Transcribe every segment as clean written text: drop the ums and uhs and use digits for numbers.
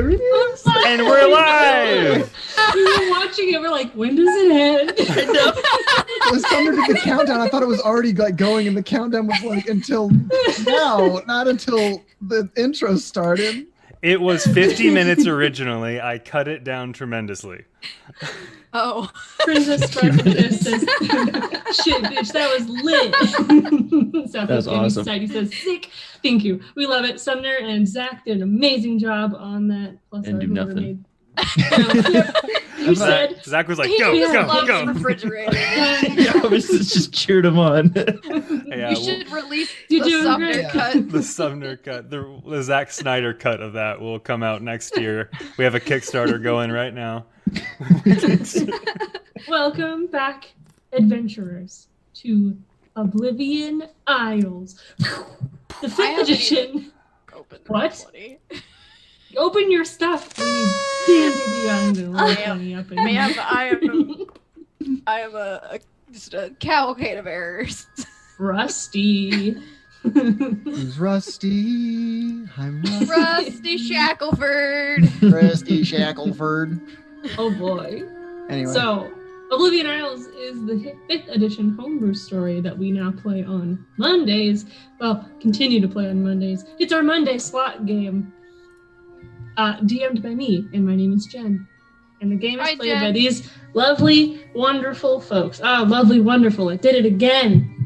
There it is. And we're live! We were watching it, we're like, when does it end? It was Sumner did the countdown. I thought it was already like going, and the countdown was like until now, not until the intro started. It was 50 minutes originally. I cut it down tremendously. Oh. Princess Prejudice says, shit, bitch, that was lit. South That's awesome. Society says, sick. Thank you. We love it. Sumner and Zach did an amazing job on that. Plus And do whoever nothing. You said, Zach was like, He go, just go, loves go. refrigerator. Yeah, this just cheered him on. Yeah, You should release You're the doing Sumner great. cut. the Sumner cut, the Zack Snyder cut of that will come out next year. We have a Kickstarter going right now. welcome back, adventurers, to Oblivion Isles. The I 5th haven't edition. Open What? buddy. Open your stuff. We need D&D up in Ma'am, I am just a cavalcade of errors. Rusty. Who's Rusty? I'm Rusty. Rusty Shackleford. Rusty Shackleford. Oh boy. Anyway, So, Oblivion Isles is the 5th edition homebrew story that we now play on Mondays. Well, continue to play on Mondays. It's our Monday slot game. DM'd by me, and my name is Jen. And the game is Hi, played Jen. by these lovely, wonderful folks. Oh, lovely, wonderful. I did it again.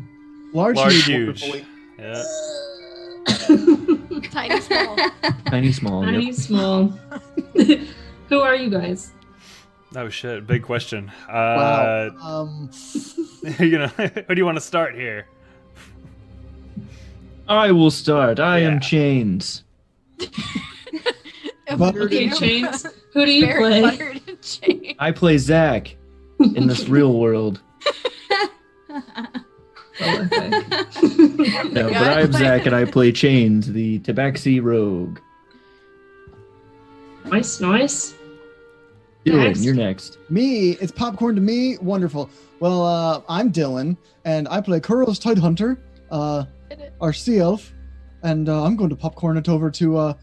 Large, huge. wonderfully. Yeah. Tiny small. Tiny small. Tiny, Yep. small. Who are you guys? Oh shit, big question. Wow. You know, who do you want to start here? I will start. I Yeah. am Chains. Buttered Okay, and- Chains. Who do you Very play? buttered and chain. I play Zach in this real world. Oh, okay. No, but I'm Zach and I play Chains, the Tabaxi Rogue. Nice, nice. Dylan, Next. you're next. Me, it's popcorn to me. Wonderful. Well, I'm Dylan, and I play Kurl's Tidehunter, our sea elf, and I'm going to popcorn it over to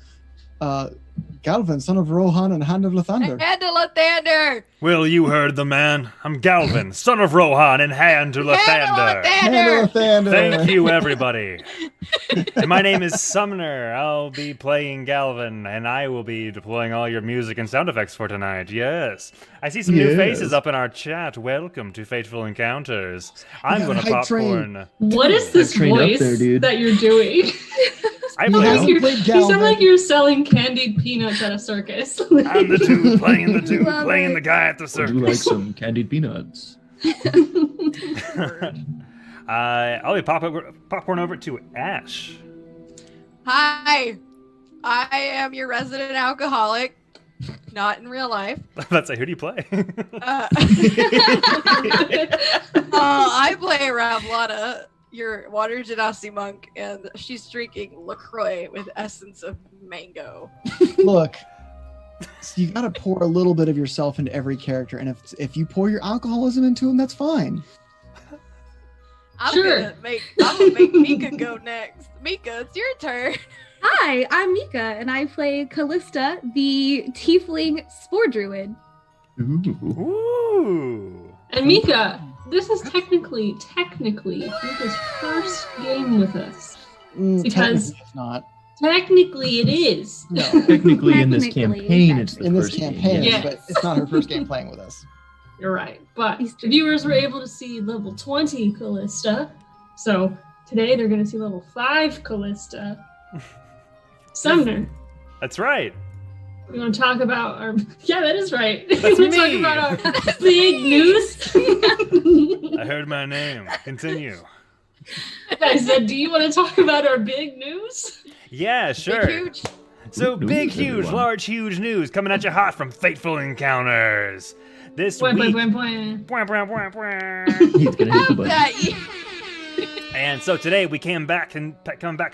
Galvin, son of Rohan and Hand of Lathander. Handle a thunder. Well, you heard the man. I'm Galvin, son of Rohan and hand to Lathander. Hand of Lathander. Thank you, everybody. And my name is Sumner. I'll be playing Galvin, and I will be deploying all your music and sound effects for tonight. Yes. I see some new Yes. faces up in our chat. Welcome to Fateful Encounters. I'm got going to hype train. popcorn. What is this trained up voice there, dude. that you're doing? I You play. sound like you're- played you sound Galvin. like you're selling candied peanuts at a circus. I'm the dude playing the dude, Love playing it. the guy at the I do like circus. some candied peanuts. I'll be popcorn over to Ash. Hi. I am your resident alcoholic. Not in real life. Let's say, who do you play? I play Ravlotta, your water genasi monk, and she's drinking LaCroix with essence of mango. Look, so you got to pour a little bit of yourself into every character, and if you pour your alcoholism into them, that's fine. I'm Sure. gonna make Mika go next. Mika, it's your turn. Hi, I'm Mika, and I play Callista, the tiefling spore druid. Ooh. Ooh. And Mika, this is technically Mika's first game with us. Because- Technically, it's not. Technically, it is. No, Technically, in this Technically, campaign, it's the in this first game, campaign, yes. Yes. but it's not her first game playing with us. You're right. But He's the viewers were able to see level 20 Callista. So today they're going to see level 5 Callista. Sumner, That's right. we want to talk about our... Yeah, that is right. That's we want to me. talk about our big news. I heard my name. Continue. I said, do you want to talk about our big news? Yeah, sure. Big, huge. So Ooh, big, huge, everyone. large, huge news coming at you hot from Fateful Encounters. This Point, week. point, point, point. Bwah, bwah, bwah, bwah. He's gonna hit the button. That you- And so today we come back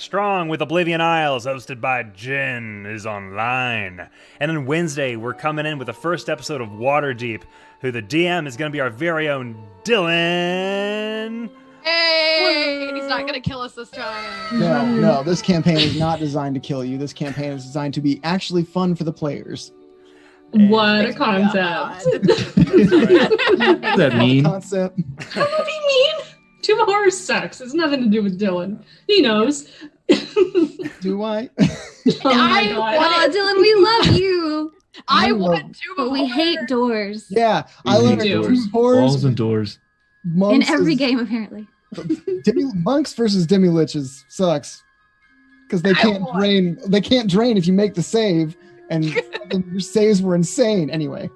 strong with Oblivion Isles, hosted by Jen is online. And then Wednesday we're coming in with the first episode of Waterdeep, who the DM is going to be our very own Dylan. Hey, and he's not gonna kill us this time. No, this campaign is not designed to kill you. This campaign is designed to be actually fun for the players. What a God. concept. What does that mean? Concept. What do you mean? Tomb of Horror sucks. It's nothing to do with Dylan. He knows. Do I? Oh my God. Oh, Dylan, we love you, I love- want to. but we hate doors Yeah, I We learned hate do. doors. Horrors. Walls and doors. in Monks every is- game, apparently. Monks versus demi-liches sucks because they can't won. drain. They can't drain if you make the save, and your saves were insane anyway.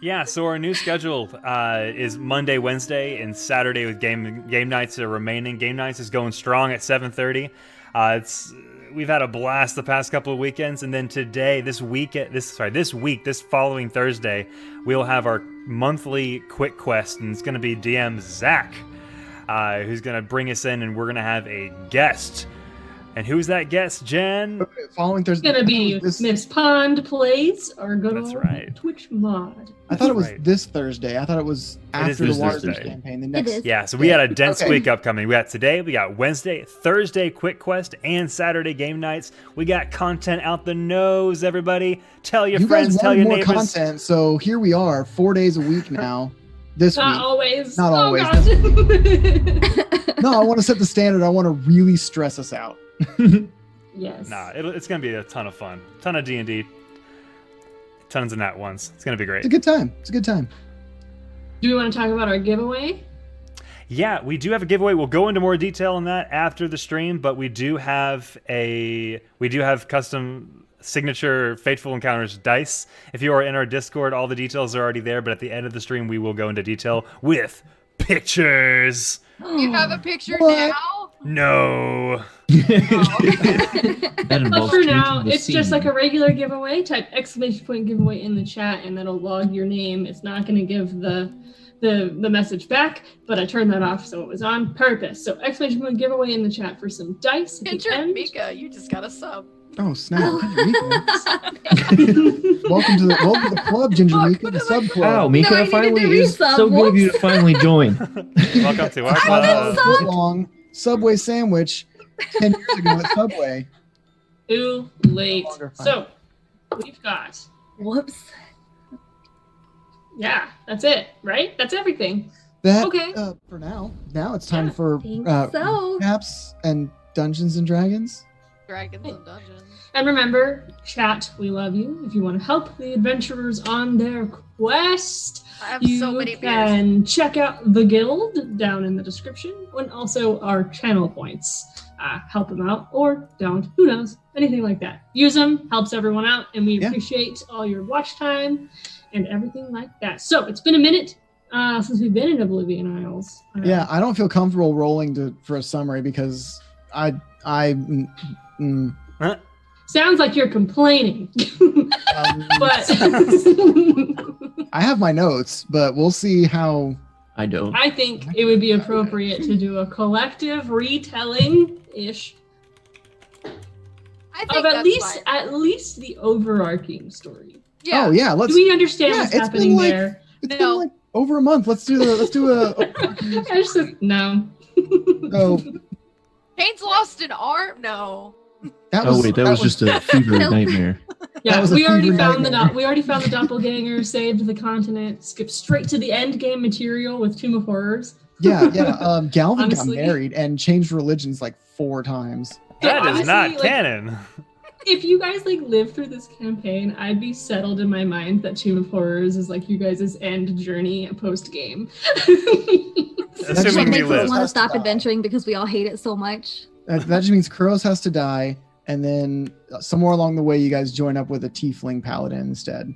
Yeah, so our new schedule is Monday, Wednesday, and Saturday with game nights are remaining. Game nights is going strong at 7:30. We've had a blast the past couple of weekends, and then today, this week, this following Thursday, we'll have our monthly quick quest, and it's going to be DM Zach, who's going to bring us in, and we're going to have a guest. And who's that guest, Jen? Okay, following Thursday. It's gonna be This- Miss Pond Plays, our good That's old right. Twitch mod. I thought it was Right. this Thursday. I thought it was It is after the this Waters Thursday. campaign. The It next. is. Yeah, so we got a dense Okay. week upcoming. We got today, we got Wednesday, Thursday quick quest, and Saturday game nights. We got content out the nose, everybody. Tell your You friends, guys tell wanted your more neighbors. content, so here we are, 4 days a week now. This Not week. always. Not Oh, always. God. No, I want to set the standard. I want to really stress us out. Yes. Nah, it's gonna be a ton of fun. Ton of D&D. Tons of nat ones. It's gonna be It's great. a good time. It's a good time. Do we want to talk about our giveaway? Yeah, we do have a giveaway. We'll go into more detail on that after the stream, but we do have custom signature Fateful Encounters dice. If you are in our Discord, all the details are already there, but at the end of the stream, we will go into detail with pictures. You have a picture What? now? No. That But involves for now, changing the it's just scene. like a regular giveaway. Type !giveaway in the chat, and that'll log your name. It's not going to give the message back, but I turned that off, so it was on purpose. So !giveaway in the chat for some dice at the Ginger end. Mika, you just got a sub. Oh snap! Welcome to the club, Ginger Mika, the sub club. Wow, Mika, No, I needed finally, to it's resub. so good of you to Whoops. finally join. Welcome to our I club. got a foot-long Subway sandwich 10 years ago at Subway. Too late. Longer fun. So we've got, Whoops. yeah, that's it, right? That's everything. That Okay. for now. Now it's time for Think so. recaps and Dungeons and Dragons. Dragons and Dungeons. And remember, chat, we love you. If you want to help the adventurers on their quest, I have you so many beers. can check out the guild down in the description, and also our channel points. Help them out, or don't. Who knows? Anything like that. Use them. Helps everyone out, and we Yeah. appreciate all your watch time and everything like that. So it's been a minute since we've been in Oblivion Isles. Yeah, I don't feel comfortable rolling for a summary because Sounds like you're complaining, but I have my notes, but we'll see how. I don't. I think it would be appropriate to do a collective retelling-ish I think of that's fine. at least the overarching story. Yeah. Oh yeah, let's. Do we understand yeah, what's it's happening been like- there? It's No. been like over a month. Let's do a. I just said no. Oh, Kane's lost an arm? No. that Oh wait, that was just a fever Nope. nightmare. Yeah, was a we already fever found nightmare. we already found the doppelganger, saved the continent, skipped straight to the end game material with Tomb of Horrors. yeah. Galvin Honestly. got married and changed religions like 4 times. That is Honestly, not like, canon. If you guys like live through this campaign, I'd be settled in my mind that Tomb of Horrors is like you guys' end journey post game. That's Assuming What we makes us live. want to stop adventuring because we all hate it so much. That just means Kuros has to die, and then somewhere along the way, you guys join up with a tiefling paladin instead.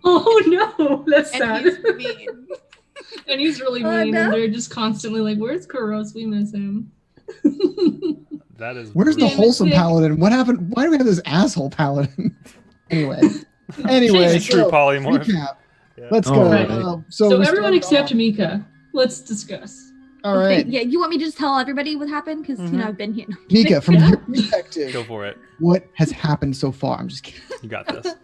Oh no, that's And sad. he's mean. And he's really Oh, mean, no. and they're just constantly like, "Where's Kuros? We miss him." That is. Where's the Damn it, wholesome Nick. paladin? What happened? Why do we have this asshole paladin? Anyway, She's a true so, polymorph. recap. Yeah. Let's All go. right. So So we everyone started except off- Mika, let's discuss. All right, Yeah, you want me to just tell everybody what happened? Because, you know, I've been here. Mika, from Yeah. your perspective, Go for it. what has happened so far? I'm just kidding. You got this.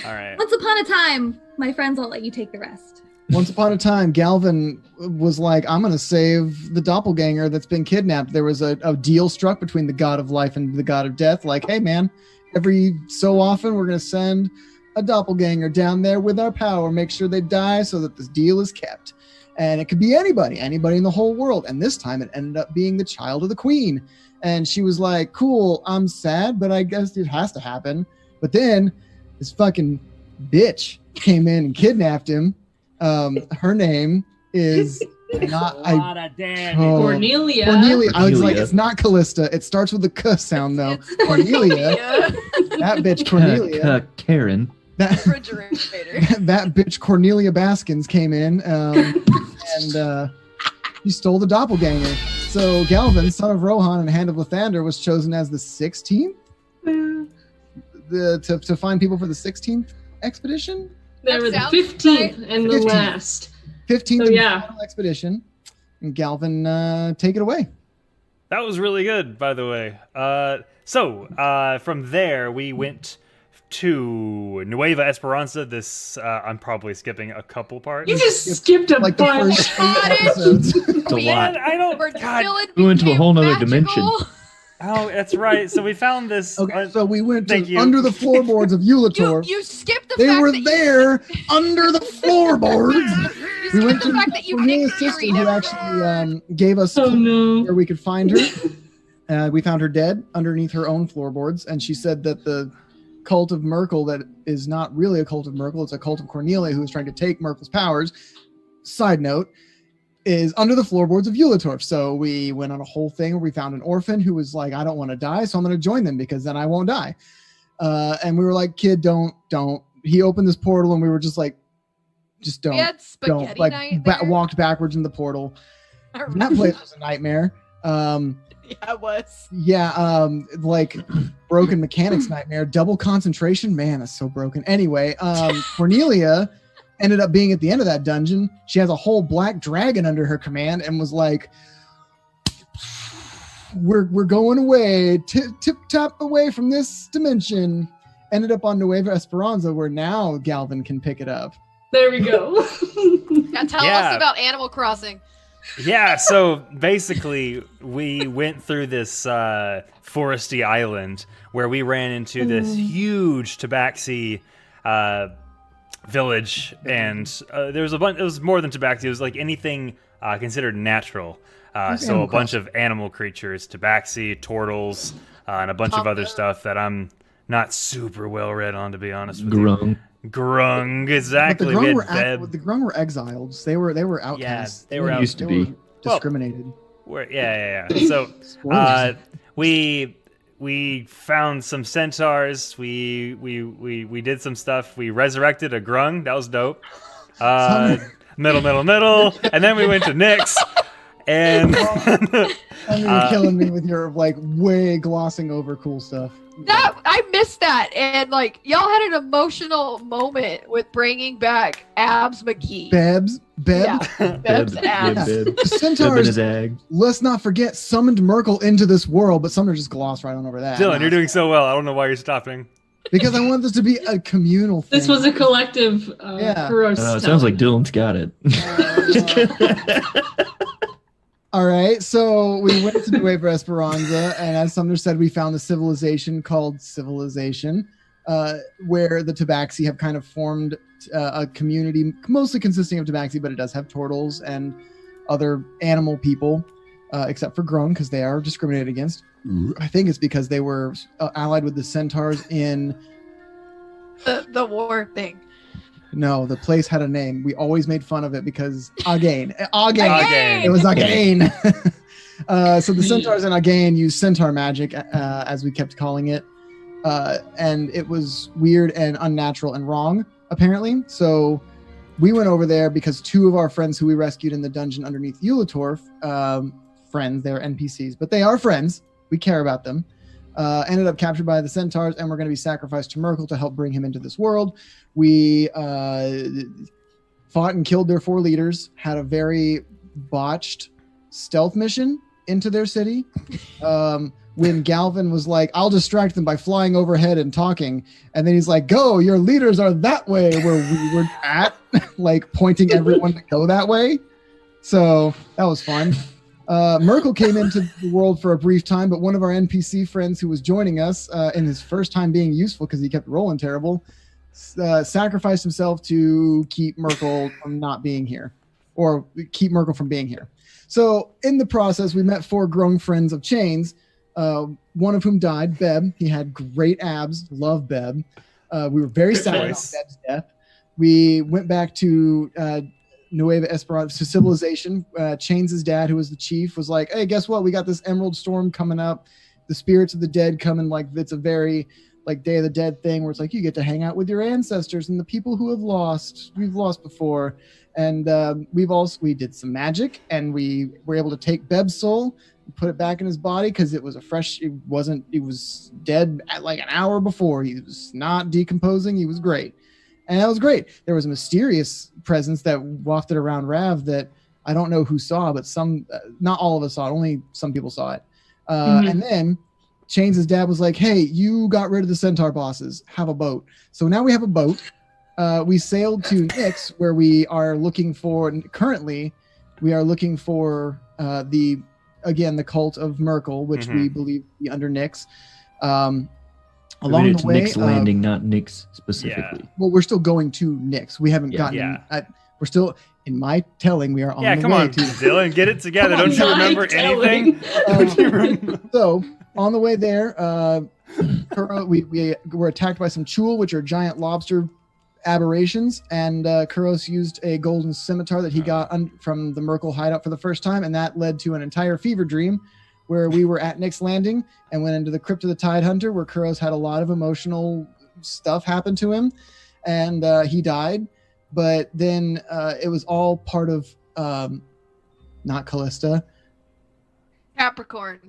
All right. Once upon a time, my friends, I'll let you take the rest. Once upon a time, Galvin was like, I'm going to save the doppelganger that's been kidnapped. There was a deal struck between the god of life and the god of death. Like, hey, man, every so often we're going to send a doppelganger down there with our power, make sure they die so that this deal is kept. And it could be anybody in the whole world. And this time it ended up being the child of the queen. And she was like, cool, I'm sad, but I guess it has to happen. But then this fucking bitch came in and kidnapped him. Her name is Cornelia. Cornelia. I was like, it's not Callista. It starts with a K sound though. It's Cornelia. That bitch Cornelia. Karen. Refrigerator. That bitch Cornelia Baskins came in and he stole the doppelganger. So Galvin, son of Rohan and Hand of Lathander, was chosen as the 16th to find people for the 16th expedition. They were the sounds 15th right. and the 15th. last. 15th So, yeah. final expedition. And Galvin, take it away. That was really good, by the way. From there, we went to Nueva Esperanza. This, I'm probably skipping a couple parts. You just skipped a Like the bunch. first 8 episodes. It's a lot. I don't. Where God. Dylan We went to a became whole nother magical. dimension. Oh, that's right. So we found this. Okay, so we went Thank to you. under the floorboards of Eulator. You skipped the They fact were that there under the floorboards. You We went skipped the to fact that you Cornelia's picked sister, Irina. who actually gave us Oh no. where we could find her. We found her dead underneath her own floorboards, and she said that the cult of Merkel, that is not really a cult of Merkel, it's a cult of Cornelia who is trying to take Merkel's powers. Side note, is under the floorboards of Eulator. So we went on a whole thing where we found an orphan who was like, I don't want to die, so I'm going to join them because then I won't die. And we were like, kid, don't. He opened this portal and we were just like, just don't. We had spaghetti Don't. Like, night there. walked backwards in the portal. I That remember place was a nightmare. Yeah, it was. Yeah, like broken mechanics nightmare, double concentration. Man, that's so broken. Anyway, Cornelia ended up being at the end of that dungeon. She has a whole black dragon under her command and was like, we're going away, tip top away from this dimension. Ended up on Nueva Esperanza, where now Galvin can pick it up. There we go. Now tell Yeah. us about Animal Crossing. Yeah, so basically, we went through this foresty island where we ran into this huge tabaxi village, and there was a bunch. It was more than tabaxi. It was like anything considered natural. So a bunch of animal creatures, tabaxi, turtles, and a bunch of other stuff that I'm not super well read on, to be honest with you. Grung, exactly. But We the had Grung Beb. were exiled. They were outcasts. they were used to be. Discriminated. Yeah. So we found some centaurs. We did some stuff. We resurrected a grung. That was dope. Middle, and then we went to Nyx. And You're killing me with your like way glossing over cool stuff. That I missed that, and like y'all had an emotional moment with bringing back Abs McKee. Beb. Yeah, Beb's abs. The centaurs, let's not forget, summoned Merkel into this world, but Sumner just glossed right on over that. Dylan, you're doing so well. I don't know why you're stopping. Because I want this to be a communal thing. This was a collective Yeah. heroic It sounds like Dylan's got it. All right, so we went to Nueva Esperanza, and as Sumner said, we found a civilization called Civilization, where the Tabaxi have kind of formed a community, mostly consisting of Tabaxi, but it does have turtles and other animal people, except for Grung, because they are discriminated against. I think it's because they were allied with the centaurs in... The war thing. No, the place had a name. We always made fun of it because Again. Again. It was Again. So the centaurs in Again use centaur magic, as we kept calling it. And it was weird and unnatural and wrong, apparently. So we went over there because two of our friends who we rescued in the dungeon underneath Eulator, friends, they're NPCs, but they are friends. We care about them. Ended up captured by the centaurs and we're going to be sacrificed to Merkel to help bring him into this world. We fought and killed their 4 leaders, had a very botched stealth mission into their city. When Galvin was like, I'll distract them by flying overhead and talking. And then he's like, go, your leaders are that way where we were at, like pointing everyone to go that way. So that was fun. Merkel came into the world for a brief time, but one of our NPC friends who was joining us in his first time being useful because he kept rolling terrible, sacrificed himself to keep Merkel from not being here, or keep Merkel from being here. So in the process, we met 4 grown friends of Chains, one of whom died, Beb. He had great abs. Love Beb. We were very sad about Beb's death. We went back to Nueva Esperanza, to civilization. Chains' dad, who was the chief, was like, hey, guess what? We got this Emerald Storm coming up. The spirits of the dead coming. Like, it's a very like Day of the Dead thing where it's like you get to hang out with your ancestors and the people who have lost. We've lost before. And we did some magic, and we were able to take Beb's soul and put it back in his body because it was he was dead at like an hour before. He was not decomposing. He was great. And that was great. There was a mysterious presence that wafted around Rav that I don't know who saw, but not all of us saw it. Only some people saw it. And then Chains' dad was like, hey, you got rid of the centaur bosses. Have a boat. So now we have a boat. We sailed to Nyx, where we are looking for, currently, we are looking for the cult of Merkel, which we believe to be under Nyx. Along the way, Nyx Landing, not Nyx specifically. Yeah. Well, we're still going to Nyx. We haven't gotten. Yeah. We're still, in my telling, we are on the way. Yeah, come on, Dylan, get it together. Don't you remember anything? So on the way there, we were attacked by some chul, which are giant lobster aberrations, and Kuros used a golden scimitar that he got from the Merkel hideout for the first time, and that led to an entire fever dream where we were at Nyx Landing and went into the Crypt of the Tidehunter, where Kuros had a lot of emotional stuff happen to him, and he died. But then it was all part of not Callista. Capricorn.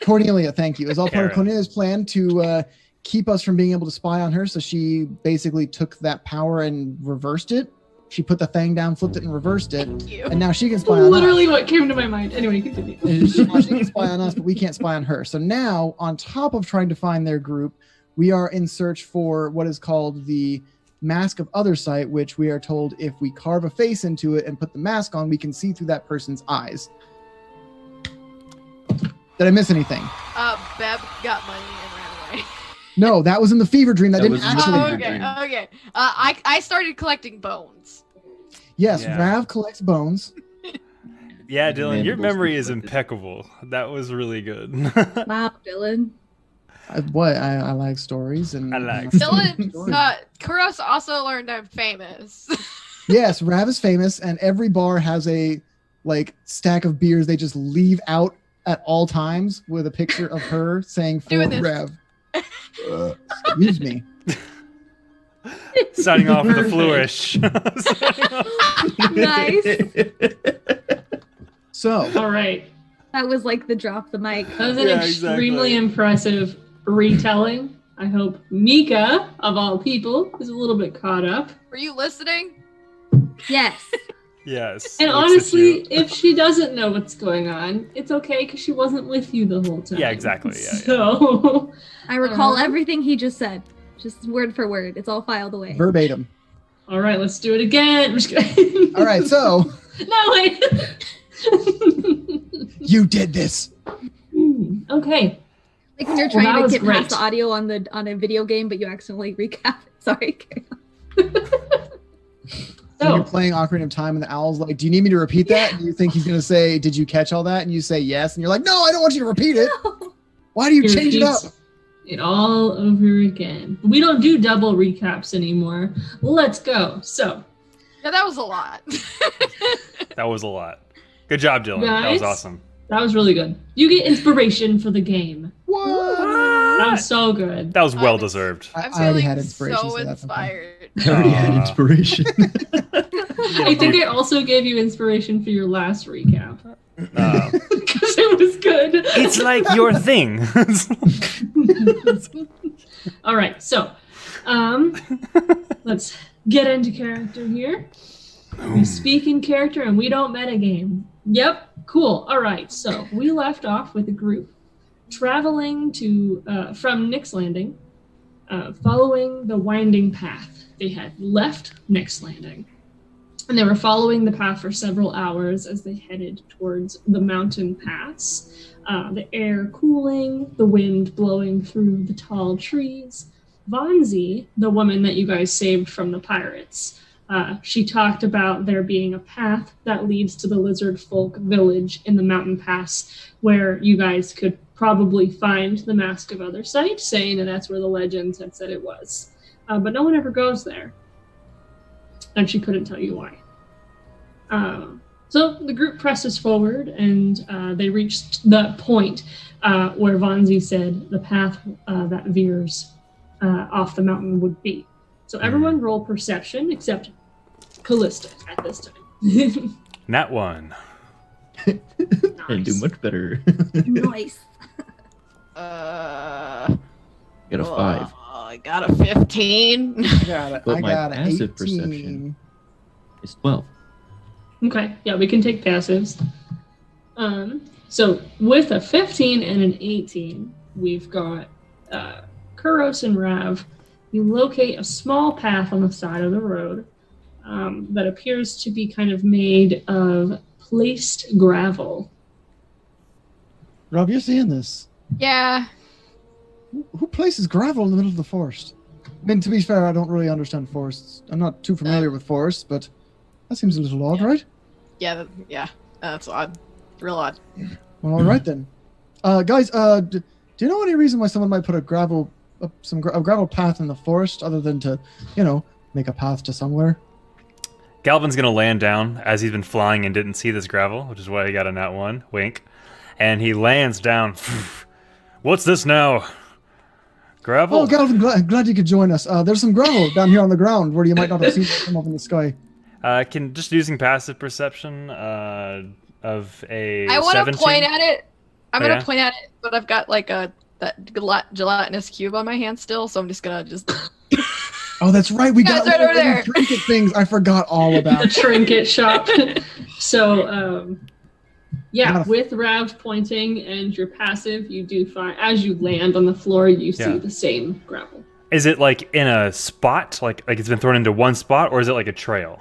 Cornelia, thank you. It was all part of Cornelia's plan to keep us from being able to spy on her. So she basically took that power and reversed it. She put the thing down, flipped it, and reversed it. And now she can spy on us. Literally what came to my mind. Anyway, continue. She can spy on us, but we can't spy on her. So now, on top of trying to find their group, we are in search for what is called the Mask of Othersight, which we are told if we carve a face into it and put the mask on, we can see through that person's eyes. Did I miss anything? Beb got money and ran away. No, that was in the fever dream. That didn't actually happen. Okay. I started collecting bones. Yes, Rav collects bones. Yeah, Dylan, your memory is impeccable. That was really good. Wow, Dylan. I like stories, and I like Dylan. Kuros also learned I'm famous. Yes, Rav is famous, and every bar has a stack of beers they just leave out at all times with a picture of her saying for Rav. Excuse me. Signing off with a flourish. Nice. So, all right. That was like the drop the mic. That was an extremely impressive retelling. I hope Mika, of all people, is a little bit caught up. Were you listening? Yes. Yes. And honestly, if she doesn't know what's going on, it's okay because she wasn't with you the whole time. Yeah, exactly. Yeah, so I recall everything he just said, just word for word. It's all filed away. Verbatim. All right, let's do it again. All right, so. No, wait. You did this. Okay. Like when you're trying to get past the audio on a video game, but you accidentally recap it. Sorry. So you're playing Ocarina of Time, and the owl's like, "Do you need me to repeat that?" And you think he's gonna say, "Did you catch all that?" And you say yes, and you're like, "No, I don't want you to repeat it. No. Why do you change it up?" It all over again. We don't do double recaps anymore. Let's go. So. Yeah, that was a lot. That was a lot. Good job, Dylan. Guys, that was awesome. That was really good. You get inspiration for the game. What? That was so good. That was well deserved. I already had inspiration. So inspired. I already had inspiration. I think I also gave you inspiration for your last recap. Because it was good. It's like your thing. All right, so let's get into character here. We speak in character and we don't metagame. Yep. Cool. All right. So we left off with a group traveling to from Nick's Landing, following the winding path. They had left Nick's Landing, and they were following the path for several hours as they headed towards the mountain pass. The air cooling, the wind blowing through the tall trees. Vanzi, the woman that you guys saved from the pirates, she talked about there being a path that leads to the lizard folk village in the mountain pass where you guys could probably find the Mask of Othersight, saying that that's where the legends had said it was. But no one ever goes there. And she couldn't tell you why. So the group presses forward, and they reached the point where Vanzi said the path that veers off the mountain would be. So everyone roll perception except Callista at this time. Nat 1. And do much better. Nice. Got a 5. I got a 15. I got But my an passive 18. perception is 12. Okay, yeah, we can take passives. So with a 15 and an 18, we've got Kuros and Rav. You locate a small path on the side of the road that appears to be kind of made of placed gravel. Rob, you're seeing this. Yeah. Who places gravel in the middle of the forest? I mean, to be fair, I don't really understand forests. I'm not too familiar with forests, but that seems a little odd, right? Yeah, that's odd. Real odd. Well, all right then. Guys, do you know any reason why someone might put a gravel path in the forest other than to, make a path to somewhere? Galvin's gonna land down as he's been flying and didn't see this gravel, which is why he got a nat 1. Wink. And he lands down. What's this now? Gravel? Oh, Galvin, glad you could join us. There's some gravel down here on the ground where you might not have seen it come up in the sky. Can just using passive perception of a I want to 17? point at it. I'm Oh, gonna yeah? point at it, but I've got like that gelatinous cube on my hand still, so I'm just gonna Oh, that's right. We Yeah, got it's right little over there. trinket things. I forgot all The about. trinket shop. So, Yeah. with Rav pointing and your passive, you do find, as you land on the floor, you see Yeah. the same gravel. Is it like in a spot? Like it's been thrown into one spot, or is it like a trail?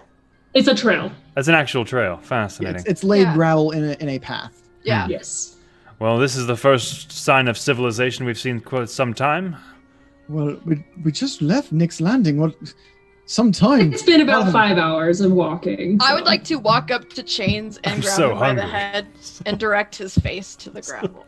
It's a trail. That's an actual trail. Fascinating. It's laid Yeah. gravel in a path. yeah. Yes. Well, this is the first sign of civilization we've seen in quite some time. Well, we just left Nick's Landing. What? Some time. It's been about 5 hours of walking. I so- would like to walk up to Chains and I'm grab so him by the hungry. head and direct his face to the gravel.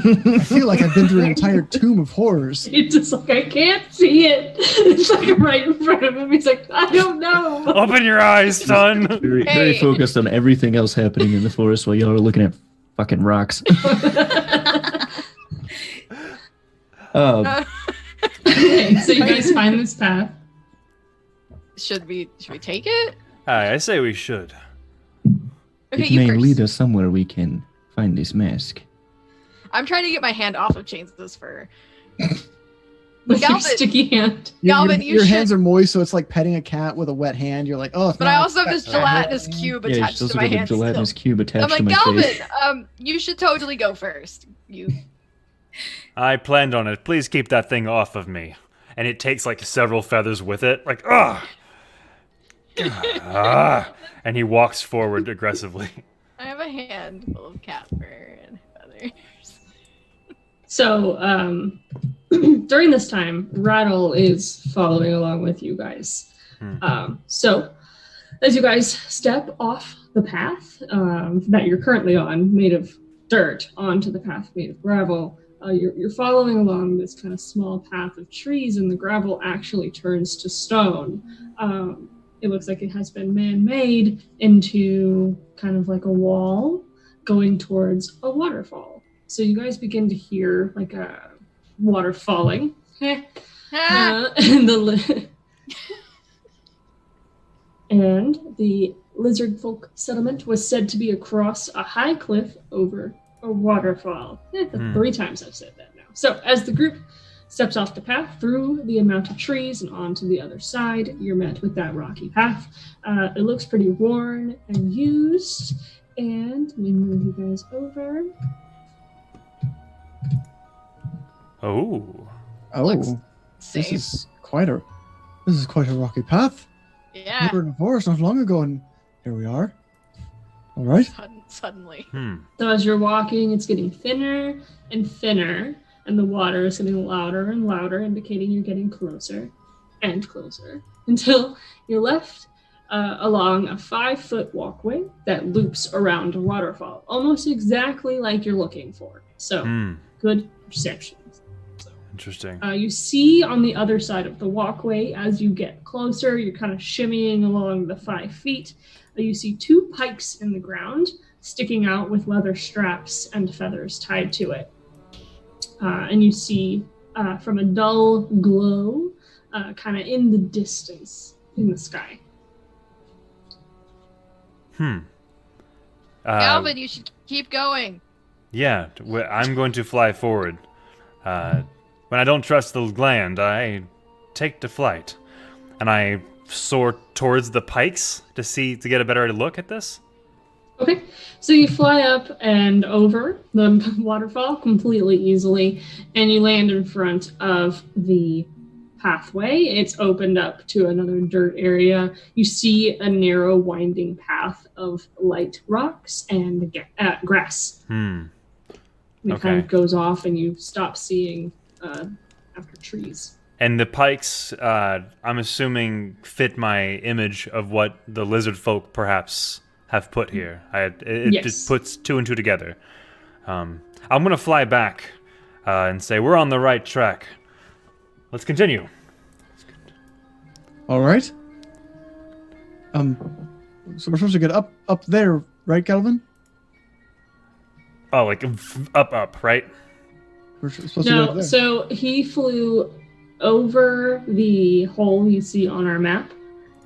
I feel like I've been through an entire tomb of horrors. It's just like, I can't see it. It's like right in front of him. He's like, I don't know. Open your eyes, son. Very Hey. focused on everything else happening in the forest while y'all are looking at fucking rocks. Okay, so you guys find this path. Should we take it? I say we should. Okay, It you may first. lead us somewhere we can find this mask. I'm trying to get my hand off of Chains' fur. With your Galvin. sticky hand. Galvin, you your should- hands are moist, so it's like petting a cat with a wet hand. You're like, oh. But I also have this gelatinous cube Yeah, attached she's also to my got a hand. gelatinous still. cube attached I'm like, to my Galvin, face. you should totally go first. You. I planned on it. Please keep that thing off of me. And it takes like several feathers with it. Like, ah! And he walks forward aggressively. I have a hand full of cat fur and feathers. So, during this time, Rattle is following along with you guys. So, as you guys step off the path that you're currently on, made of dirt, onto the path made of gravel, you're following along this kind of small path of trees, and the gravel actually turns to stone. It looks like it has been man-made into kind of like a wall going towards a waterfall. So you guys begin to hear like a water falling. And the lizard folk settlement was said to be across a high cliff over a waterfall. The 3 times I've said that now. So as the group steps off the path through the amount of trees and onto the other side, you're met with that rocky path. It looks pretty worn and used, And let me move you guys over. Oh. Looks Oh, safe. this is quite a rocky path. Yeah. We were in the forest not long ago, and here we are. All right. Suddenly. So as you're walking, it's getting thinner and thinner, and the water is getting louder and louder, indicating you're getting closer and closer until you're left along a 5-foot walkway that loops around a waterfall, almost exactly like you're looking for. So, good perception. Interesting. You see on the other side of the walkway, as you get closer, you're kind of shimmying along the 5 feet. You see 2 pikes in the ground sticking out with leather straps and feathers tied to it. And you see from a dull glow kind of in the distance in the sky. Alvin, you should keep going. Yeah, I'm going to fly forward. When I don't trust the land, I take to flight. And I soar towards the pikes to get a better look at this. Okay, so you fly up and over the waterfall completely easily, and you land in front of the pathway. It's opened up to another dirt area. You see a narrow, winding path of light rocks and grass. It kind of goes off, and you stop seeing after trees. And the pikes, I'm assuming, fit my image of what the lizard folk perhaps have put here. It Yes. just puts 2 and 2 together. I'm going to fly back and say, we're on the right track. Let's continue. All right. So we're supposed to get up there, right, Calvin? Oh, like up, right? We're supposed to get up No, there. so he flew over the hole you see on our map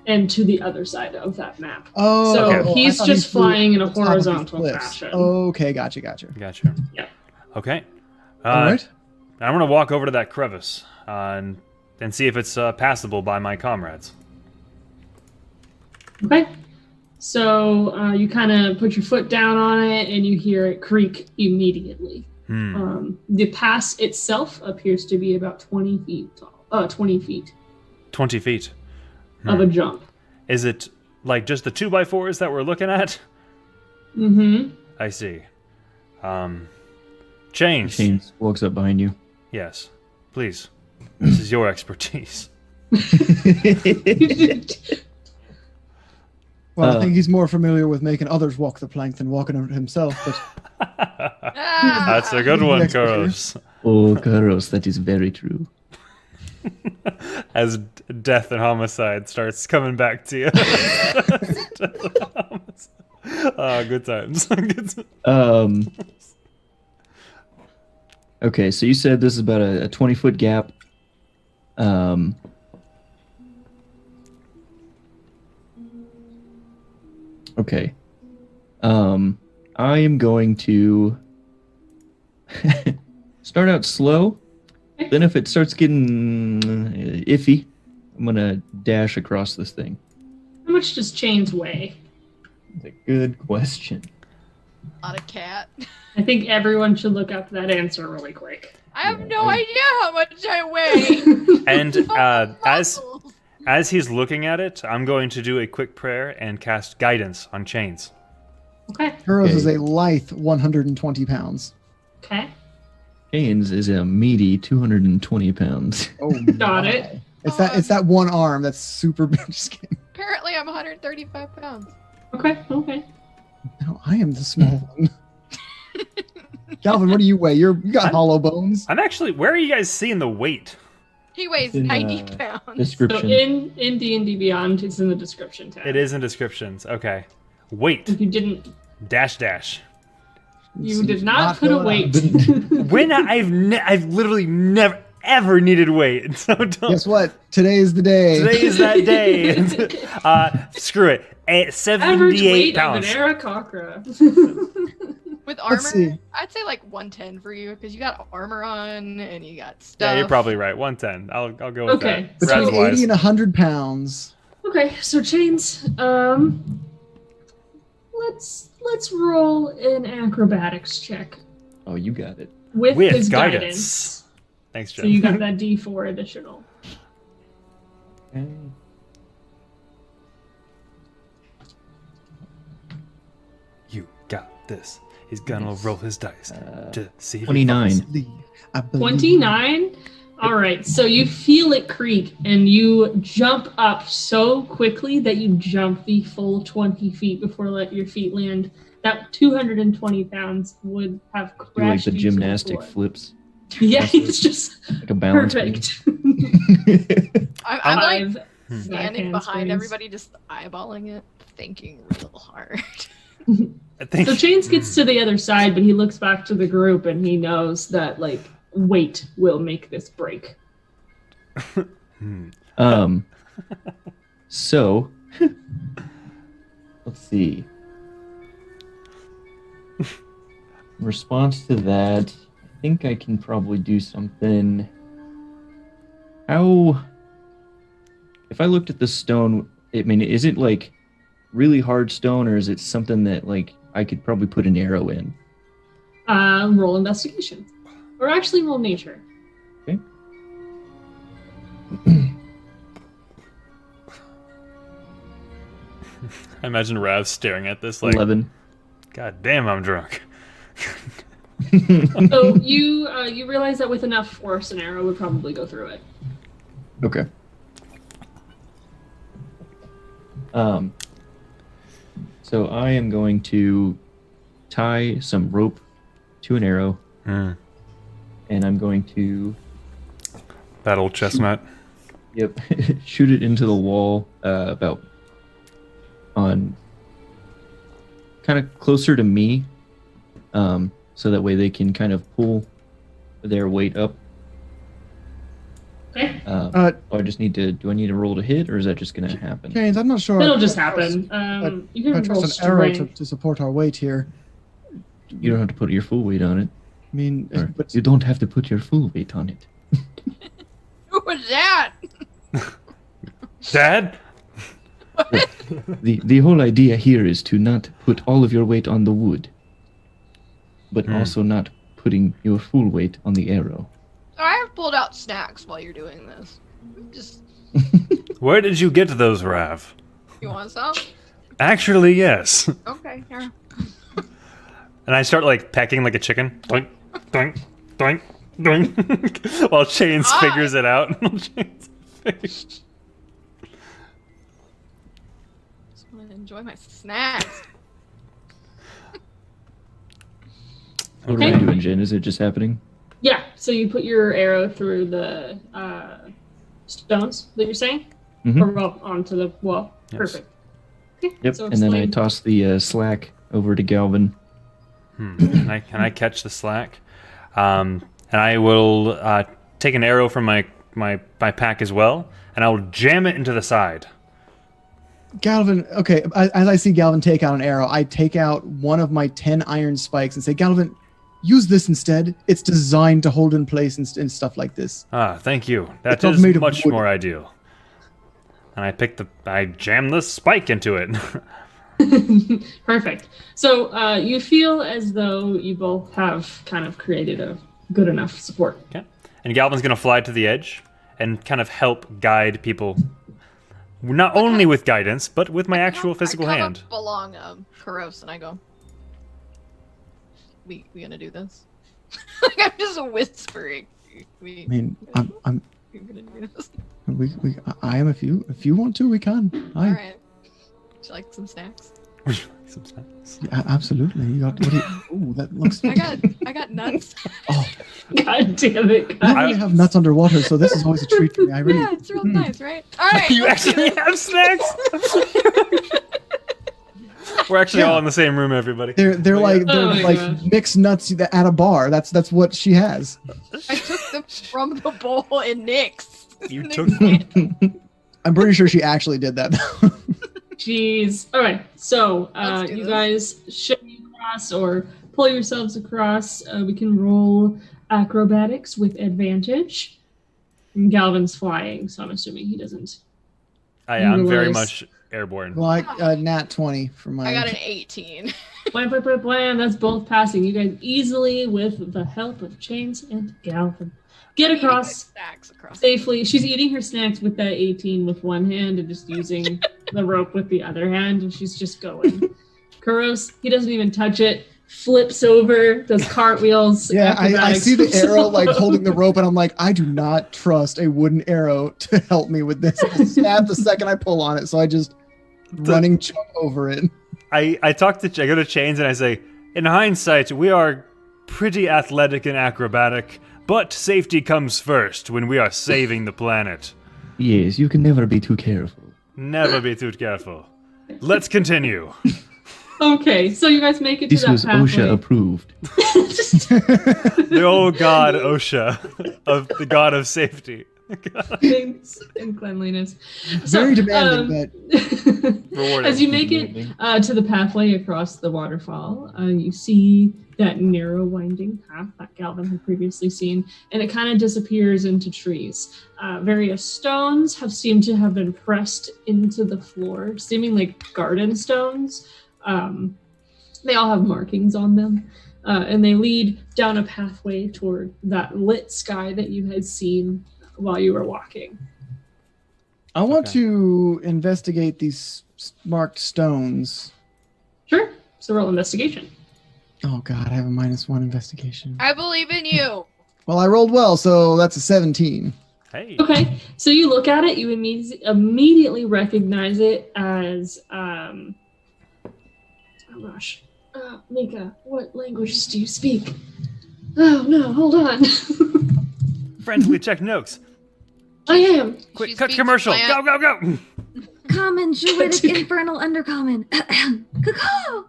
and to the other side of that map. Oh, So okay. he's I thought he just flew flying in a on top of these horizontal cliffs. fashion. Okay, gotcha. Gotcha. Yeah. Okay. All right. I'm going to walk over to that crevice and see if it's passable by my comrades. Okay. So you kind of put your foot down on it, and you hear it creak immediately. The pass itself appears to be about 20 feet tall. 20 feet 20 feet. of a jump. Is it like just the 2x4s that we're looking at? Mm-hmm. I see. Chains. Chains walks up behind you. Yes. Please. This is your expertise. Well, I think he's more familiar with making others walk the plank than walking it himself. But That's a good one, expert here. Kuros. Oh, Karos, that is very true. As death and homicide starts coming back to you. Good times. Good times. Okay, so you said this is about a 20-foot gap. Okay. I am going to start out slow. Then if it starts getting iffy, I'm going to dash across this thing. How much does chains weigh? That's a good question. Not a cat. I think everyone should look up that answer really quick. I have no idea how much I weigh. And Muscles. as he's looking at it, I'm going to do a quick prayer and cast guidance on chains. Okay. Kuros Okay. is a lithe 120 pounds. Okay. Chains is a meaty 220 pounds. Oh, Got my. it. It's that one arm that's super big. Just kidding. Apparently, I'm 135 pounds. Okay. Okay. No, I am the small one. Calvin, what do you weigh? You got hollow bones. I'm actually... Where are you guys seeing the weight? He weighs In, 90 pounds. So Description. in D&D Beyond, it's in the description tab. It is in descriptions. Okay. Weight. If you didn't, Dash. you did not put a going weight. When I've literally never ever needed weight. So don't. Guess what? Today is the day. Today is that day. Screw it. Average 78 weight pounds. of an Aarakocra. With Let's see. armor, I'd say like 110 for you because you got armor on and you got stuff. Yeah, you're probably right. 110. I'll go with Okay. that. Between Razz-wise. 80 and 100 pounds. Okay, so chains. let's roll an acrobatics check Oh, you got it. with his guidance. guidance. Thanks, Jen. So you got that D4 additional. Okay. You got this. He's gonna roll his dice to see if he 29. falls. I believe. 29. All right, so you feel it creak and you jump up so quickly that you jump the full 20 feet before your feet land. That 220 pounds would have crashed. Do like the you to gymnastic floor. flips. Yeah, it's just Like a balance beam. perfect. I'm like Five standing backhand behind springs. everybody, just eyeballing it, thinking real hard. I think So Chains gets to the other side, but he looks back to the group and he knows that like weight will make this break. So let's see. In response to that, I think I can probably do something. How if I looked at the stone, I mean, is it like really hard stone, or is it something that like I could probably put an arrow in? Roll investigation. Or actually roll nature. Okay. I imagine Rav staring at this like, 11. God damn, I'm drunk. So you realize that with enough force, an arrow would probably go through it. Okay. So I am going to tie some rope to an arrow, and I'm going to That old chestnut. shoot it into the wall about on kind of closer to me, so that way they can kind of pull their weight up. Okay. I just need to. Do I need to roll to hit, or is that just going to happen? Chains, I'm not sure. It'll just happen. You I can roll trust an arrow strength. to support our weight here. You don't have to put your full weight on it. I mean, Or, but you don't have to put your full weight on it. Who was that? Dad? The whole idea here is to not put all of your weight on the wood, but also not putting your full weight on the arrow. I have pulled out snacks while you're doing this. Just, Where did you get those, Rav? you want some? Actually, yes. Okay, here. And I start like pecking like a chicken. Doink, doink, doink, doink. While Chains Ah. figures it out. Chains figures- Just want to enjoy my snacks. What am I doing, Jen? Is it just happening? Yeah, so you put your arrow through the stones that you're saying? Mhm. Or well, onto the wall. Yes. Perfect. Okay, Yep. so And then I explain. toss the slack over to Galvin. Can I catch the slack? And I will take an arrow from my pack as well, and I will jam it into the side. Galvin, okay, as I see Galvin take out an arrow, I take out one of my 10 iron spikes and say, Galvin, use this instead. It's designed to hold in place and stuff like this. Thank you. That It's not is made of much wood. more ideal. And I jam the spike into it. Perfect. So you feel as though you both have kind of created a good enough support. Okay. And Galvin's gonna fly to the edge and kind of help guide people, not only with guidance, but with my actual physical I come hand. up along Karos and I go, we gonna do this? Like I'm just whispering. I mean, I'm We gonna do this? I am if you want to, we can. All right. Would you like some snacks? Some snacks. Yeah, absolutely. You got oh, that looks I got nuts. oh, God damn it. I don't really have nuts underwater, so this is always a treat for me. I really Yeah, it's real nice, right? All right. You let's do actually this. have snacks? We're actually all in the same room, everybody. they're like Oh my like gosh. mixed nuts at a bar. That's what she has. I took them from the bowl in Nick's. You Nick's took hand. I'm pretty sure she actually did that. Jeez. All right. So Let's do you this. guys shove you across or pull yourselves across. We can roll acrobatics with advantage. And Galvin's flying, so I'm assuming he doesn't. I'm very Utilize. much airborne. Well, nat 20 for my. I got an 18. Blam. That's both passing. You guys easily, with the help of Chains and Galvin, get across Stacks across. safely. She's eating her snacks with that 18 with one hand and just using the rope with the other hand, and she's just going. Kuros, he doesn't even touch it. Flips over, does cartwheels. Yeah, I acrobatics see the with arrow the like rope. holding the rope, and I'm like, I do not trust a wooden arrow to help me with this. I'll snap the second I pull on it, so I just running jump over it. I go to Chains and I say, in hindsight, we are pretty athletic and acrobatic, but safety comes first when we are saving the planet. Yes, you can never be too careful. Never be too careful. Let's continue. Okay, so you guys make it This to that was pathway. OSHA approved. The old god OSHA, of the god of safety. Things and cleanliness. Very demanding, Rewarding. As you make it to the pathway across the waterfall, you see that narrow winding path that Galvin had previously seen, and it kind of disappears into trees. Various stones seemed to have been pressed into the floor, seeming like garden stones. They all have markings on them, and they lead down a pathway toward that lit sky that you had seen while you were walking. I want to investigate these marked stones. Sure. So roll investigation. Oh god, I have a -1 investigation. I believe in you. Well, I rolled well, so that's a 17. Hey. Okay. So you look at it, you immediately recognize it as oh gosh. Mika, what language do you speak? Oh no, hold on. Friendly check notes. I am. Quick, She cut speaks commercial. plant. Go. Common, Druidic, Infernal, Undercommon. Caw.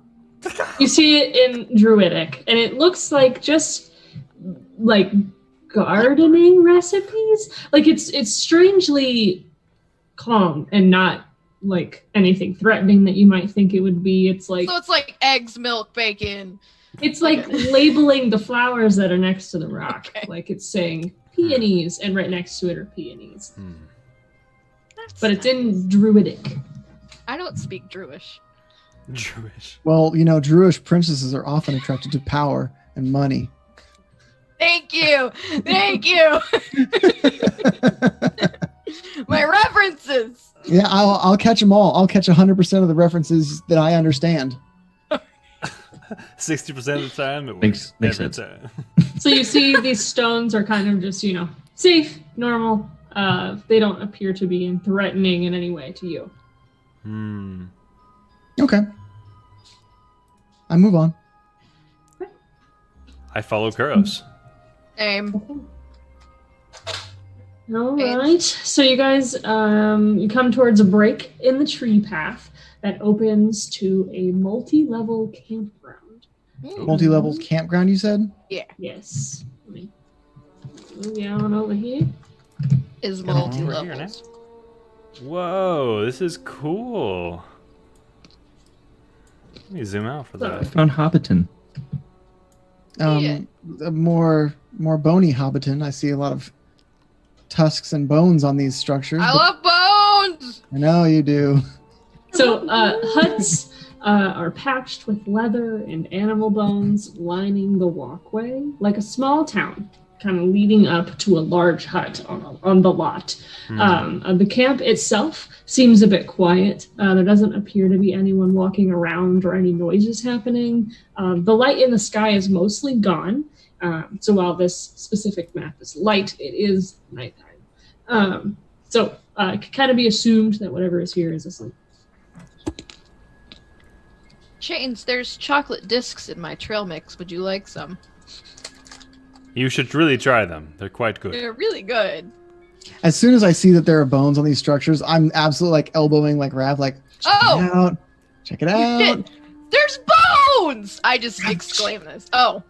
You see it in Druidic, and it looks like just like gardening recipes. Like it's strangely calm and not like anything threatening that you might think it would be. It's like So it's like eggs, milk, bacon. it's like labeling the flowers that are next to the rock. Okay. Like it's saying peonies, and right next to it are peonies. That's But it's nice. in Druidic. I don't speak Druish. Jewish. Well, you know, Druish princesses are often attracted to power and money. Thank you. Thank you. My references. Yeah, I'll catch them all. I'll catch 100% of the references that I understand. 60% of the time, it Makes works every sense. time. So you see these stones are kind of just, safe, normal. They don't appear to be threatening in any way to you. Okay. I move on. I follow Kuros. Same. All right. So you guys, you come towards a break in the tree path that opens to a multi-level campground. Multi-level campground, you said? Yes. Let me move you on over here. Is Come on, over here multi-levels. Whoa, this is cool. Let me zoom out for I that. found Hobbiton. A more bony Hobbiton. I see a lot of tusks and bones on these structures. I but love bones. I know you do. So huts are patched with leather and animal bones lining the walkway, like a small town, kind of leading up to a large hut on the lot. The camp itself seems a bit quiet. There doesn't appear to be anyone walking around or any noises happening. The light in the sky is mostly gone. So while this specific map is light, it is nighttime. So it could kind of be assumed that whatever is here is asleep. Chains, there's chocolate discs in my trail mix. Would you like some? You should really try them. They're quite good. They're really good. As soon as I see that there are bones on these structures, I'm absolutely like elbowing like Rav, like, check it out. Check it out. There's bones! I just exclaim this. Oh.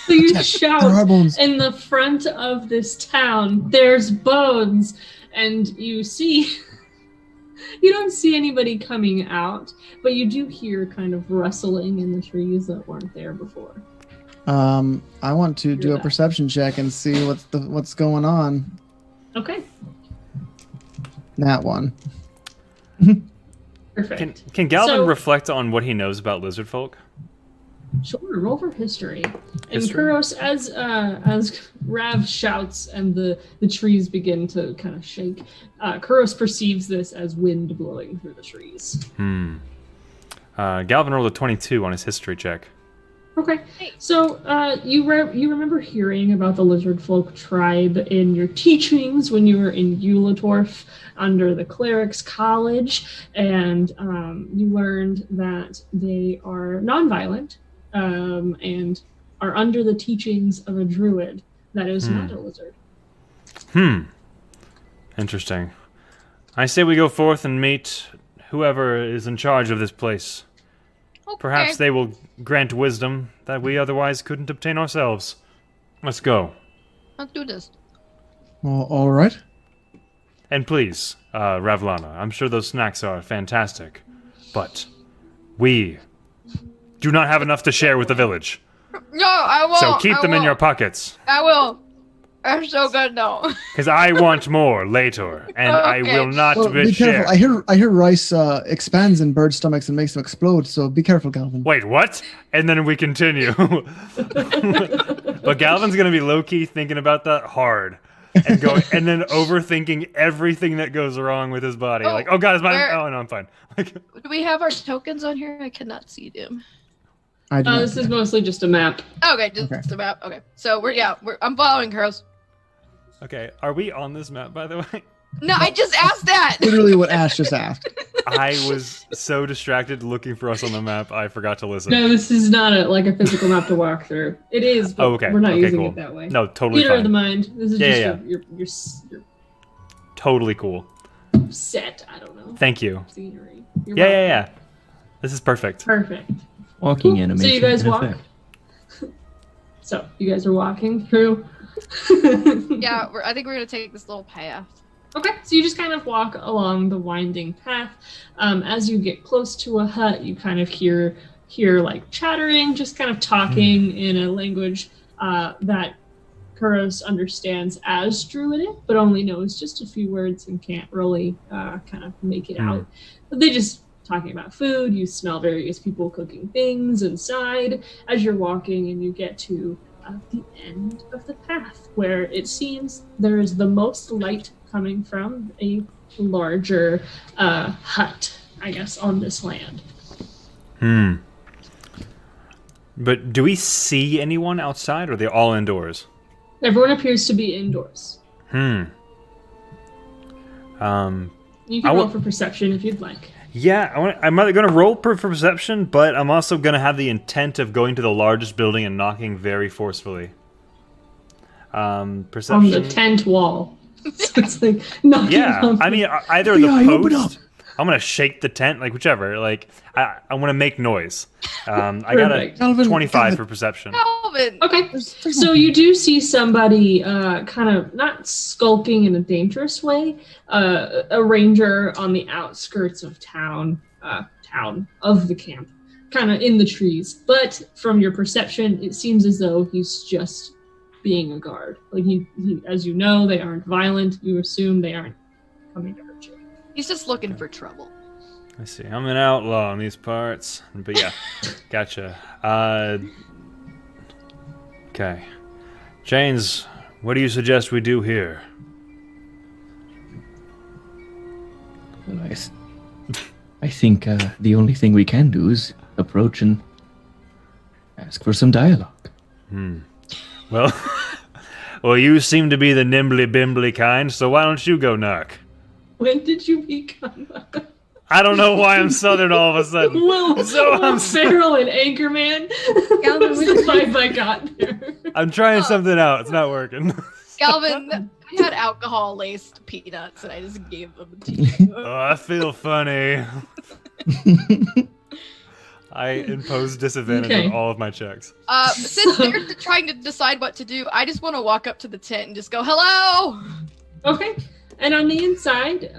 So you There shout are bones. in the front of this town, there's bones, and you see, you don't see anybody coming out, but you do hear kind of rustling in the trees that weren't there before. I want to do a that. perception check and see what's going on. Okay. That one. Perfect. Can Galvin So- reflect on what he knows about lizard folk? Sure, roll for history. And History. Kuros, as Rav shouts and the trees begin to kind of shake, Kuros perceives this as wind blowing through the trees. Galvin rolled a 22 on his history check. Okay, so you remember hearing about the lizard folk tribe in your teachings when you were in Eulatorf under the clerics college, and you learned that they are nonviolent and are under the teachings of a druid that is not a lizard. Interesting. I say we go forth and meet whoever is in charge of this place. Okay. Perhaps they will grant wisdom that we otherwise couldn't obtain ourselves. Let's go. Let's do this. All right. And please, Ravlana, I'm sure those snacks are fantastic, but we do not have enough to share with the village. No, I won't. So keep I them in won't. your pockets. I will. They're so good though. Because I want more later, and I Okay. will not Well, be share. careful. I hear rice expands in bird stomachs and makes them explode. So be careful, Galvin. Wait, what? And then we continue. But Galvin's gonna be low-key thinking about that hard. And going, and then overthinking everything that goes wrong with his body. Oh, Like, oh god, is my where- oh no, I'm fine. Like, Do we have our tokens on here? I cannot see them. I do not This see is that. mostly just a map. Okay, just Okay. about. Okay, so I'm following Kuros. okay, are we on this map, by the way? No, I just asked that. Literally what Ash just asked. I was so distracted looking for us on the map, I forgot to listen. No, this is not a physical map to walk through. It is, but Oh, okay. we're not Okay, using cool. it that way. No, totally Theater of fine. the mind. This is Yeah, just your Totally cool. set. I don't know. Thank you. Scenery. You're Yeah, welcome. yeah, yeah. This is perfect. Perfect. Walking Cool. animation. So you guys in walk. effect. So you guys are walking through. Yeah, I think we're gonna take this little path. Okay, so you just kind of walk along the winding path. As you get close to a hut, you kind of hear like chattering, just kind of talking in a language that Kuros understands as Druidic, but only knows just a few words and can't really kind of make it out. But they just talking about food. You smell various people cooking things inside as you're walking, and you get to the end of the path where it seems there is the most light coming from a larger hut, I guess, on this land. But do we see anyone outside, or are they all indoors? Everyone appears to be indoors. Hmm. You I can roll wa- for perception if you'd like. Yeah, I'm either going to roll for perception, but I'm also going to have the intent of going to the largest building and knocking very forcefully. On Perception. the tent wall. So it's like knocking Yeah, on I the- mean, either the FBI, open post. I'm going to shake the tent, like whichever. Like, I want to make noise. I got a Perfect. Galvin, 25 for perception. Calvin. Okay, There's so you do see somebody kind of not skulking in a dangerous way, a ranger on the outskirts of town of the camp, kind of in the trees. But from your perception, it seems as though he's just being a guard. Like he as you know, they aren't violent. You assume they aren't coming to hurt you. He's just looking for trouble. I see. I'm an outlaw in these parts. But yeah, gotcha. Okay. Janes, what do you suggest we do here? Well, I think the only thing we can do is approach and ask for some dialogue. Well, well, you seem to be the nimbly bimbly kind, so why don't you go knock? When did you become I don't know why I'm southern all of a sudden. Will Ferrell and Anchorman? Galvin, That's the vibe I got there. I'm trying something out. It's not working. Galvin, I had alcohol laced peanuts and I just gave them to you. Oh, I feel funny. I impose disadvantage Okay. on all of my checks. Since they're trying to decide what to do, I just want to walk up to the tent and just go, hello! Okay. And on the inside,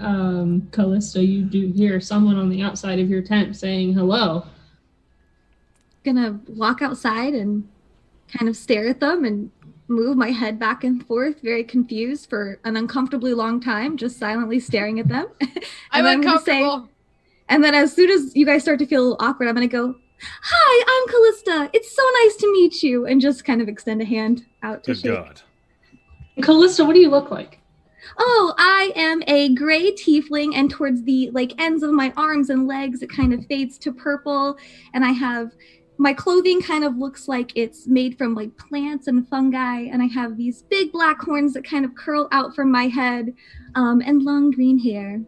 Callista, you do hear someone on the outside of your tent saying hello. Gonna walk outside and kind of stare at them and move my head back and forth, very confused for an uncomfortably long time, just silently staring at them. I'm then I'm gonna say, uncomfortable. And then as soon as you guys start to feel a little awkward, I'm going to go, "Hi, I'm Callista. It's so nice to meet you." And just kind of extend a hand out to Good shake. God. Callista, what do you look like? Oh, I am a gray tiefling, and towards the ends of my arms and legs, it kind of fades to purple. And I have my clothing kind of looks like it's made from plants and fungi. And I have these big black horns that kind of curl out from my head, and long green hair.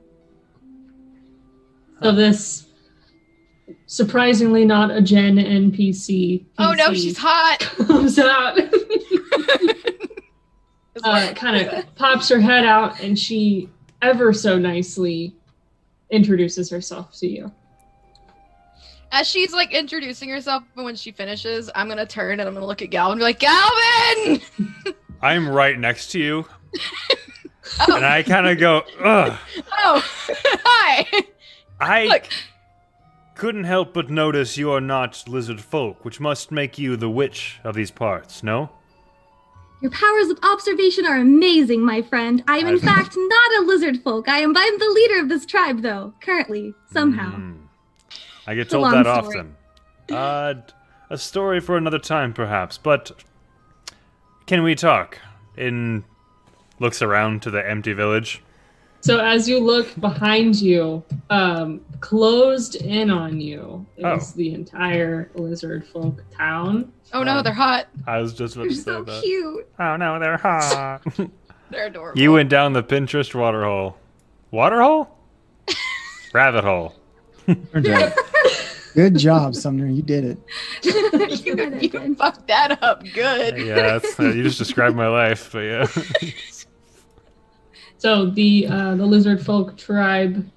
So this surprisingly not a Gen NPC. Oh no, she's hot. Comes out. Kind of pops her head out, and she ever so nicely introduces herself to you. As she's introducing herself, but when she finishes, I'm gonna turn and I'm gonna look at Galvin and be like, "Galvin!" I'm right next to you, Oh, and I kind of go, ugh. oh, hi. I Look. couldn't help but notice you are not lizard folk, which must make you the witch of these parts, no? Your powers of observation are amazing, my friend. I am in fact not a lizard folk. I'm the leader of this tribe, though, currently, somehow. I get It's a told long that story. often. A story for another time, perhaps, but can we talk? Looks around to the empty village. So as you look behind you, closed in on you is the entire lizard folk town. Oh no, they're hot. I was just about You're to say so that. cute. Oh no, they're hot. They're adorable. You went down the Pinterest water hole. Water hole? Rabbit hole. Turns out, Good job, Sumner. You did it. you fucked that up good. Yeah, you just described my life, but yeah. So the lizard folk tribe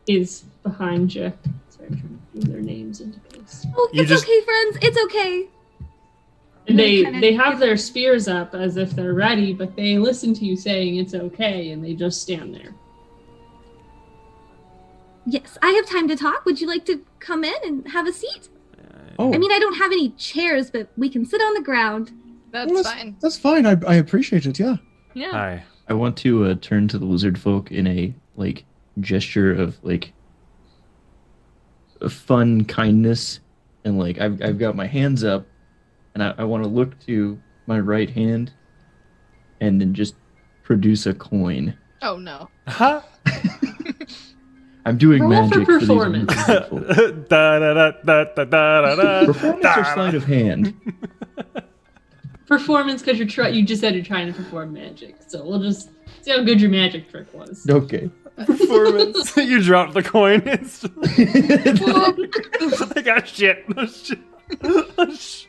is behind you. Sorry, I'm trying to put their names into place. Oh, You it's just- okay, friends. It's okay. And They kinda they have give- their spears up as if they're ready, but they listen to you saying it's okay, and they just stand there. Yes, I have time to talk. Would you like to come in and have a seat? Oh, I mean, I don't have any chairs, but we can sit on the ground. That's well, fine. That's fine. I appreciate it. Yeah. Yeah. Hi. I want to turn to the lizard folk in a gesture of a fun kindness, and I've got my hands up, and I want to look to my right hand, and then just produce a coin. Oh no. Huh? Roll I'm doing for magic for these performance. lizard folk. Performance or sleight of hand? Performance, because you just said you're trying to perform magic. So we'll just see how good your magic trick was. Okay. Performance. You dropped the coin. I got shit. Oh, shit.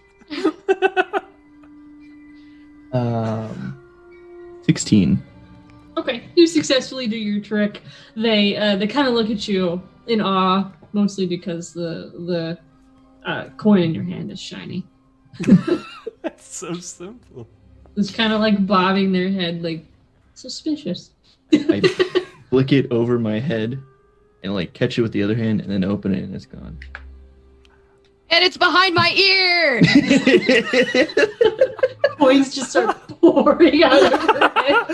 16. Okay, you successfully do your trick. They kind of look at you in awe, mostly because the coin in your hand is shiny. That's so simple. It's kind of bobbing their head, suspicious. I flick it over my head and catch it with the other hand and then open it and it's gone. And it's behind my ear. Coins just start pouring out of her head.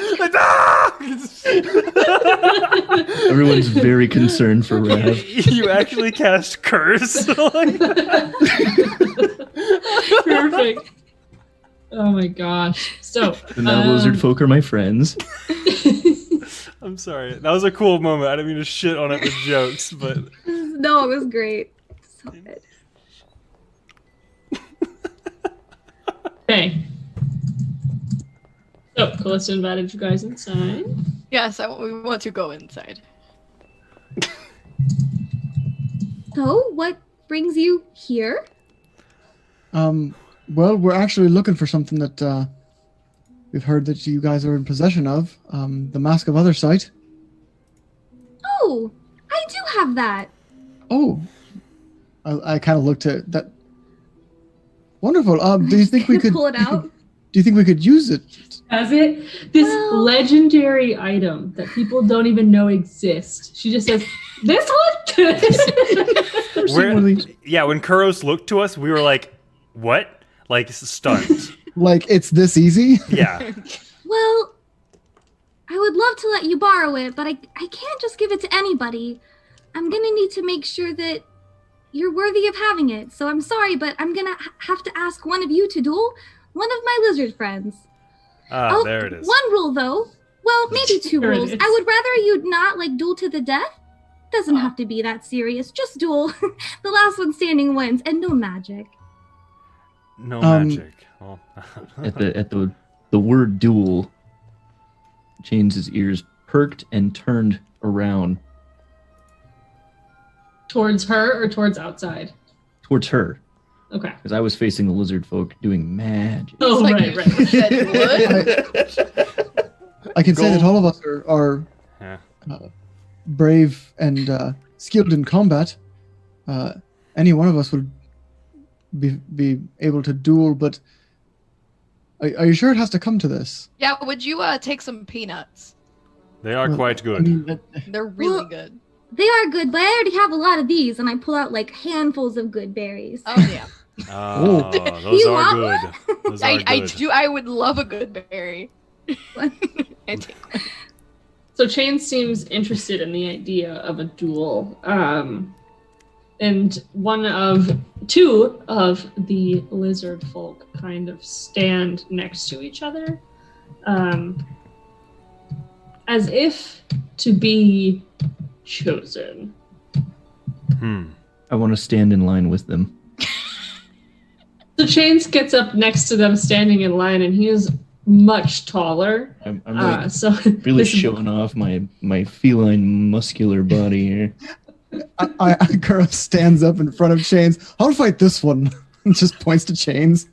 Everyone's very concerned for Rav. You actually cast curse. Perfect. Oh my gosh. So And now lizard folk are my friends. I'm sorry. That was a cool moment. I didn't mean to shit on it with jokes, but No, it was great. So good. Okay. So Callista invited you guys inside. Yes, we want to go inside. So, what brings you here? Well, we're actually looking for something that we've heard that you guys are in possession of. The Mask of Othersight. Oh, I do have that. Oh, I kind of looked at that. Wonderful. Do you think we could pull it out? Do you think we could use it? Has it? This Well- legendary item that people don't even know exists. She just says, "This one." One of these. yeah, when Kuros looked to us, we were like, "What?" Stunned. Like it's this easy? Yeah. Well, I would love to let you borrow it, but I can't just give it to anybody. I'm gonna need to make sure that you're worthy of having it. So I'm sorry, but I'm gonna have to ask one of you to duel one of my lizard friends. Ah, there it is. One rule though. Well, maybe two There it rules. is. I would rather you not duel to the death. Doesn't have to be that serious. Just duel. The last one standing wins, and no magic. No magic. Well, At the word duel, Chains' ears perked and turned around Towards her or towards outside? towards her, Okay. because I was facing the lizard folk doing magic. Oh, Like right, you right. said you would. I can say that all of us are yeah. brave and skilled in combat. Any one of us would be able to duel, but are you sure it has to come to this? Yeah, would you take some peanuts? They are Well, quite good. I mean, They're really Well- good. They are good, but I already have a lot of these, and I pull out like handfuls of good berries. Oh yeah. Oh, those You are want good. Those are I good. do. I would love a good berry. I take one. So Chain seems interested in the idea of a duel. And two of the lizard folk kind of stand next to each other. As if to be chosen. I want to stand in line with them. So Chains gets up next to them standing in line, and he is much taller. I'm like So really this- showing off my feline muscular body here. Kuro stands up in front of Chains. I'll fight this one. And just points to Chains.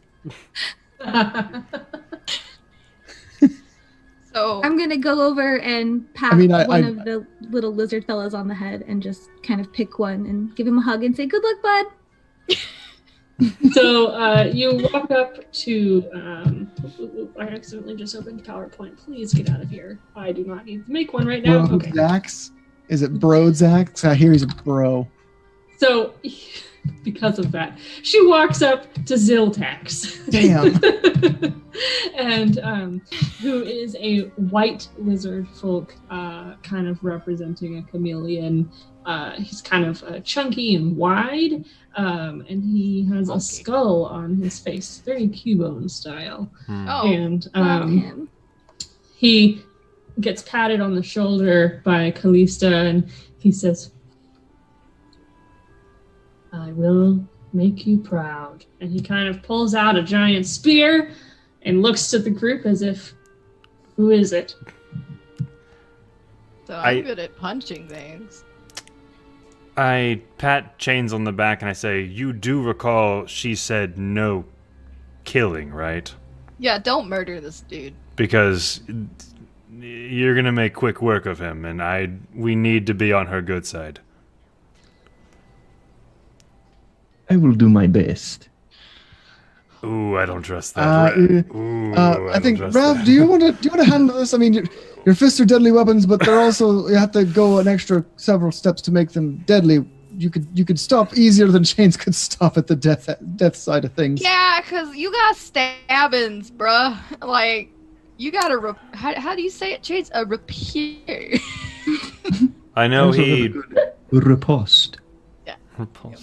So I'm gonna go over and pat I mean, one of the little lizard fellas on the head and just kind of pick one and give him a hug and say, "Good luck, bud." So you walk up to. I accidentally just opened PowerPoint. Please get out of here. I do not need to make one right now. Okay. Zax? Is it Bro Zax? I hear he's a bro. So, because of that, she walks up to Ziltax. Damn. And who is a white lizard folk, kind of representing a chameleon. He's kind of chunky and wide, and he has a skull on his face, very Cubone style. oh, And Love him. he gets patted on the shoulder by Callista, and he says, "I will make you proud." And he kind of pulls out a giant spear and looks to the group as if, "Who is it?" so I'm I- good at punching things. I pat Chains on the back and I say, "You do recall she said no killing, right? Yeah, don't murder this dude. Because you're gonna make quick work of him, and we need to be on her good side." I will do my best. Ooh, I don't trust that. Ooh, I think don't trust Rav, that. do you want to handle this? I mean, your fists are deadly weapons, but they're also you have to go an extra several steps to make them deadly. You could stop easier than Chains could stop at the death side of things. Yeah, cause you got stabbings, bruh. Like you got a how do you say it, Chase? A rapier. I know Also he. have a good riposte.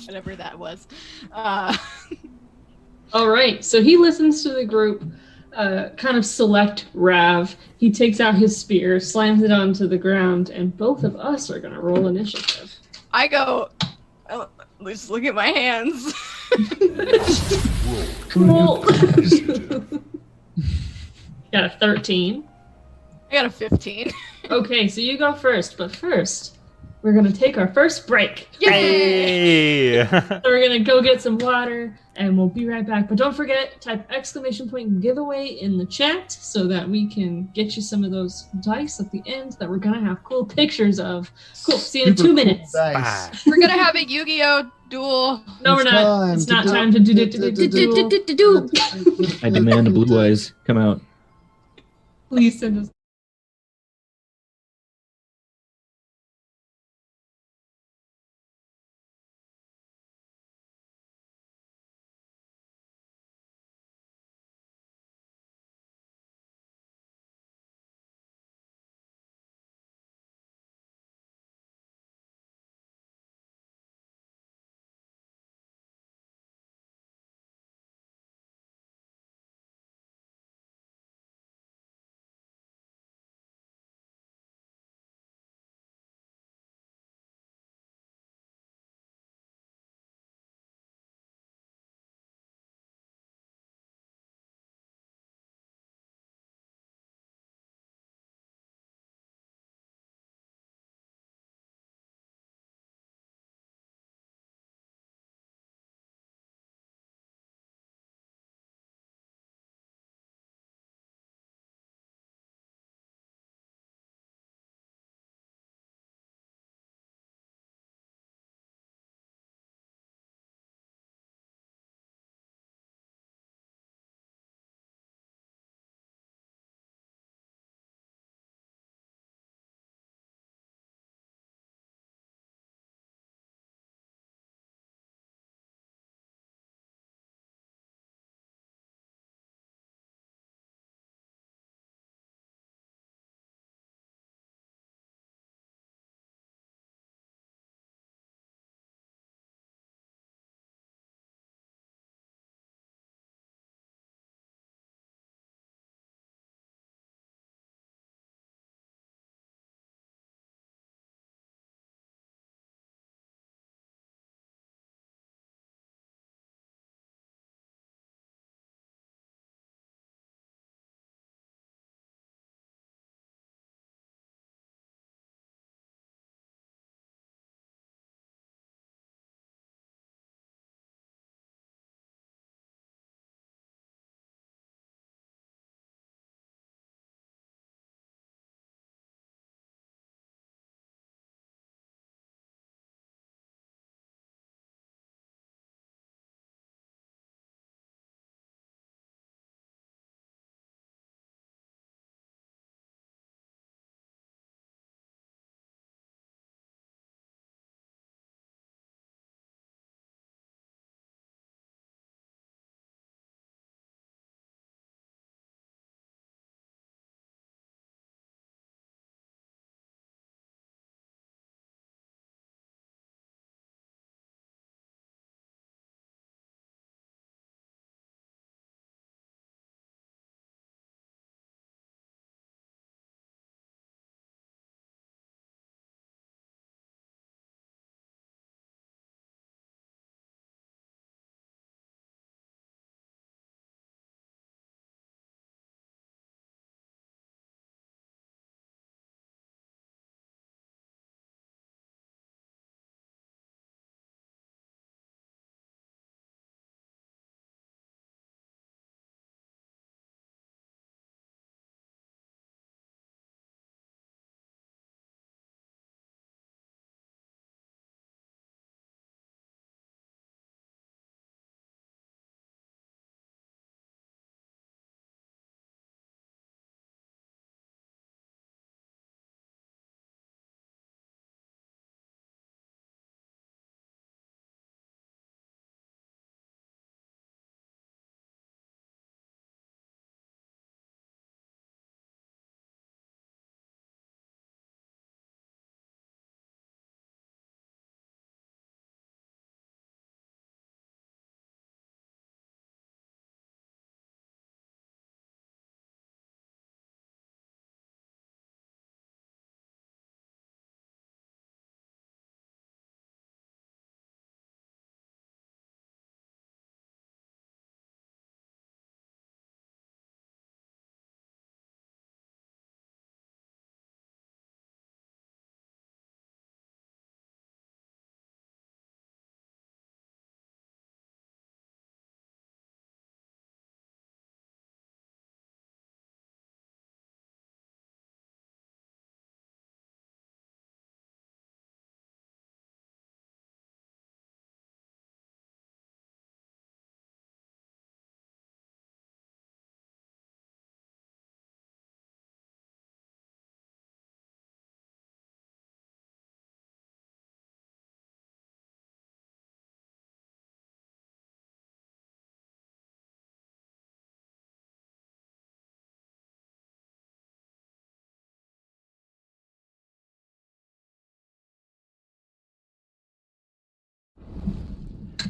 Whatever that was. All right, so he listens to the group kind of select Rav. He takes out his spear, slams it onto the ground, and both of us are going to roll initiative. I go. Oh, just look at my hands. Cool. Got a 13. I got a 15. Okay, so you go first, but first, we're going to take our first break. Hey! So we're going to go get some water, and we'll be right back. But don't forget, type exclamation point giveaway in the chat so that we can get you some of those dice at the end that we're going to have cool pictures of. Cool, see you in Super 2 cool minutes. dice. Bye. We're gonna have a Yu-Gi-Oh duel. No, we're It's not. time It's to not do- time to do. Do-do-do-do-do. I demand a blue eyes come out. Please send us.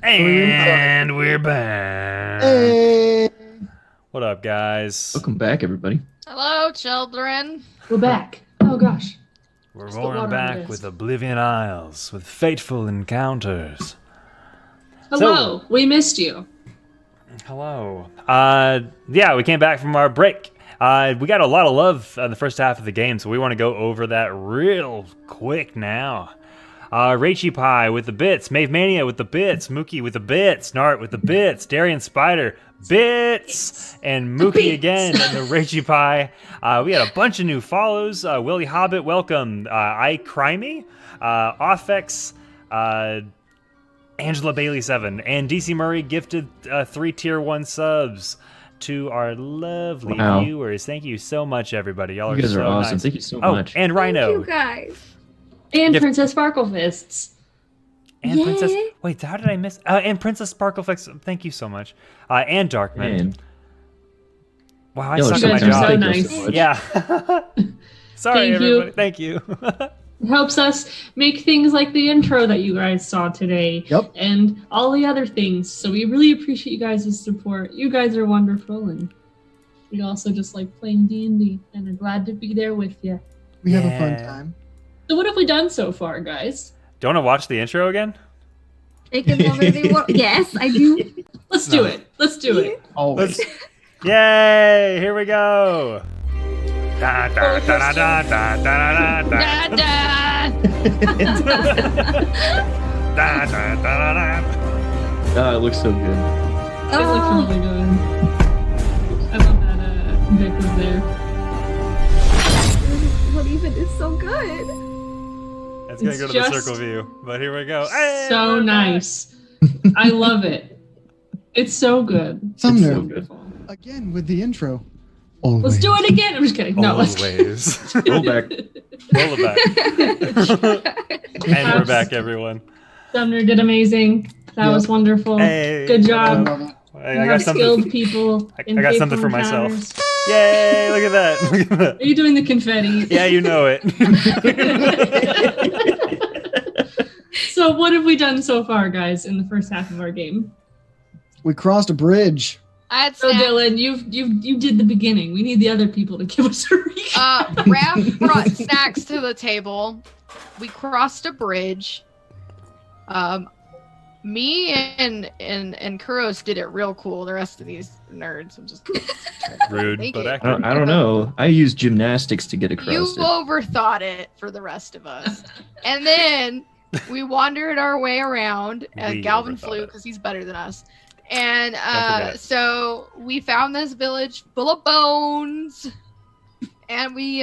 And we're back. Hey. What up, guys? Welcome back, everybody. Hello, children. We're back. Oh gosh. We're Just put water rolling on the back desk. with Oblivion Isles, with fateful encounters. Hello. We missed you. Hello. Yeah, we came back from our break. We got a lot of love in the first half of the game, so we want to go over that real quick now. Rachy Pie with the bits, Mave Mania with the bits, Mookie with the bits, Nart with the bits, Darian Spider, bits, and Mookie again and the Rachy Pie. We had a bunch of new follows. Willie Hobbit, welcome. I Crimey, Offex, Angela Bailey 7, and DC Murray gifted 3 tier 1 subs to our lovely viewers. Thank you so much, everybody. Y'all You guys are so are awesome. nice. Thank you so Oh, much. and Rhino. Thank you guys. And Yep. Princess Sparklefists. And Yay. Princess. Wait, how did I miss? And Princess Sparkleflex. Thank you so much. And Darkman. Man. Wow, I Y'all are suck at You my guys are so job. Thank you nice. so much. Yeah. Sorry, Thank you. everybody. Thank you. It helps us make things like the intro that you guys saw today. Yep. And all the other things. So we really appreciate you guys' support. You guys are wonderful, and we also just like playing D&D, and are glad to be there with you. We have a fun Yeah. time. So what have we done so far, guys? Do you want to watch the intro again? Take it over the world. Yes, I do. Let's do it. Let's do it. Always. Yay! Here we go. Da, da, da, da, da, da, da, da, da. Da, da, da, da, da. It looks so good. It looks Oh, really good. I love that Vic was there. what even is so good? It's gonna It's go to just the circle view, but here we go. Hey, So we're back. nice. I love it. It's so good. Sumner, so good. again with the intro. Always. Let's do it again. I'm just kidding. No, let's Always. Roll back. Roll it back. And we're back, everyone. Sumner did amazing. That Yep. was wonderful. Hey. Good I job. love it. I You got have something. skilled people. I in got something faithful for myself. encounters. Yay! Look at that. Look at that. Are you doing the confetti? Yeah, you know it. So what have we done so far, guys, in the first half of our game? We crossed a bridge. I had So snacks. Dylan, you did the beginning. We need the other people to give us a recap. Raph brought snacks to the table. We crossed a bridge. Me and Kuros did it real cool. The rest of these nerds, I'm just Rude, Thank but you. accurate. I don't know. I use gymnastics to get You across it. overthought it for the rest of us. And then we wandered our way around. We Galvin overthought flew it. because he's better than us. And forget. so we found this village full of bones. And we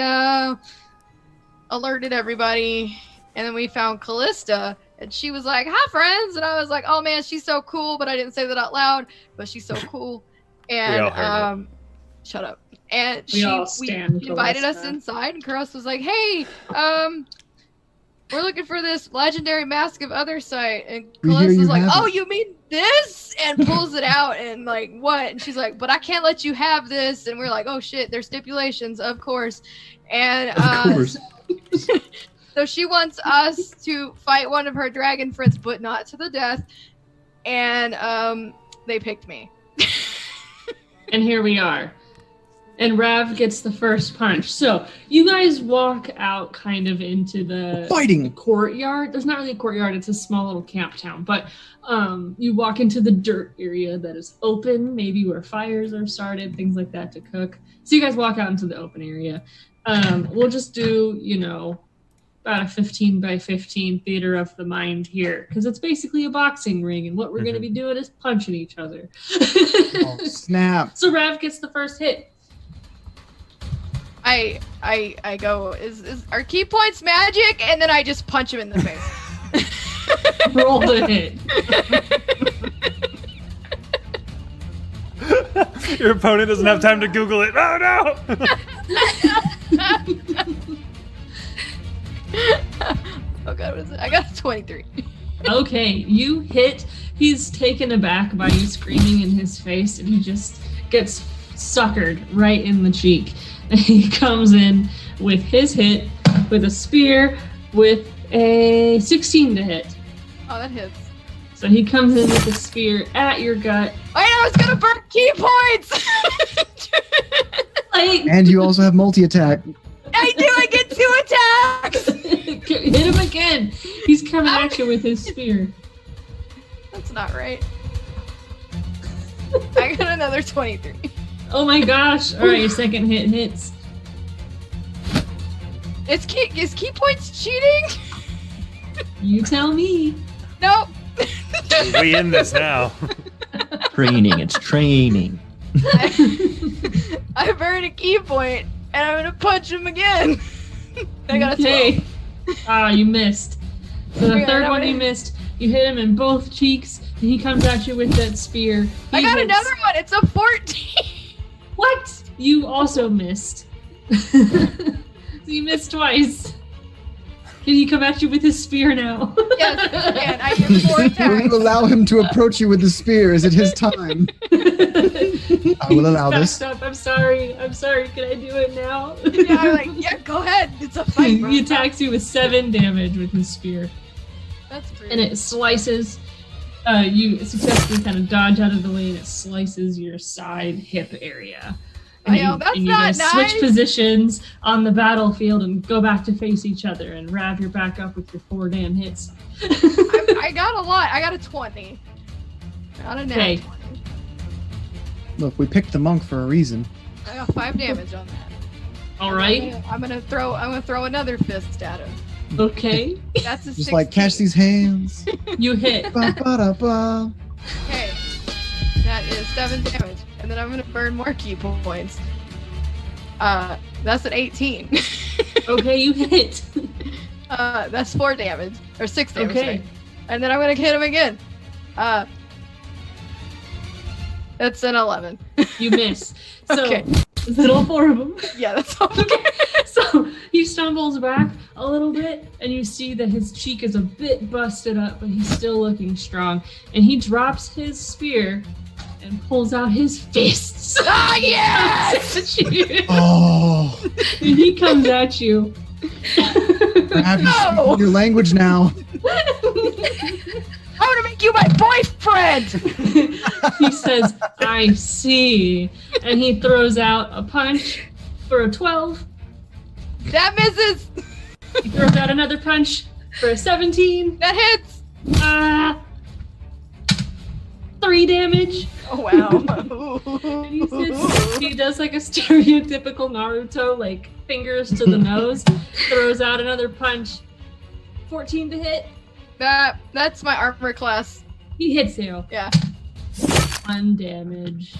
alerted everybody. And then we found Callista. And she was like, "Hi, friends." And I was like, "Oh, man, she's so cool." But I didn't say that out loud. But she's so cool. And all heard shut up. And We all she stand invited us Callista. inside, and Kuros was like, "Hey, we're looking for this legendary mask of Othersight." And We hear Callista's you like, have "Oh, it." you mean this?" And pulls it out, and like, "What?" And she's like, "But I can't let you have this." And we're like, "Oh shit, there's stipulations, of course." And Of course. so she wants us to fight one of her dragon friends, but not to the death. And they picked me. And here we are. And Rav gets the first punch. So you guys walk out kind of into the Fighting. courtyard. There's not really a courtyard, it's a small little camp town. But you walk into the dirt area that is open, maybe where fires are started, things like that to cook. So you guys walk out into the open area. We'll just do, about a 15 by 15 theater of the mind here, because it's basically a boxing ring, and what we're going to be doing is punching each other. Oh, snap. So Rav gets the first hit. I go, is our key points magic? And then I just punch him in the face. Roll the hit. Your opponent doesn't have time to Google it. Oh no! Oh god, what is it? I got a 23. Okay, you hit. He's taken aback by you screaming in his face, and he just gets suckered right in the cheek. And he comes in with his hit with a spear with a 16 to hit. Oh, that hits. So he comes in with a spear at your gut. I was gonna burn key points. And you also have multi-attack. I do. I get 2 attacks. Hit him again. He's coming at you with his spear. That's not right. I got another 23. Oh my gosh. All right, your second hit hits. Is key points cheating? You tell me. Nope. We in this now. Training. It's training. I burned a key point, and I'm gonna punch him again. I got a 12. Ah, you missed. So the Yeah, third no, one you it- missed. You hit him in both cheeks, and he comes at you with that spear. I He got hits- another one. It's a 14. What? You also missed. So you missed twice. Can he come at you with his spear now? Yes, and I get 4 Will attacks. you allow him to approach you with the spear? Is it his time? I will allow He's this. backed up. I'm sorry. Can I do it now? Yeah, I'm like, yeah, go ahead. It's a fight, bro. He attacks you with 7 damage with his spear. That's pretty. And it slices. You successfully kind of dodge out of the way, and it slices your side hip area. And I know, that's and you not guys nice. switch positions on the battlefield and go back to face each other and rev your back up with your 4 damn hits. I got a lot. I got a 20. Not a nat Okay. 20. Look, we picked the monk for a reason. I got 5 damage on that. All right. I'm gonna throw another fist at him. Okay. That's a Just like 16. catch these hands. You hit. Ba-ba-da-ba. Okay. That is 7 damage. And then I'm gonna burn more key points. That's an 18. Okay, you hit. That's 4 damage. Or 6 damage. Okay. sorry. And then I'm gonna hit him again. That's an 11. You miss. So, Okay. is it all 4 of them? Yeah, that's all. So he stumbles back a little bit, and you see that his cheek is a bit busted up, but he's still looking strong. And he drops his spear and pulls out his fists. Ah, yes! At you. Oh, And he comes at you. perhaps you speak No! your language now. I'm gonna make you my boyfriend! He says, I see. And he throws out a punch for a 12. That misses! He throws out another punch for a 17. That hits! 3 damage. Oh, wow. And he does like a stereotypical Naruto, like fingers to the nose, throws out another punch. 14 to hit. That's my armor class. He hits you. Yeah. 1 damage.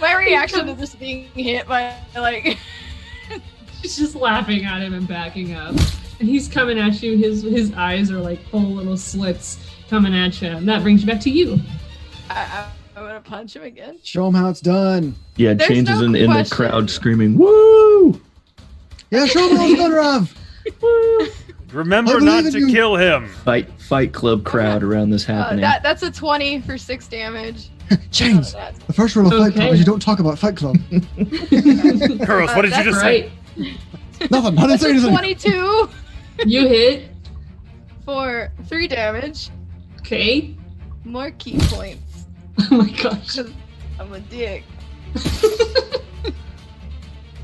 My reaction to just being hit by, like... She's just laughing at him and backing up. And he's coming at you. His eyes are like full little slits coming at you. And that brings you back to you. I'm gonna punch him again. Show him how it's done. Yeah, There's changes no in the question. crowd screaming, "Woo!" Yeah, show him how it's done, Rav. Remember I believe not in to you. kill him. Fight club crowd around this happening. That's a 20 for 6 damage. James, That's the first rule of Fight Club Okay. is you don't talk about Fight Club. Girls, what did you That's just say? Right. Nothing. I didn't say anything. 22 You hit. for 3 damage. Okay. More key points. Oh my gosh. I'm a dick.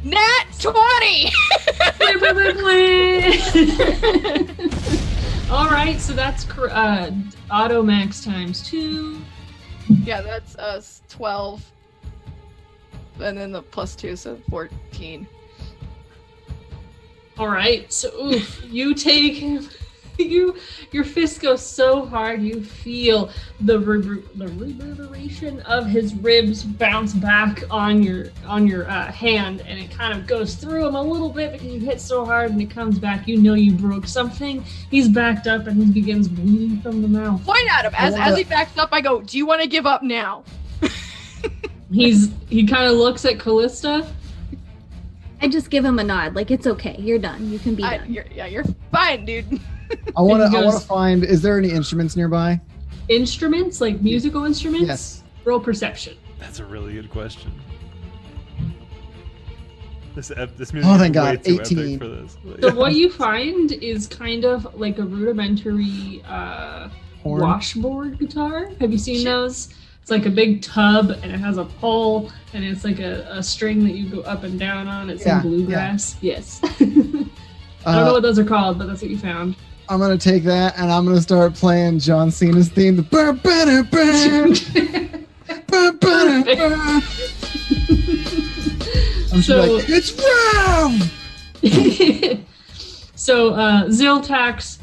Nat 20! All right, so that's auto max times 2. Yeah, that's 12. And then the plus 2, so 14. All right, so oof, you take your fist goes so hard you feel the reverberation of his ribs bounce back on your hand, and it kind of goes through him a little bit because you hit so hard, and it comes back. You know you broke something. He's backed up and he begins bleeding from the mouth. Point at him. As he backs up, I go, do you want to give up now? He kind of looks at Callista. I just give him a nod, like it's okay, you're done. You can be done. You're fine, dude. I want And he to goes- find. Is there any instruments nearby? Instruments, like musical instruments? Yes. Roll perception. That's a really good question. This music Oh, is thank God, way too 18. epic for this. So what you find is kind of like a rudimentary Horn? washboard guitar. Have you seen those? It's like a big tub and it has a pole and it's like a string that you go up and down on. It's in bluegrass. Yes. I don't know what those are called, but that's what you found. I'm gonna take that and I'm gonna start playing John Cena's theme. The I'm So- like, it's round. So Ziltax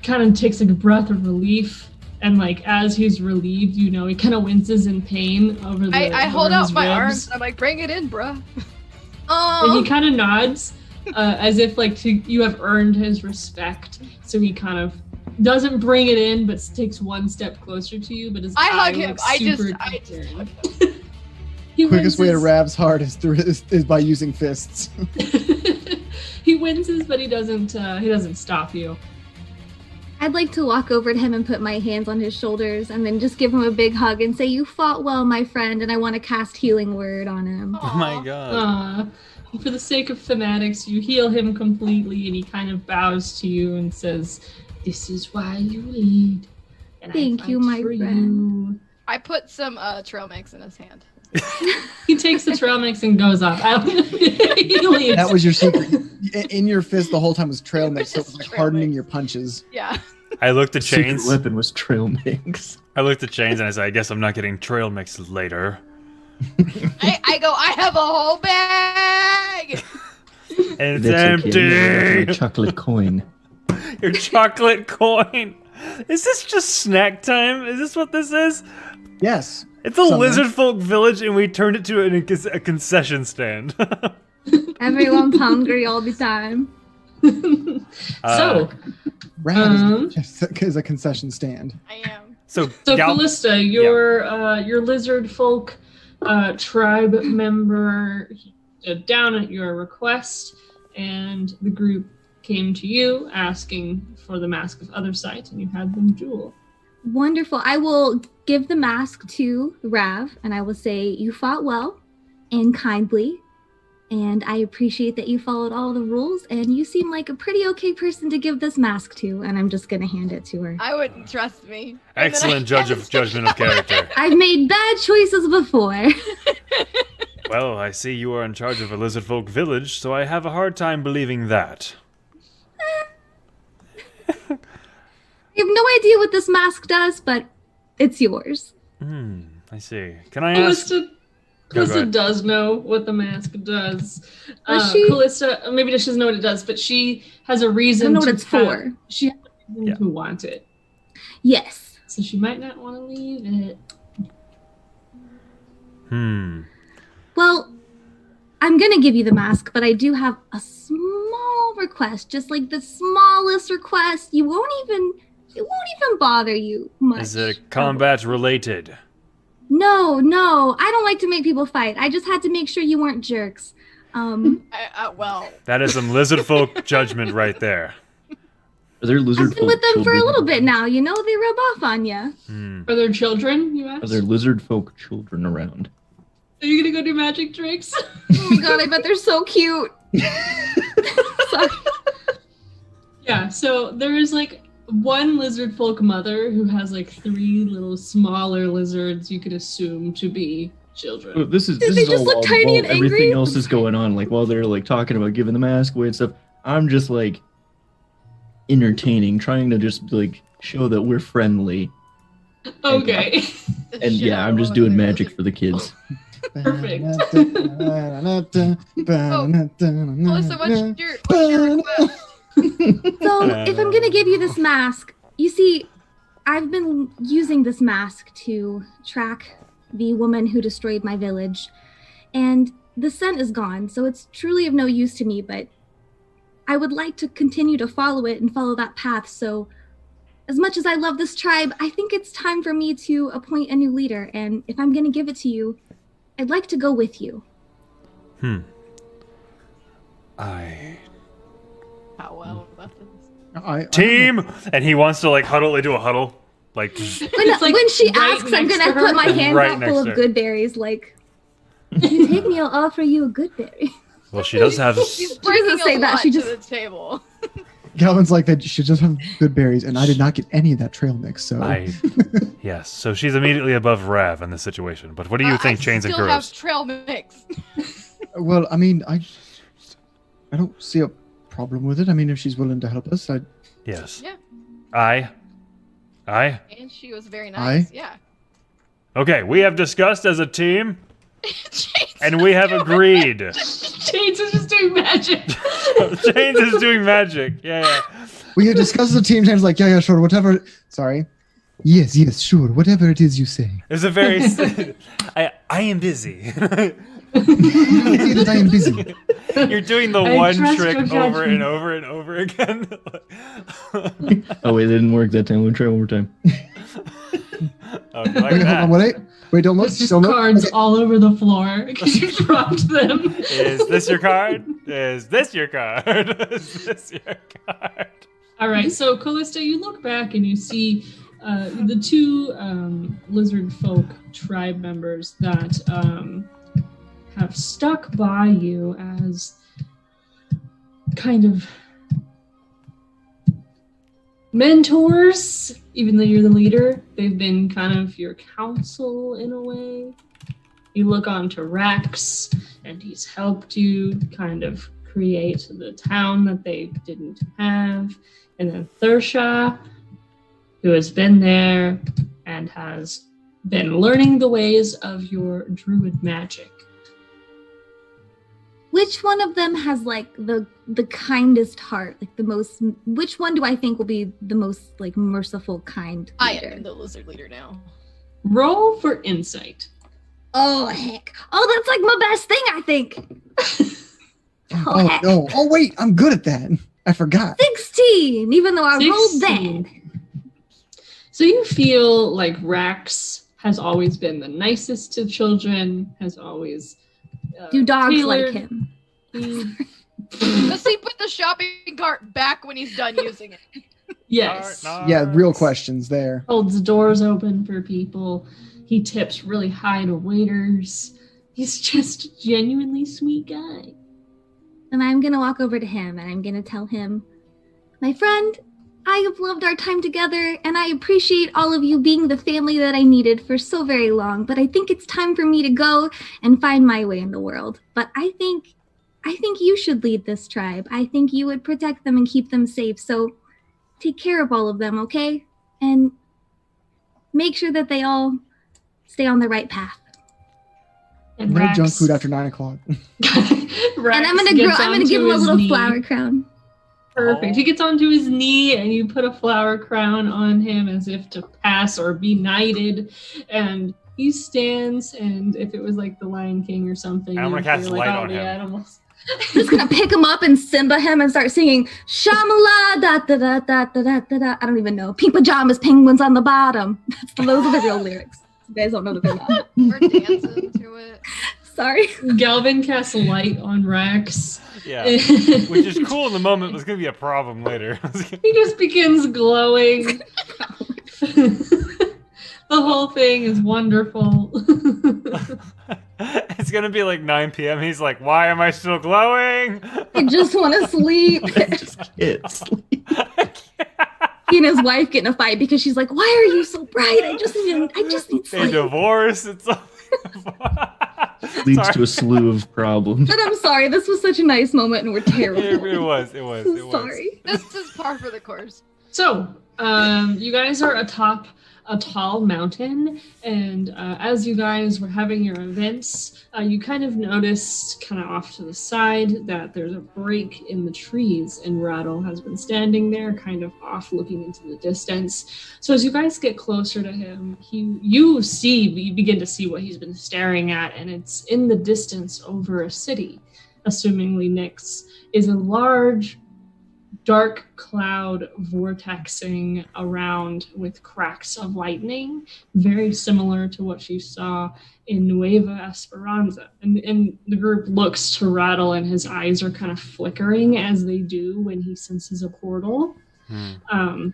kind of takes like a breath of relief, and like as he's relieved, you know, he kind of winces in pain over the. I hold over out his my ribs. arms and I'm like, bring it in, bruh. And he kind of nods, as if like you have earned his respect. So he kind of doesn't bring it in, but takes one step closer to you. But his I eye hug him. looks I super just concerned. He Quickest way to winces. Rav's heart is by using fists. He winces, but he doesn't stop you. I'd like to walk over to him and put my hands on his shoulders and then just give him a big hug and say, "You fought well, my friend," and I want to cast Healing Word on him. Oh my god. For the sake of thematics, you heal him completely, and he kind of bows to you and says, "This is why you lead." And Thank I you, fight my for friend. I put some trail mix in his hand. He takes the trail mix and goes up. He leaves. That was your secret. In your fist the whole time was trail mix, so it was like Trail hardening mix. your punches. Yeah. I looked at Secret Chains. weapon was trail mix. I looked at Chains and I said, I guess I'm not getting trail mix later. I go, I have a whole bag! And it's That's okay. You never got empty. my chocolate coin. Your chocolate coin. Is this just snack time? Is this what this is? Yes. It's a Something. lizard folk village and we turned it to a concession stand. Everyone's hungry all the time. So, Rav is a concession stand. I am. So So Callista, your lizard folk tribe member down at your request, and the group came to you asking for the Mask of Othersight, and you had them duel. Wonderful. I will give the mask to Rav and I will say, "You fought well and kindly, and I appreciate that you followed all the rules, and you seem like a pretty okay person to give this mask to," and I'm just going to hand it to her. I wouldn't trust me. And then I excellent judgment of character. I've made bad choices before. Well, I see you are in charge of a lizard folk village, so I have a hard time believing that. I have no idea what this mask does, but it's yours. I see. Can I ask? Go Callista ahead. does know what the mask does. Does she? Callista, maybe she doesn't know what it does, but she has a I reason don't know what to it's have- for. She has a reason Yeah. to want it. Yes. So she might not want to leave it. Well, I'm going to give you the mask, but I do have a small request, just like the smallest request. It won't even bother you much. Is it combat related? No, I don't like to make people fight. I just had to make sure you weren't jerks. well, That is some lizard folk judgment right there. Are there lizard I've been with folk them for a children little bit around? now, you know, they rub off on you. Are there children, you asked? Are there lizard folk children around? Are you going to go do magic tricks? Oh my god, I bet they're so cute. Sorry. Yeah, so there is like one lizard folk mother who has like 3 little smaller lizards you could assume to be children. Well, this is Did this they is just all look while, tiny while and angry? everything else is going on. Like while they're like talking about giving the mask away and stuff, I'm just like entertaining, trying to just like show that we're friendly. Okay. And yeah, I'm just doing magic for the kids. Perfect. Melissa, what's your request? So, if I'm gonna give you this mask, you see, I've been using this mask to track the woman who destroyed my village, and the scent is gone, so it's truly of no use to me, but I would like to continue to follow it and follow that path, so as much as I love this tribe, I think it's time for me to appoint a new leader, and if I'm gonna give it to you, I'd like to go with you. How well weapons. Team, and he wants to like huddle into a huddle, like It's, like, when she right asks, I'm next gonna to her. put my hands Right out next full to of her. good berries, like, if you take me, I'll offer you a good berry. well, she does have. She's doesn't bringing say a that, lot she to just- the table. Galvin's like, that should just have good berries, and I did not get any of that trail mix, so. Yes, so she's immediately above Rev in this situation. But what do you think, Chains and Still Crows? have trail mix. Well, I mean, I don't see a problem with it. I mean, if she's willing to help us, Yes. Yeah. Aye. And she was very nice. Yeah. Okay, we have discussed as a team, Chains and we have agreed. Chains is just doing magic. Chains is doing magic. Yeah. we have discussed the team. James like, yeah, sure, whatever. Sorry. Yes, sure, whatever it is you say. It's a very. I am busy. You don't see that I am busy. You're doing the I one trust trick your over and judgment. over and over again. Oh wait, it didn't work that time. We'll try one more time. Oh, you like Wait, hold that? on, wait, don't look. Just Don't look. cards Okay. all over the floor because you dropped them. Is this your card? Is this your card? Is this your card? All right, so Callista, you look back and you see the two lizard folk tribe members that have stuck by you as kind of mentors, even though you're the leader. They've been kind of your counsel in a way. You look on to Rex, and he's helped you kind of create the town that they didn't have. And then Thersha, who has been there and has been learning the ways of your druid magic. Which one of them has like the kindest heart, like the most? Which one do I think will be the most like merciful, kind I leader? am the lizard leader now. Roll for insight. Oh heck! Oh, that's like my best thing, I think. Oh heck. no! Oh wait, I'm good at that. I forgot. 16, even though I rolled 16. bad. So you feel like Rex has always been the nicest to children, has always Do dogs tailored- like him? Does he put the shopping cart back when he's done using it? Yes. Yeah, real questions there. Holds doors open for people. He tips really high to waiters. He's just a genuinely sweet guy. And I'm gonna walk over to him and I'm gonna tell him, my friend, I have loved our time together and I appreciate all of you being the family that I needed for so very long, but I think it's time for me to go and find my way in the world. But I think you should lead this tribe. I think you would protect them and keep them safe. So take care of all of them, okay? And make sure that they all stay on the right path. And No Rex, junk food after 9 o'clock. Rex And I'm gonna gets give him onto a his little knee. flower crown. Perfect. He gets onto his knee and you put a flower crown on him as if to pass or be knighted. And he stands, and if it was like the Lion King or something, I'm gonna you'd cast hear, like, light all on the him. animals. Just gonna pick him up and Simba him and start singing Shamala da da da da da da da da. I don't even know. Pink pajamas, penguins on the bottom. Those are the real lyrics. You guys don't know that they're not. We're dancing to it. Sorry. Galvin casts light on Rex. Yeah. Which is cool in the moment, but it's going to be a problem later. He just begins glowing. The whole thing is wonderful. It's going to be like 9 p.m. He's like, why am I still glowing? I just want to sleep. It's He and his wife get in a fight because she's like, "Why are you so bright? I just need They sleep." divorce. It's all... leads Sorry. to a slew of problems. But I'm sorry. This was such a nice moment, and we're terrible. It was. I'm sorry. This is par for the course. So, you guys are atop a tall mountain, and as you guys were having your events, you kind of noticed, kind of off to the side, that there's a break in the trees, and Rattle has been standing there, kind of off, looking into the distance. So as you guys get closer to him, you begin to see what he's been staring at, and it's in the distance over a city, assumingly Nyx, is a large dark cloud vortexing around with cracks of lightning, very similar to what you saw in Nueva Esperanza. And the group looks to Rattle, and his eyes are kind of flickering as they do when he senses a portal. And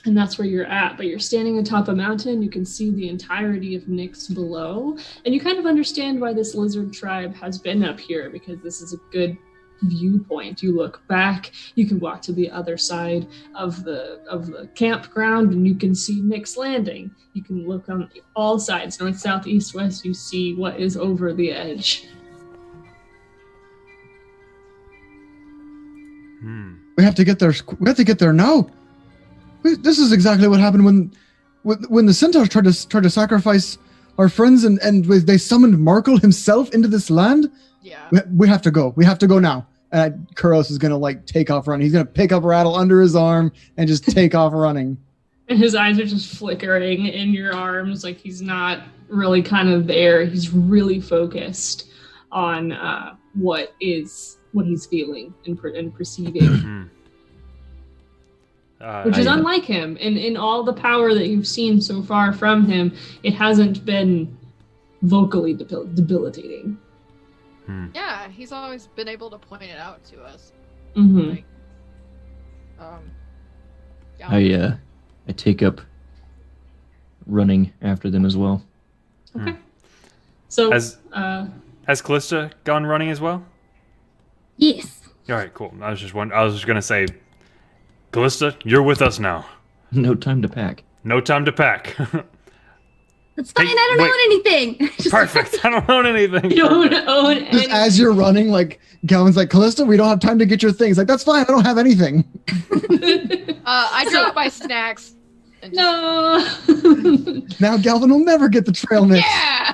that's where you're at. But you're standing atop a mountain. You can see the entirety of Nyx below. And you kind of understand why this lizard tribe has been up here, because this is a good viewpoint. You look back, you can walk to the other side of the campground, and you can see Nick's Landing. You can look on all sides, north, south, east, west. You see what is over the edge. We have to get there. We have to get there now. This is exactly what happened when the centaurs tried to sacrifice our friends, and they summoned Markle himself into this land. Yeah. We have to go. We have to go now. Kuros is gonna like take off running. He's gonna pick up Rattle under his arm and just take off running. And his eyes are just flickering in your arms, like he's not really kind of there. He's really focused on what he's feeling and perceiving. Which is unlike him. In all the power that you've seen so far from him, it hasn't been vocally debilitating. Yeah, he's always been able to point it out to us. Mm-hmm. Like, yeah. I take up running after them as well. Okay. So has Callista gone running as well? Yes. All right, cool. I was just gonna say, Callista, you're with us now. No time to pack. No time to pack. That's fine. I don't own anything. Perfect. I don't own anything. you don't own Just anything. as you're running, like Galvin's like, Callista, we don't have time to get your things. Like, that's fine. I don't have anything. I drop my snacks. And No. Now Galvin will never get the trail mix. Yeah.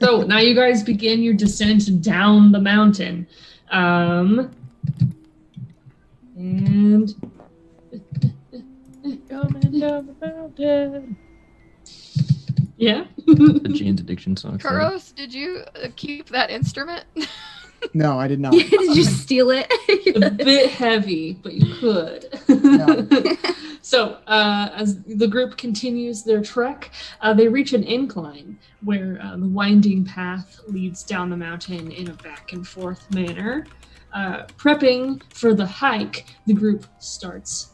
So now you guys begin your descent down the mountain. And Coming down the mountain. yeah. The Jane's Addiction song. sorry. Kuros, did you keep that instrument? No, I did not. Did you steal it? A bit heavy, but you could. No. So, as the group continues their trek, they reach an incline where the winding path leads down the mountain in a back and forth manner. Prepping for the hike, the group starts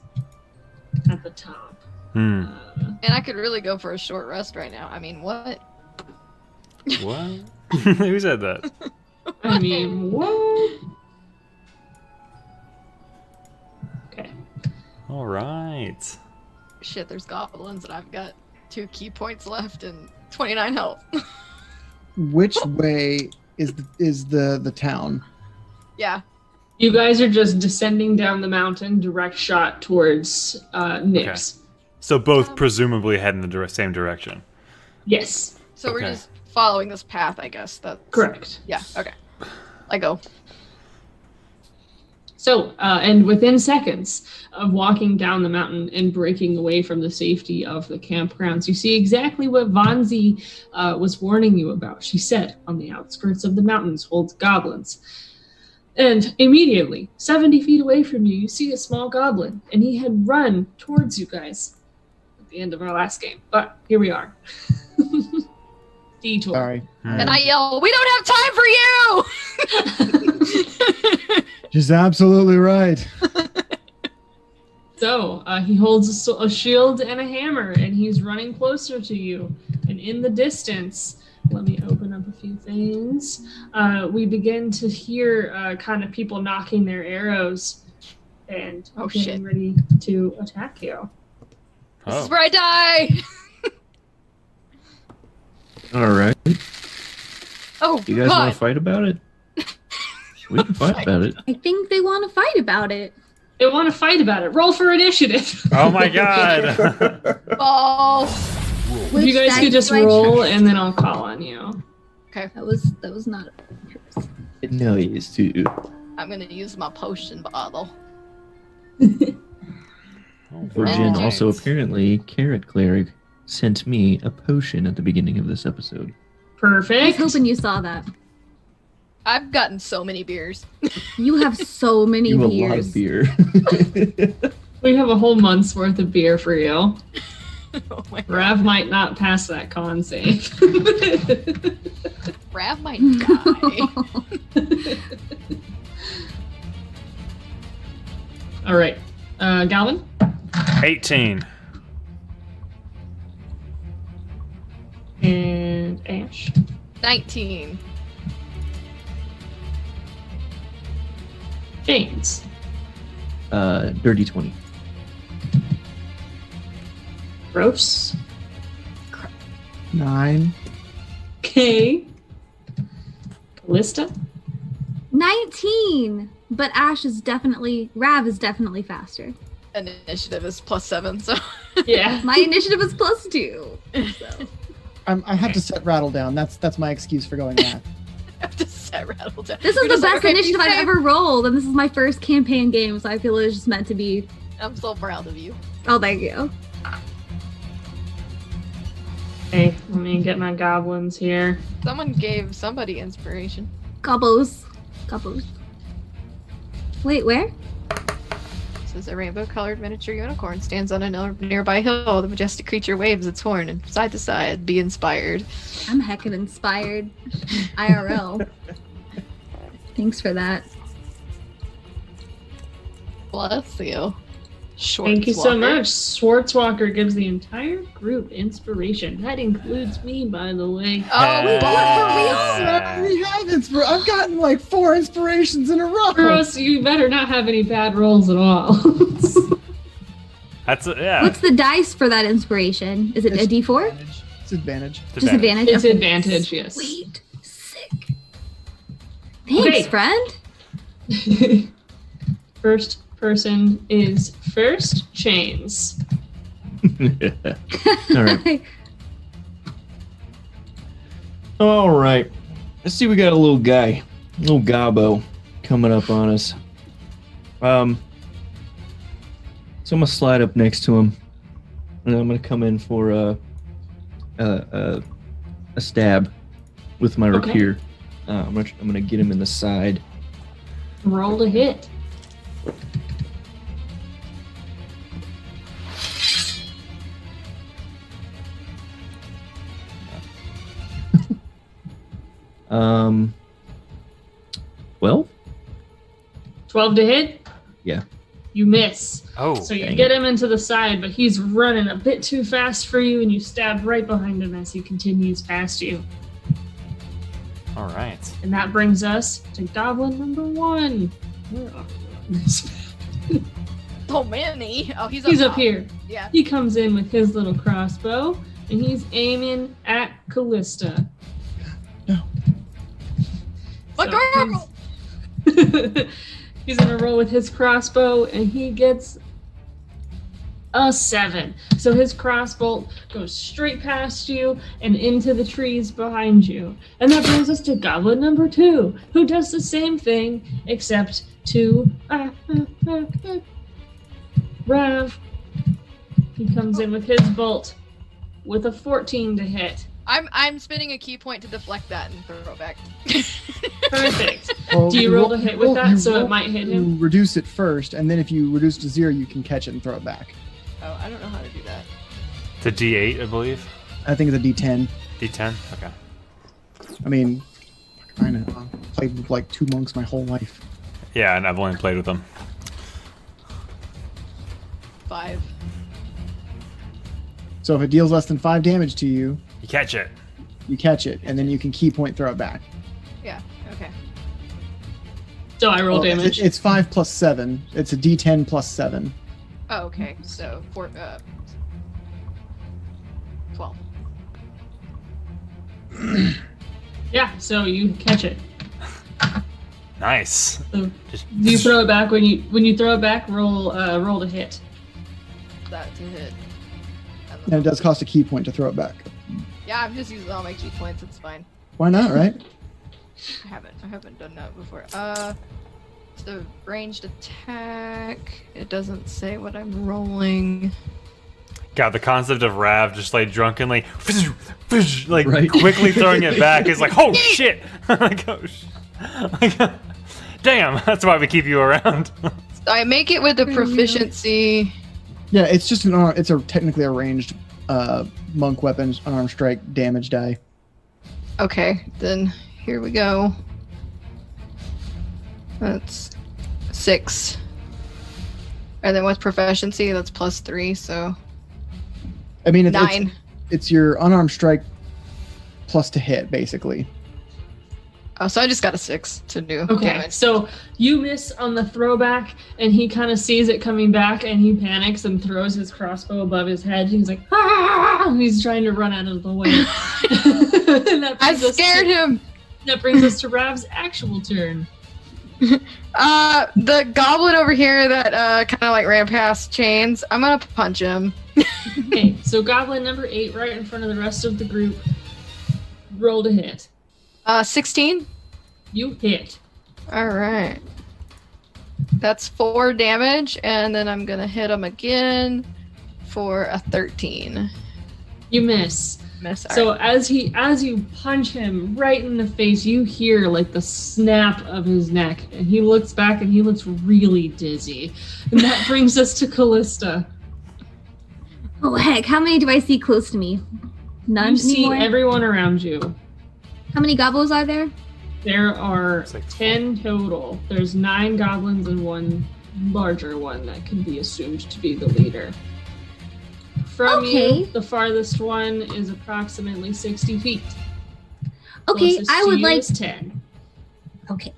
at the top. Hmm. And I could really go for a short rest right now. I mean, what? What? Who said that? I mean, what? Okay. All right. Shit, there's goblins, and I've got 2 key points left and 29 health. Which way is the town? Yeah. You guys are just descending down the mountain, direct shot towards Nick's. So both presumably head in the same direction. Yes, So we're Okay. just following this path, I guess. That's correct. Yeah, okay. I go. So, and within seconds of walking down the mountain and breaking away from the safety of the campgrounds, you see exactly what Vanzi was warning you about. She said, on the outskirts of the mountains holds goblins. And immediately, 70 feet away from you, you see a small goblin, and he had run towards you guys at the end of our last game. But here we are. Detour. Sorry. And I yell, "We don't have time for you!" She's absolutely right. So he holds a shield and a hammer, and he's running closer to you. And in the distance, let me open up a few things. We begin to hear kind of people knocking their arrows and getting ready to attack you. This is where I die! All right. Oh, You guys God. want to fight about it? We can fight about it. I think they want to fight about it. They want to fight about it. Roll for initiative. Oh my god. Ball. If Which you guys dice could just do I roll, choose? and then I'll call on you. That was not. No, he is too. I'm gonna use my potion bottle. For Jen, also apparently, Carrot Cleric sent me a potion at the beginning of this episode. I was Perfect. hoping you saw that. I've gotten so many beers. You have so many You a beers. lot of beer. We have a whole month's worth of beer for you. Oh my God. Rav might not pass that con save. Rav might die. All right. Galvin? 18. And Ash. 19. James. Dirty 20. Gross. 9. Okay. Callista. 19. But Rav is definitely faster. Initiative is +7, so. Yeah. My initiative is +2. So. I have to set Rattle down. That's my excuse for going math. I have to set Rattle down. This is the best initiative I've ever rolled, and this is my first campaign game, so I feel it was just meant to be. I'm so proud of you. Oh, thank you. Okay, let me get my goblins here. Someone gave somebody inspiration. Gobos. Wait, where? Says a rainbow-colored miniature unicorn stands on a nearby hill. The majestic creature waves its horn and side to side. Be inspired. I'm heckin' inspired. IRL. Thanks for that. Bless you. Thank you so Schwarzwalker. much. Schwarzwalker gives the entire group inspiration. That includes me, by the way. Oh, wait, We have I've gotten like 4 inspirations in a row. Gross, you better not have any bad rolls at all. Yeah. What's the dice for that inspiration? Is it a D4? Advantage. It's advantage. Just advantage? It's Okay. advantage, yes. Sweet. Sick. Thanks, Okay. friend. First person is First Chains. All right. All right. Let's see. We got a little guy, little gobbo, coming up on us. So I'm gonna slide up next to him, and I'm gonna come in for a stab with my Okay. rapier. I'm gonna get him in the side. Roll to hit. Well, 12 to hit? Yeah. You miss. Oh. So you dang get him into the side, but he's running a bit too fast for you, and you stab right behind him as he continues past you. All right. And that brings us to Goblin number 1. Where are we? Oh, Manny. Oh, he's He's up top. here. Yeah. He comes in with his little crossbow, and he's aiming at Callista. My So girl! He's gonna roll with his crossbow, and he gets a 7. So his crossbow goes straight past you and into the trees behind you. And that brings us to Goblin number 2, who does the same thing, except to Rav. He comes in with his bolt with a 14 to hit. I'm spinning a key point to deflect that and throw it back. Perfect. Well, Do you roll to hit with that so it might hit him? You reduce it first, and then if you reduce to 0, you can catch it and throw it back. Oh, I don't know how to do that. The D8, I believe. I think it's a D10. D10. Okay. I mean, I've played with like 2 monks my whole life. Yeah, and I've only played with them. 5. So if it deals less than 5 damage to you, You catch it. you catch it, and then you can key point throw it back. Yeah, okay. So I roll Well, damage. It's 5 plus 7. It's a D10 plus 7. Oh, okay. So 12. Yeah, so you catch it. Nice. So Just you throw it back. When you throw it back, roll to hit. That to hit. And it does cost a key point to throw it back. Yeah, I'm just using all my key points. It's fine. Why not, right? I haven't done that before. So ranged attack. It doesn't say what I'm rolling. God, the concept of Rav just like drunkenly, like Right. quickly throwing it back is like, oh shit! Like, oh, like, damn, that's why we keep you around. So I make it with a proficiency. Yeah, it's just it's technically a ranged monk weapon, unarmed strike damage die. Okay, then here we go. That's 6. And then with proficiency, that's +3, so I mean, it's 9. it's your unarmed strike plus to hit, basically. Oh, so I just got a 6 to do Okay, damage. so you miss on the throwback, and he kind of sees it coming back, and he panics and throws his crossbow above his head. He's like, ah! And he's trying to run out of the way. And that I brings us scared him. That brings us to Rav's actual turn. The goblin over here that kind of like ran past Chains, I'm gonna punch him. Okay, so goblin number 8, right in front of the rest of the group. Roll to hit. 16. You hit. All right. That's 4 damage, and then I'm gonna hit him again for a 13. You miss. Miss. So as you punch him right in the face, you hear like the snap of his neck, and he looks back and he looks really dizzy. And that brings us to Callista. Oh heck, how many do I see close to me? None You see anymore? everyone around you. How many gobbles are there? There are It's like 10 total. There's 9 goblins and 1 larger one that can be assumed to be the leader. From Okay. you, the farthest one is approximately 60 feet. Okay, Closest I to would you like is 10. Okay.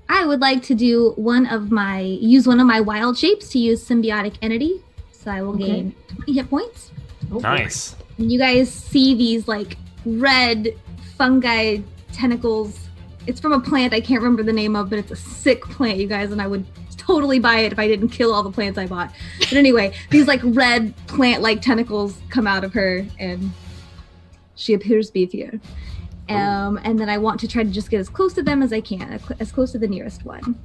I would like to do use one of my wild shapes to use symbiotic entity. So I will Okay. gain 20 hit points. Oh, Nice. And you guys see these like red fungi tentacles. It's from a plant I can't remember the name of, but it's a sick plant, you guys, and I would totally buy it if I didn't kill all the plants I bought. But anyway, these like red plant-like tentacles come out of her, and she appears to be here. And then I want to try to just get as close to them as I can, as close to the nearest one.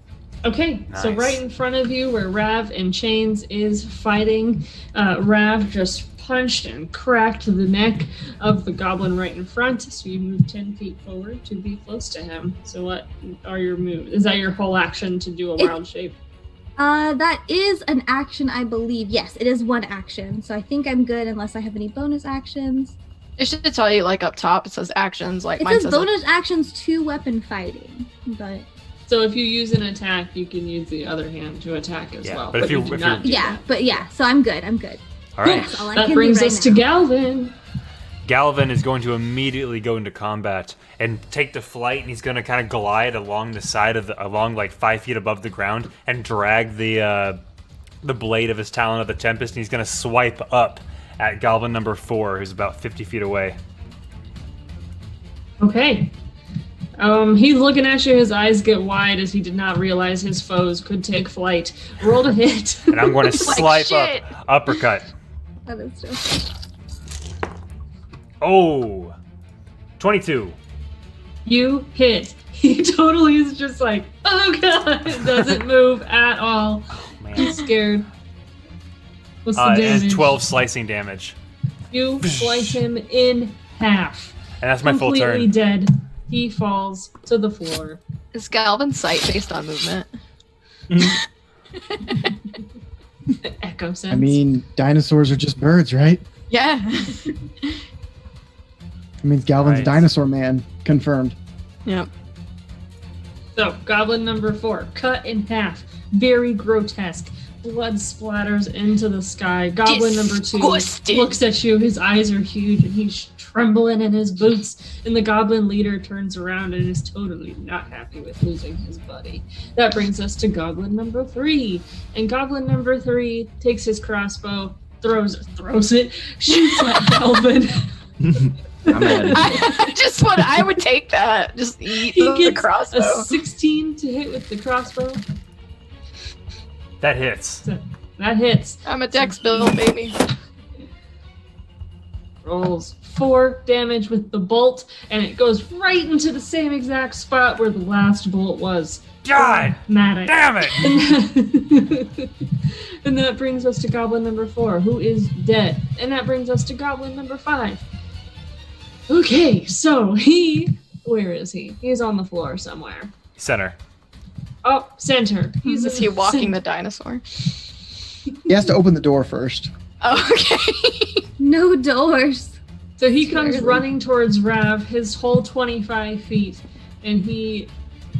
Okay, so Nice. right in front of you where Rav and Chains is fighting, Rav just punched and cracked the neck of the goblin right in front, so you move 10 feet forward to be close to him. So what are your moves? Is that your whole action to do a wild shape? That is an action, I believe. Yes, it is one action. So I think I'm good unless I have any bonus actions. It should tell you like up top. It says actions. Like It mine says says bonus actions to weapon fighting, but So if you use an attack, you can use the other hand to attack as Yeah, well. but if you- do if not you- do yeah, that. but yeah. So I'm good. I'm good. All right. That's all I That can brings do right us to now. Galvin. Galvin is going to immediately go into combat and take to flight, and he's going to kind of glide along the side of along like 5 feet above the ground and drag the blade of his talon of the Tempest, and he's going to swipe up at Goblin number 4, who's about 50 feet away. Okay. He's looking at you, his eyes get wide as he did not realize his foes could take flight. Roll to hit. And I'm going to Like swipe shit. up, uppercut. That is true. Oh, 22. You hit. He totally is just like, oh god, it doesn't move at all. Man. He's scared. What's the And damage? 12 slicing damage. You slice him in half. And that's my full Completely turn. dead. He falls to the floor. is Galvin's sight based on movement? Echo sense. I mean, dinosaurs are just birds, right? Yeah. It means Galvin's a Right. dinosaur man. Confirmed. Yep. So, goblin number 4, cut in half. Very grotesque. Blood splatters into the sky. Goblin number 2 Disgusting. looks at you. His eyes are huge and he's trembling in his boots. And the goblin leader turns around and is totally not happy with losing his buddy. That brings us to goblin number 3. And goblin number 3 takes his crossbow, throws it, shoots at Galvin. I'm at it. I would take that. Just eat He the gets crossbow. a 16 to hit with the crossbow. That hits. That hits. I'm a dex build, baby. Rolls 4 damage with the bolt, and it goes right into the same exact spot where the last bolt was. God Dramatic. damn it! And that brings us to goblin number 4, who is dead. And that brings us to goblin number 5. Okay, so where is he? He's on the floor somewhere. Center. Oh, center. He's Is in he walking the center. dinosaur? He has to open the door first. Oh, okay. No doors. So he comes Clearly. running towards Rav, his whole 25 feet, and he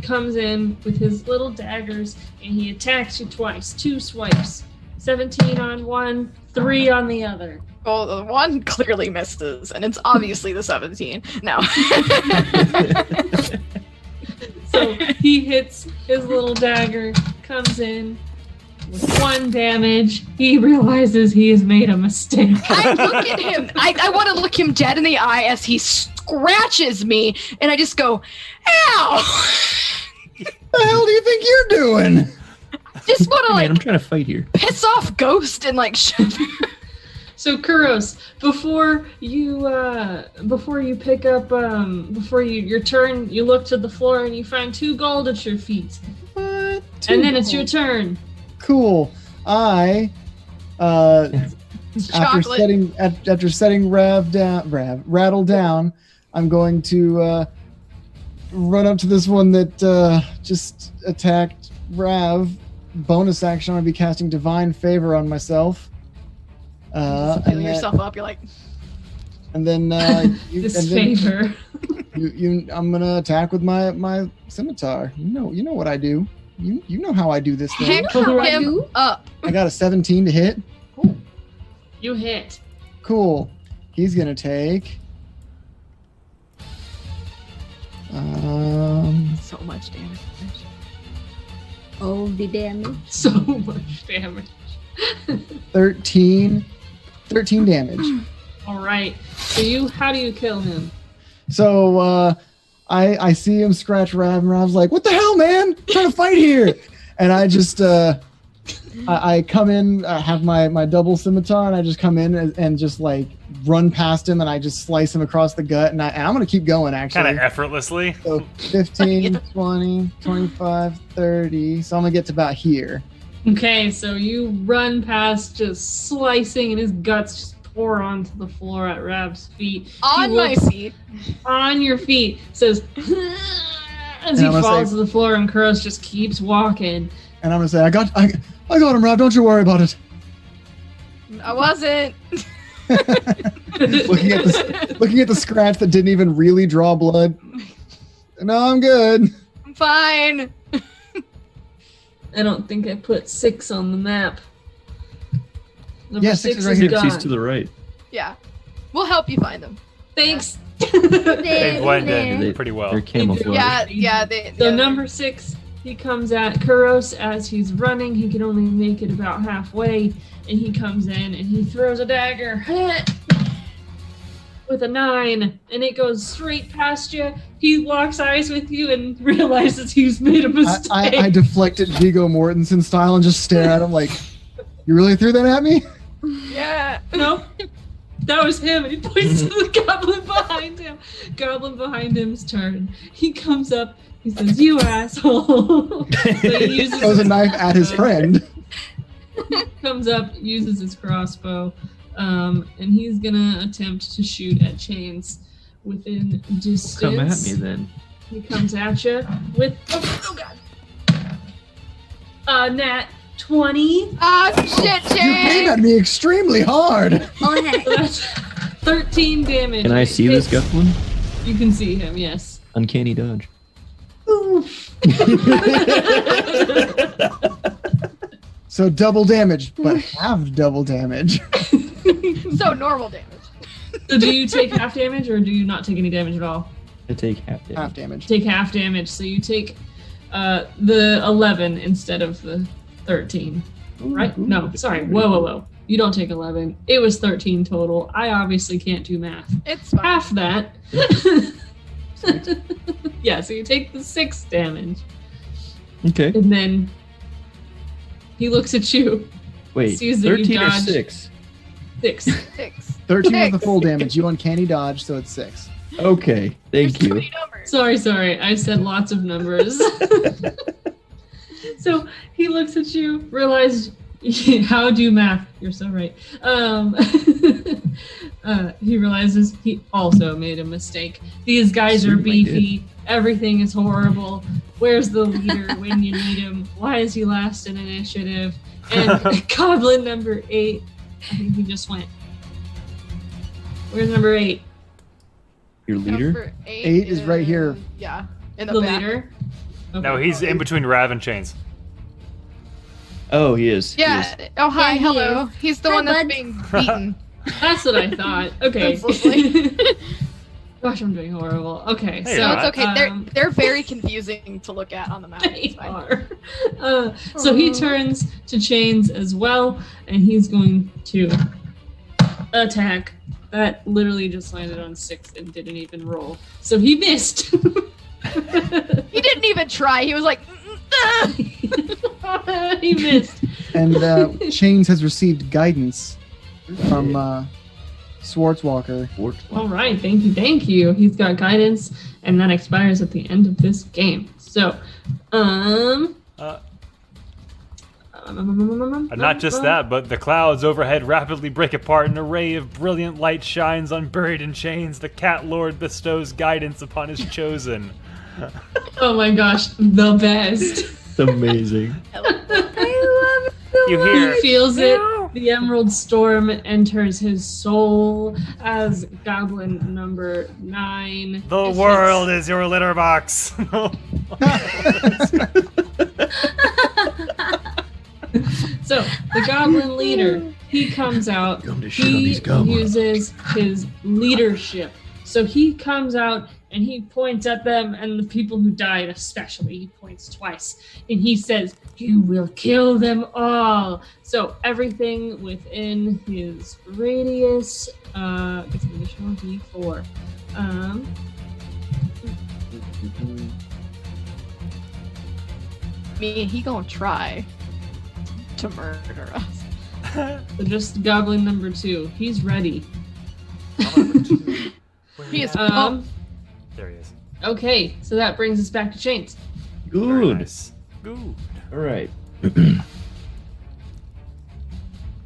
comes in with his little daggers, and he attacks you twice. 2 swipes. 17 on one, 3 on the other. Well, the one clearly misses, and it's obviously the 17. No. So he hits his little dagger, comes in with 1 damage. He realizes he has made a mistake. I look at him. I want to look him dead in the eye as he scratches me, and I just go, "Ow!" The hell do you think you're doing? Just want to Man, I'm like trying to fight here. piss off Ghost and like shove him. So Kuros, before you pick up your turn, you look to the floor and you find 2 gold at your feet. What? And then it's your turn. Cool. I after Chocolate. setting Rattle down, I'm going to run up to this one that just attacked Rav. Bonus action, I'm gonna be casting Divine Favor on myself. Feel yourself up. You're like, And then Favor. I'm gonna attack with my scimitar. You know what I do. You know how I do this thing. heck How I him do? up. I got a 17 to hit. You hit. Cool. He's gonna take. So much damage. Oh, the damage. So much damage. 13 damage. All right. So how do you kill him? So I see him scratch Rav, and Rav's like, "What the hell, man? I'm trying to fight here!" And I just I come in, have my double scimitar, and I just come in and just like run past him, and I just slice him across the gut, and I'm gonna keep going actually. Kind of effortlessly. So 15, 20, 25, 30. So I'm gonna get to about here. Okay, so you run past, just slicing, and his guts just pour onto the floor at Rav's feet. On He my looks feet. on your feet, says as he I'm gonna falls say- to the floor, and Kuros just keeps walking. And I'm gonna say, I got him, Rav. Don't you worry about it. I wasn't. looking at the scratch that didn't even really draw blood. No, I'm good. I'm fine. I don't think I put 6 on the map. Number Yeah, 6 is right is here. gone. He's to the right. Yeah. We'll help you find them. Thanks. They blend in They- pretty well. They're camouflage. Yeah. So number 6, he comes at Kuros as he's running. He can only make it about halfway, and he comes in and he throws a dagger with a 9, and it goes straight past you. He locks eyes with you and realizes he's made a mistake. I deflect it Viggo Mortensen style and just stare at him like, "You really threw that at me?" Yeah. No, that was him, and he points to the goblin behind him. Goblin behind him's turn. He comes up. He says, "You asshole!" So he uses Throws a his knife at his friend. comes up, uses his crossbow, and he's gonna attempt to shoot at Chains within distance. Come at me then. He comes at you with oh god, nat 20. Ah, shit, You came Jane. at me extremely hard. Oh, heck. So that's 13 damage. Can I see this Hits- Gufflin? You can see him. Yes. Uncanny dodge. So double damage, but half double damage. So normal damage. So do you take half damage, or do you not take any damage at all? I take half damage. Half damage. Take half damage. So you take the 11 instead of the 13. Right? No, sorry. Whoa. You don't take 11. It was 13 total. I obviously can't do math. It's fine. Half that. Yeah, so you take the 6 damage. Okay. And then he looks at you. Wait. sees that you 13 or dodged. 6? 6. 6. 13 is the Six. full damage. You uncanny dodge, so it's 6. Okay. There's Thank too you. many numbers. Sorry. I said lots of numbers. So he looks at you, realized how do math? You're so right. He realizes he also made a mistake. These guys are Certainly beefy. Everything is horrible. Where's the leader when you need him? Why is he last in initiative? And Goblin number 8, I think he just went. Where's number 8? Your leader? Number 8 8 is right here. Yeah. In the, The back. leader? No, Okay. he's in between Rav and Chains. Oh, he is. He Yeah. is. Oh, hi. Yeah, he Hello. He's the Hi, one that's bud. being beaten. That's what I thought. Okay. That's lovely. Gosh, I'm doing horrible. Okay, Hey, so No, it's okay. um, They're very confusing to look at on the map. It's they fine. are. So he turns to Chains as well, and he's going to attack. That literally just landed on 6 and didn't even roll. So he missed. He didn't even try. He was like, He missed. And Chains has received guidance from Swartzwalker. All right, thank you. He's got guidance, and that expires at the end of this game. So, Not just that, but the clouds overhead rapidly break apart. An array of brilliant light shines unburied in chains. The Cat Lord bestows guidance upon his chosen. Oh my gosh, the best. It's amazing. I love it so You much. hear- He feels it. No. The Emerald Storm enters his soul as Goblin number 9. The world is your litter box. So, the Goblin leader, he comes out. Come to shit on He these goblins. uses his leadership. So he comes out and he points at them, and the people who died especially, he points twice. And he says, "You will kill them all." So everything within his radius gets an additional D4. he gonna try to murder us. So just Goblin number 2. He's ready. He is Um, There he is. okay, so that brings us back to Chains. Very Good. nice. Good. All right.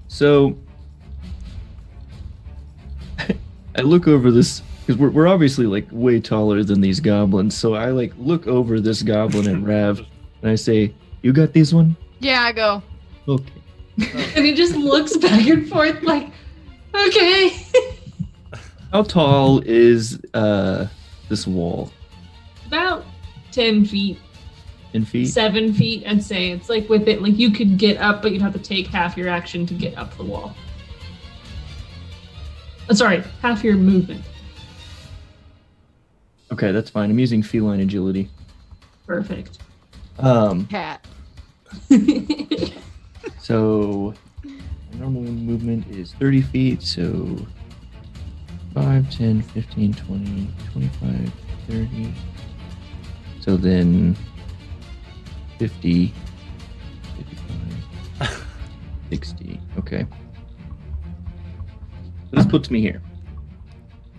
So I look over this because we're obviously like way taller than these goblins. So I like look over this goblin and Rav, and I say, "You got these one?" Yeah, I go. Okay. And he just looks back and forth like, okay. How tall is this wall? About 10 feet, In feet? 7 feet, I'd say. It's like with it, like you could get up, but you'd have to take half your action to get up the wall. Sorry, half your movement. Okay, that's fine. I'm using feline agility. Perfect. Cat. So my normal movement is 30 feet, so 5, 10, 15, 20, 25, 30. So then 50, 55, 60. Okay. So this puts me here.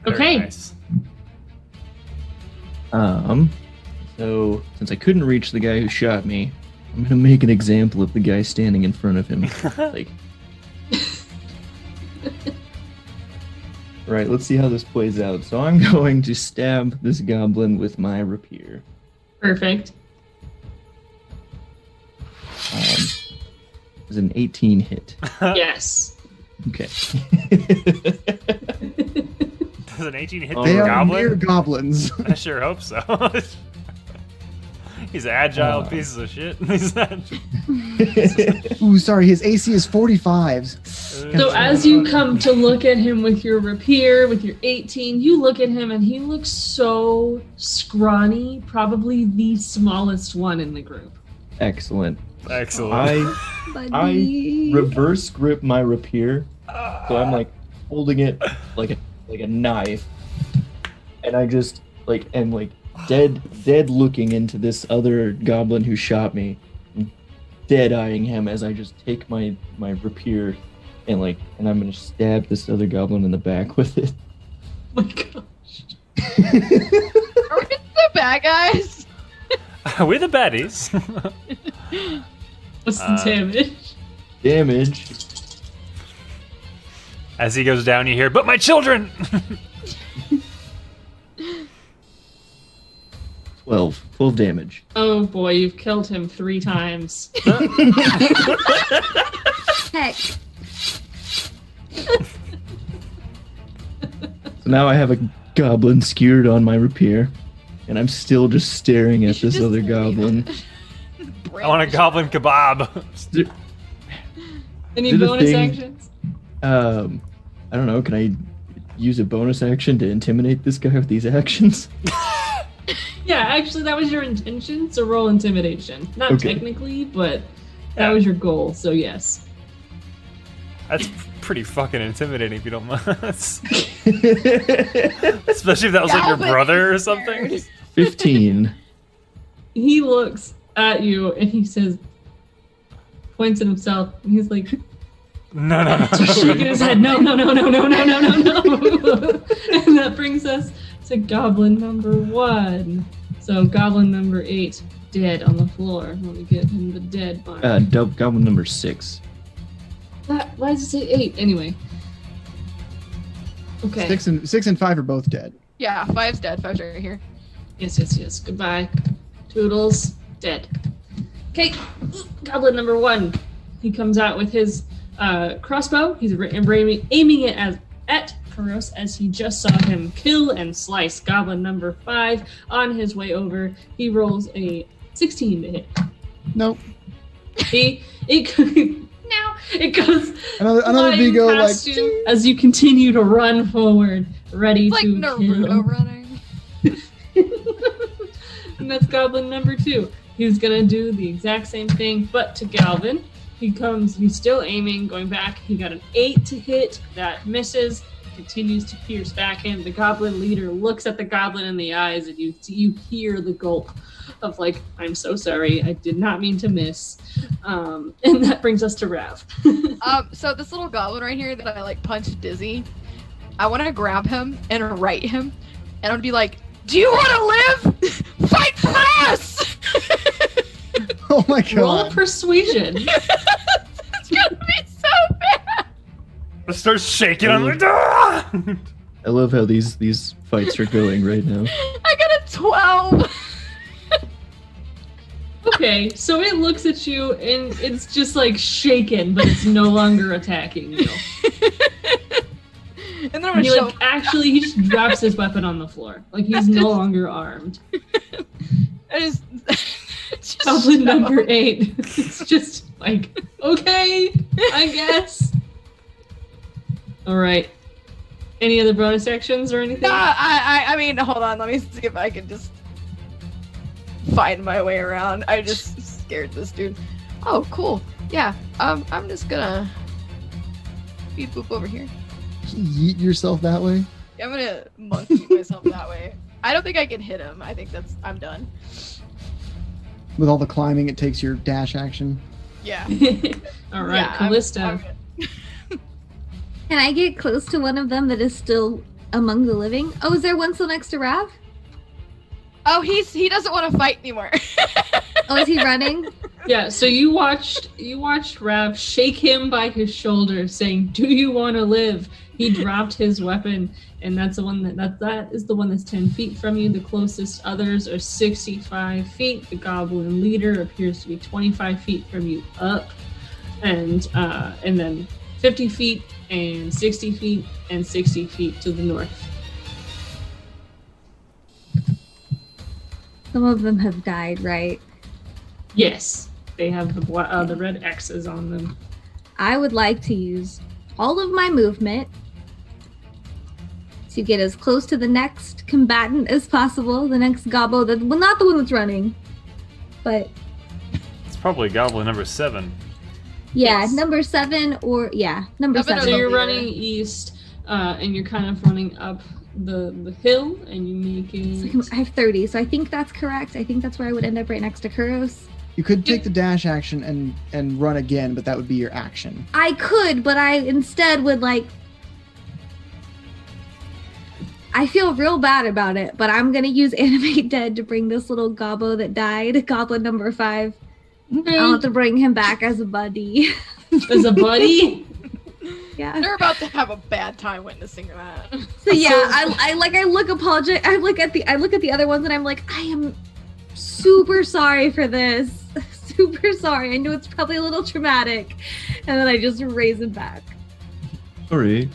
Very Okay. nice. So since I couldn't reach the guy who shot me, I'm gonna make an example of the guy standing in front of him. Like, right, let's see how this plays out. So I'm going to stab this goblin with my rapier. Perfect. It's an 18 hit. Yes. Okay. Does an 18 hit They the They are mere goblin? goblins. I sure hope so. He's agile pieces of shit. He's not. Ooh, sorry, his AC is 45s. So as you come to look at him with your rapier, with your 18, you look at him and he looks so scrawny, probably the smallest one in the group. Excellent. Excellent. Buddy. Reverse grip my rapier, so I'm like holding it like a knife, and I just am dead looking into this other goblin who shot me, dead eyeing him as I just take my rapier and I'm gonna stab this other goblin in the back with it. Oh my gosh. Are we the bad guys? We're the baddies. What's the damage? Damage. As he goes down, you hear, "But my children!" 12 damage. Oh boy, you've killed him 3 times. Heck. So now I have a goblin skewered on my rapier, and I'm still just staring at should this just other leave goblin. I want a goblin kebab. Any Did a bonus thing. actions? I don't know. Can I use a bonus action to intimidate this guy with these actions? Yeah, actually, that was your intention, so roll intimidation. Not Okay. technically, but that was your goal, so yes. That's pretty fucking intimidating if you don't mind. Especially if that was like your Galvin brother or is something. scared. 15. He looks at you and he says, points at himself, and he's like, No. shaking his head, no. And that brings us to goblin number 1. So goblin number 8, dead on the floor. Let me give him the dead mark. Goblin number 6. Why does it say 8? Anyway. Okay. 6 and 5 are both dead. Yeah, 5's dead. 5's right here. Yes. Goodbye. Toodles. Dead. Okay. Goblin number 1. He comes out with his crossbow. He's aiming it at Karos as he just saw him kill and slice goblin number 5 on his way over. He rolls a 16 to hit. Nope. It goes Another flying Vigo like. past you as you continue to run forward, ready It's like to Naruto kill. running. And that's goblin number 2. He's gonna do the exact same thing, but to Galvin. He's still aiming, going back. He got an 8 to hit, that misses, continues to pierce back in. The goblin leader looks at the goblin in the eyes, and you hear the gulp of like, I'm so sorry, I did not mean to miss. And that brings us to Rav. So this little goblin right here that I like punched dizzy, I want to grab him and right him, and I'd be like, "Do you want to live? Fight for us!" Oh my Roll god. persuasion. It's gonna be so bad. I start shaking. I'm like, "Ah!" I love how these fights are going right now. I got a 12. Okay, so it looks at you and it's just like shaken, but it's no longer attacking you. And then I'm He gonna show. he just drops his weapon on the floor. Like he's no longer armed. I just Goblin show. number 8. It's just like, okay, I guess. Alright. Any other bonus actions or anything? No, I mean, hold on. Let me see if I can just find my way around. I just scared this dude. Oh, cool. Yeah. I'm just gonna beep boop over here. Yeet yourself that way. I'm gonna monkey myself that way. I don't think I can hit him. I think I'm done. With all the climbing, it takes your dash action. Yeah. Alright, Yeah, Callista. I'm Can I get close to one of them that is still among the living? Oh, is there one still next to Rav? Oh, he doesn't want to fight anymore. Oh, is he running? Yeah, so you watched Rav shake him by his shoulder, saying, "Do you want to live?" He dropped his weapon, and that's the one that is the one that's 10 feet from you. The closest others are 65 feet. The goblin leader appears to be 25 feet from you up, and then 50 feet and 60 feet and 60 feet to the north. Some of them have died, right? Yes, they have the red X's on them. I would like to use all of my movement to get as close to the next combatant as possible. The next gobbo, well, not the one that's running, but It's probably goblin number 7. yeah, Yes. number 7 or yeah, number Seven or 7. So you're leader. running east, and you're kind of running up the hill, and you're making. I have 30, so I think that's correct. I think that's where I would end up right next to Kuros. You could take the dash action and run again, but that would be your action. I could, but I instead would like. I feel real bad about it, but I'm gonna use Animate Dead to bring this little gobbo that died, goblin number 5. I'll have to bring him back as a buddy. As a buddy. Yeah. They're about to have a bad time witnessing that. So yeah, I look apologetic. I look at the other ones and I'm like, I am super sorry for this. Super sorry. I know it's probably a little traumatic. And then I just raise him back. Sorry.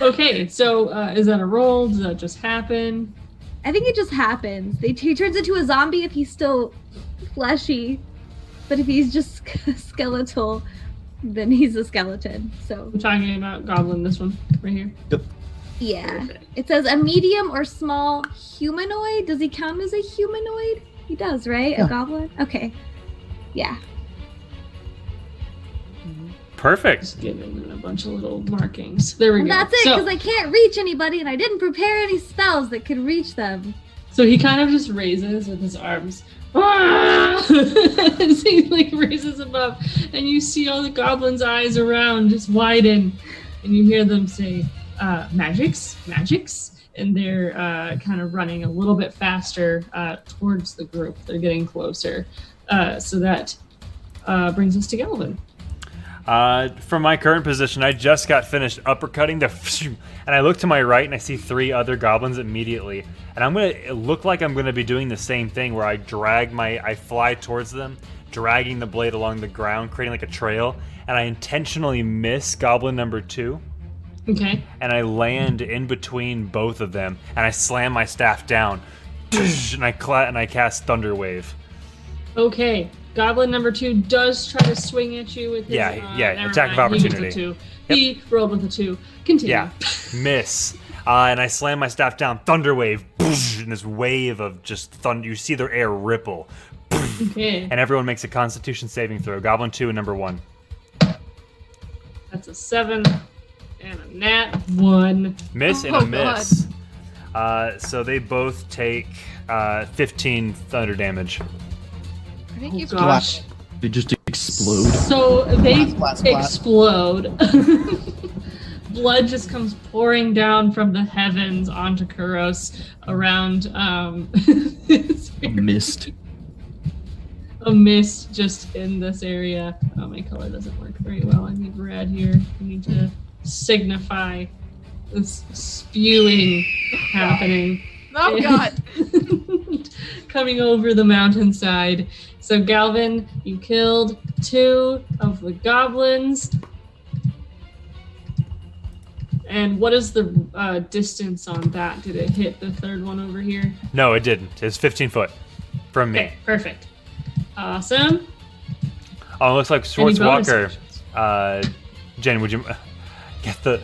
Okay, so is that a roll? Does that just happen? I think it just happens. He turns into a zombie if he's still fleshy. But if he's just skeletal, then he's a skeleton. So I'm talking about goblin, this one right here. yeah, Perfect. it says a medium or small humanoid. Does he count as a humanoid? He does, right? Yeah. A goblin. Okay. Yeah. Perfect. Just giving it a bunch of little markings. There we And go. that's it, So- because I can't reach anybody, and I didn't prepare any spells that could reach them. So he kind of just raises with his arms. Ah! As he like raises above, and you see all the goblins' eyes around just widen, and you hear them say, "Magics, magics," and they're kind of running a little bit faster towards the group. They're getting closer. So that brings us to Galvin. From my current position, I just got finished uppercutting and I look to my right and I see 3 other goblins immediately. And it look like I'm gonna be doing the same thing where I fly towards them, dragging the blade along the ground, creating like a trail, and I intentionally miss goblin number 2. Okay. And I land in between both of them, and I slam my staff down, and I cast Thunder Wave. Okay. Goblin number 2 does try to swing at you with his... never attack of mind, he gets a opportunity. 2. He rolled with a 2. Continue. Yeah, miss. And I slam my staff down, Thunder Wave, and this wave of just thunder. You see their air ripple, Okay. and everyone makes a Constitution saving throw. Goblin 2 and number 1. That's a 7 and a nat 1. Miss and Oh, a miss. So they both take 15 thunder damage. I think Oh, you gosh. They just explode. So they Splat, splat, splat. explode. Blood just comes pouring down from the heavens onto Kuros around Mist. a mist just in this area. Oh, my color doesn't work very well. I need red here. I need to signify this spewing happening. Oh god. Coming over the mountainside. So Galvin, you killed 2 of the goblins. And what is the distance on that? Did it hit the third one over here? No, it didn't. It's 15 foot from me. Okay, perfect. Awesome. Oh, it looks like Any bonus Schwartzwalker. actions? Jen, would you get the?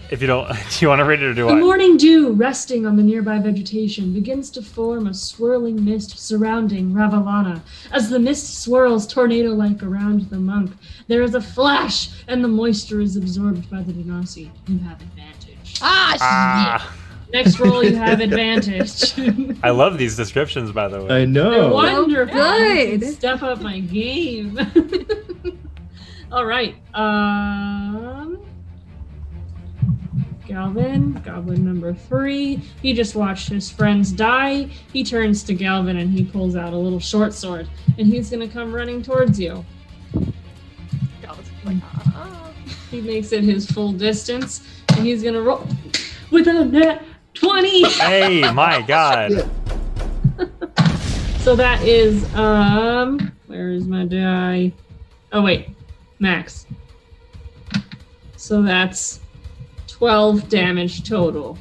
If you don't, do you want to read it or do The I? morning dew resting on the nearby vegetation begins to form a swirling mist surrounding Ravalana. As the mist swirls tornado-like around the monk, there is a flash, and the moisture is absorbed by the Genasi. You have advantage. Ah, Next roll, you have advantage. I love these descriptions, by the way. I They're know. wonderful. Good. Step up my game. All right. Goblin number 3. He just watched his friends die. He turns to Galvin and he pulls out a little short sword, and he's gonna come running towards you. Galvin's like, He makes it his full distance, and he's gonna roll with a net 20. Hey, my God. Yeah. So that is where is my die? Oh wait, max. So that's 12 damage total.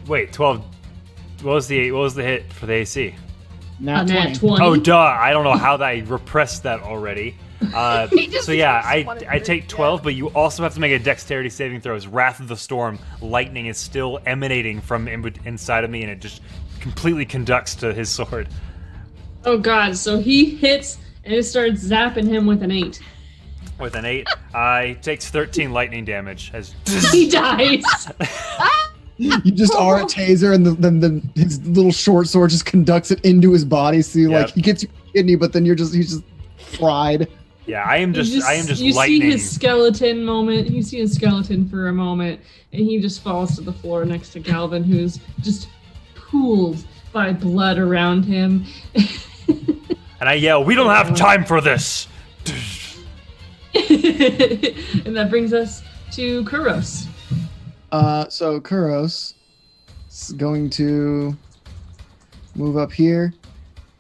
Wait, 12. What was the hit for the AC? Nat Nat 20. 20. Oh, duh! I don't know how that I repressed that already. He just- So yeah, he just wanted I to- take 12, but you also have to make a dexterity saving throw. As Wrath of the Storm, lightning is still emanating from inside of me, and it just completely conducts to his sword. Oh god, so he hits and it starts zapping him with an 8. With an 8, he takes 13 lightning damage. As He dies. You just are a taser, and then his little short sword just conducts it into his body. So you, Yep. like he gets your kidney, but then he's just fried. yeah, I am just you lightning. see his skeleton moment. You see his skeleton for a moment, and he just falls to the floor next to Galvin, who's just pooled by blood around him. And I yell, "We don't have time for this!" And that brings us to Kuros. So Kuros is going to move up here,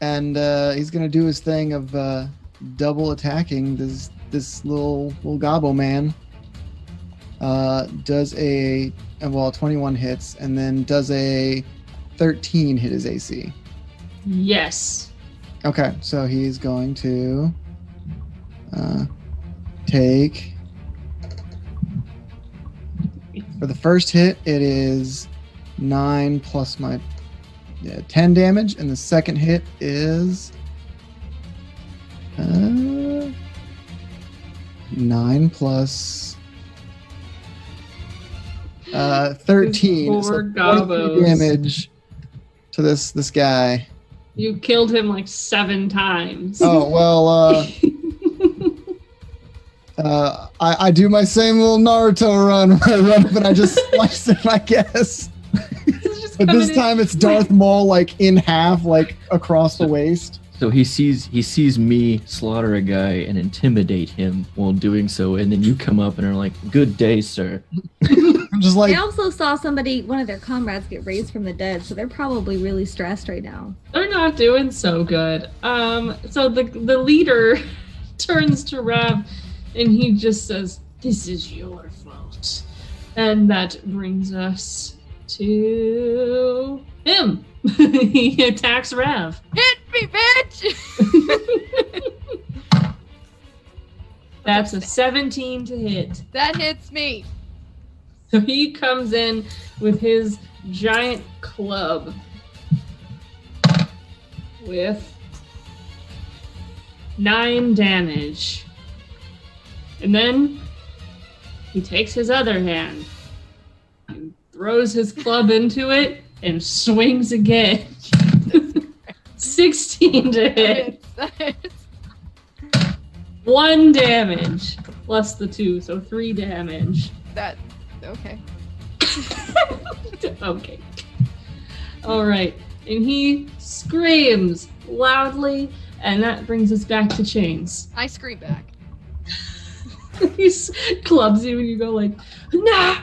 and he's gonna do his thing of double attacking this little gobbo man. Does a 21 hits, and then does a 13 hit his AC. Yes. Okay, so he's going to take for the first hit. It is 9 plus my 10 damage, and the second hit is 9 plus 13. Poor So 23 gobbos. damage to this guy. You killed him like 7 times. Oh well. I do my same little Naruto run where I run up and I just slice him, I guess. But this time it's Darth Maul like in half, like across the waist. So he sees me slaughter a guy and intimidate him while doing so, and then you come up and are like, "Good day, sir." I'm just like, They also saw one of their comrades get raised from the dead, so they're probably really stressed right now. They're not doing so good. So the leader turns to Rav and he just says, "This is your fault." And that brings us to him. He attacks Rav. Hit me, bitch! That's a 17 to hit. That hits me. So he comes in with his giant club with 9 damage. And then he takes his other hand and throws his club into it and swings again. 16 to hit. 1 damage plus the 2, so 3 damage. That okay. Okay. All right. And he screams loudly, and that brings us back to Chains. I scream back. He clubs you and you go like, nah!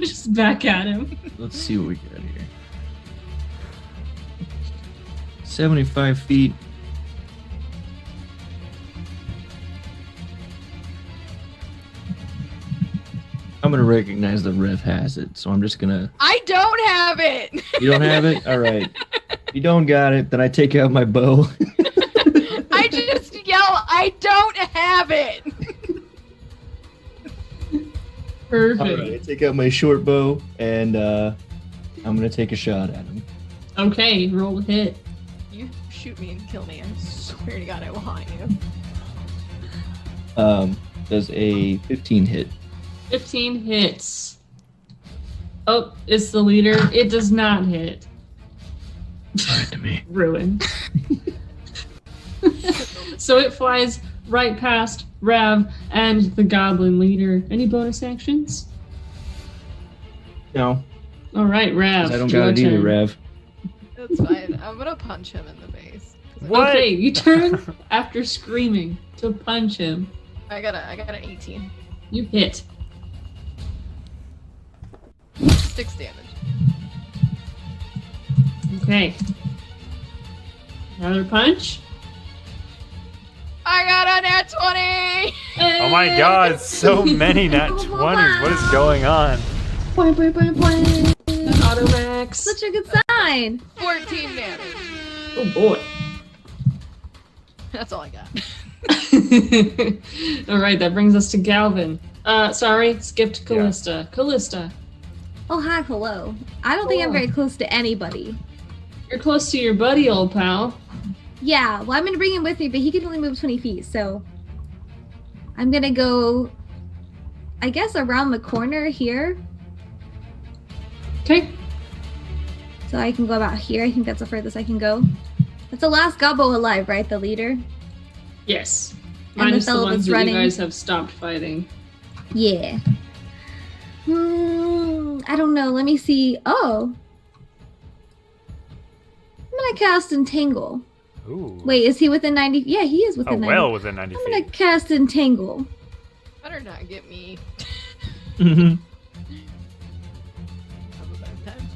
Just back at him. Let's see what we got here. 75 feet. I'm gonna recognize the Rev has it, so I'm just gonna. I don't have it. You don't have it? All right. You don't got it. Then I take out my bow. I just yell, I don't have it. Perfect. All right. I take out my short bow and I'm gonna take a shot at him. Okay, roll a hit. You shoot me and kill me. I swear to God, I will haunt you. Does a 15 hit? 15 hits. Oh, it's the leader. It does not hit. To me. Ruin. So it flies right past Rav and the goblin leader. Any bonus actions? No, All right, Rav. 'cause I don't your got it either, turn. Rev. That's fine. I'm gonna punch him in the face. What? Okay, you turn after screaming to punch him. I got an 18. You hit. 6 damage. Okay. Another punch. I got a nat 20! Oh my god, so many nat 20s. What is going on? Point. Automax. Such a good sign. 14 damage. Oh boy. That's all I got. All right, that brings us to Galvin. Sorry, skipped Callista. Callista, Oh, hi, hello. I don't think I'm very close to anybody. you're close to your buddy, old pal. Yeah, well, I'm going to bring him with me, but he can only move 20 feet, so I'm going to go, I guess, around the corner here. Okay. So I can go about here. I think that's the furthest I can go. That's the last gobbo alive, right? The leader? Yes. And Minus the fellow ones that's that running. you guys have stopped fighting. Yeah. I don't know. Let me see. Oh. I'm going to cast Entangle. Ooh. Wait, is he within 90? Yeah, he is Oh, within 90. well within 90 I'm going feet. to cast Entangle. Better not get me. Mhm. Have a bad time.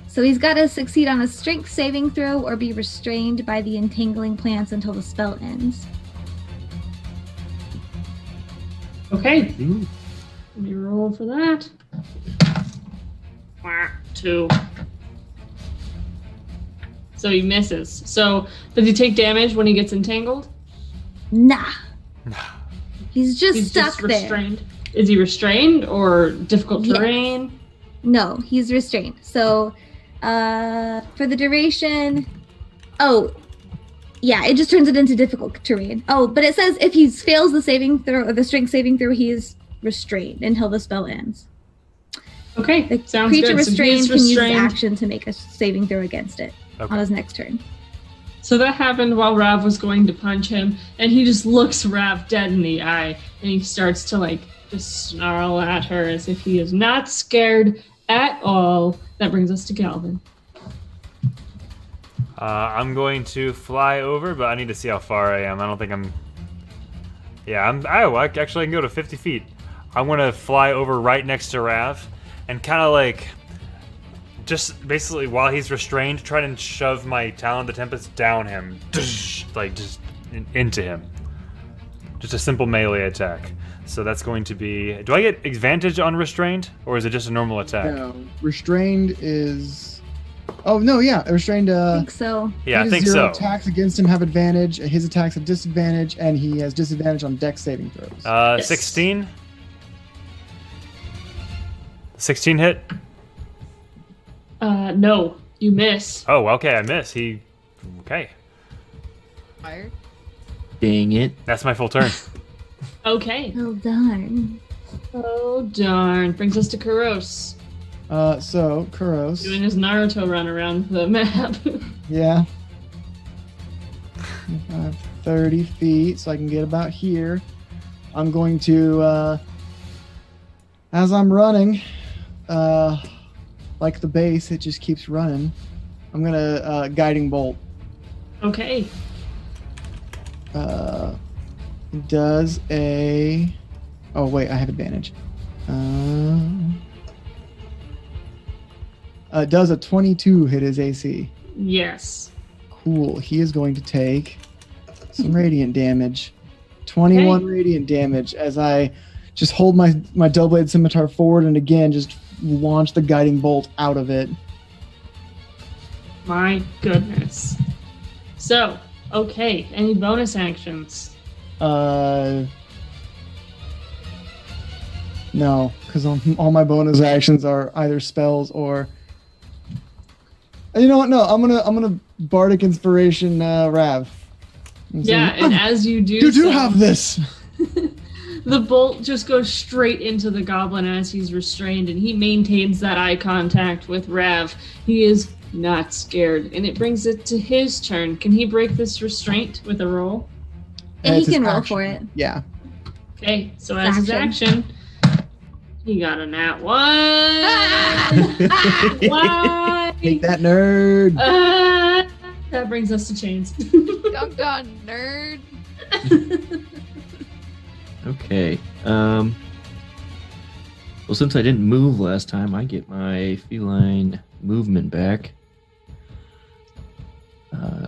So he's got to succeed on a strength saving throw or be restrained by the entangling plants until the spell ends. Okay. Ooh. Let me roll for that. 2. So he misses. So does he take damage when he gets entangled? Nah. He's just He's stuck just there. restrained. Is he restrained or difficult Yes. terrain? No, he's restrained. So, for the duration, yeah, it just turns it into difficult terrain. Oh, but it says if he fails the saving throw or the strength saving throw, he is restrained until the spell ends. Okay, The sounds creature good. restrained So can he's use his restrained. action to make a saving throw against it on his next turn. So that happened while Rav was going to punch him, and he just looks Rav dead in the eye, and he starts to like just snarl at her as if he is not scared at all. That brings us to Galvin. I'm going to fly over, but I need to see how far I am. I don't think I'm. Yeah, actually I can go to 50 feet. I'm gonna fly over right next to Rav, and kind of like, just basically while he's restrained, try to shove my Talon of the Tempest down him, like just into him. Just a simple melee attack. So that's going to be. Do I get advantage on restrained, or is it just a normal attack? No, restrained is. Oh no, yeah, restrained. I think so. Yeah, I think zero so. attacks against him have advantage. His attacks have disadvantage, and he has disadvantage on Dex saving throws. Yes. 16. 16 hit. No, you miss. Oh, okay, I miss. Okay, Fired. Dang it. that's my full turn. Okay. Well done. Oh darn. Brings us to Kuros. So Kuros. Doing his Naruto run around the map. Yeah. 30 feet, so I can get about here. I'm going to, as I'm running, like the base, it just keeps running. I'm gonna guiding bolt. Okay. Does a. Oh wait, I have advantage. Does a 22 hit his AC? Yes. Cool. He is going to take some radiant damage. 21 radiant damage as I just hold my double-bladed scimitar forward and again just launch the guiding bolt out of it. My goodness. So, okay. Any bonus actions? No, because all my bonus actions are either spells or. You know what? No, I'm gonna bardic inspiration Rav. And say, Yeah, and as you do, you do so, have this. the bolt just goes straight into the goblin as he's restrained, and he maintains that eye contact with Rav. He is not scared, and it brings it to his turn. Can he break this restraint with a roll? Yeah, he It's his can roll action. for it. Yeah. Okay, so as his action, he got a nat 1. Why? Take that, nerd. That brings us to chains. Dunked on, nerd. Okay. Well, since I didn't move last time, I get my feline movement back.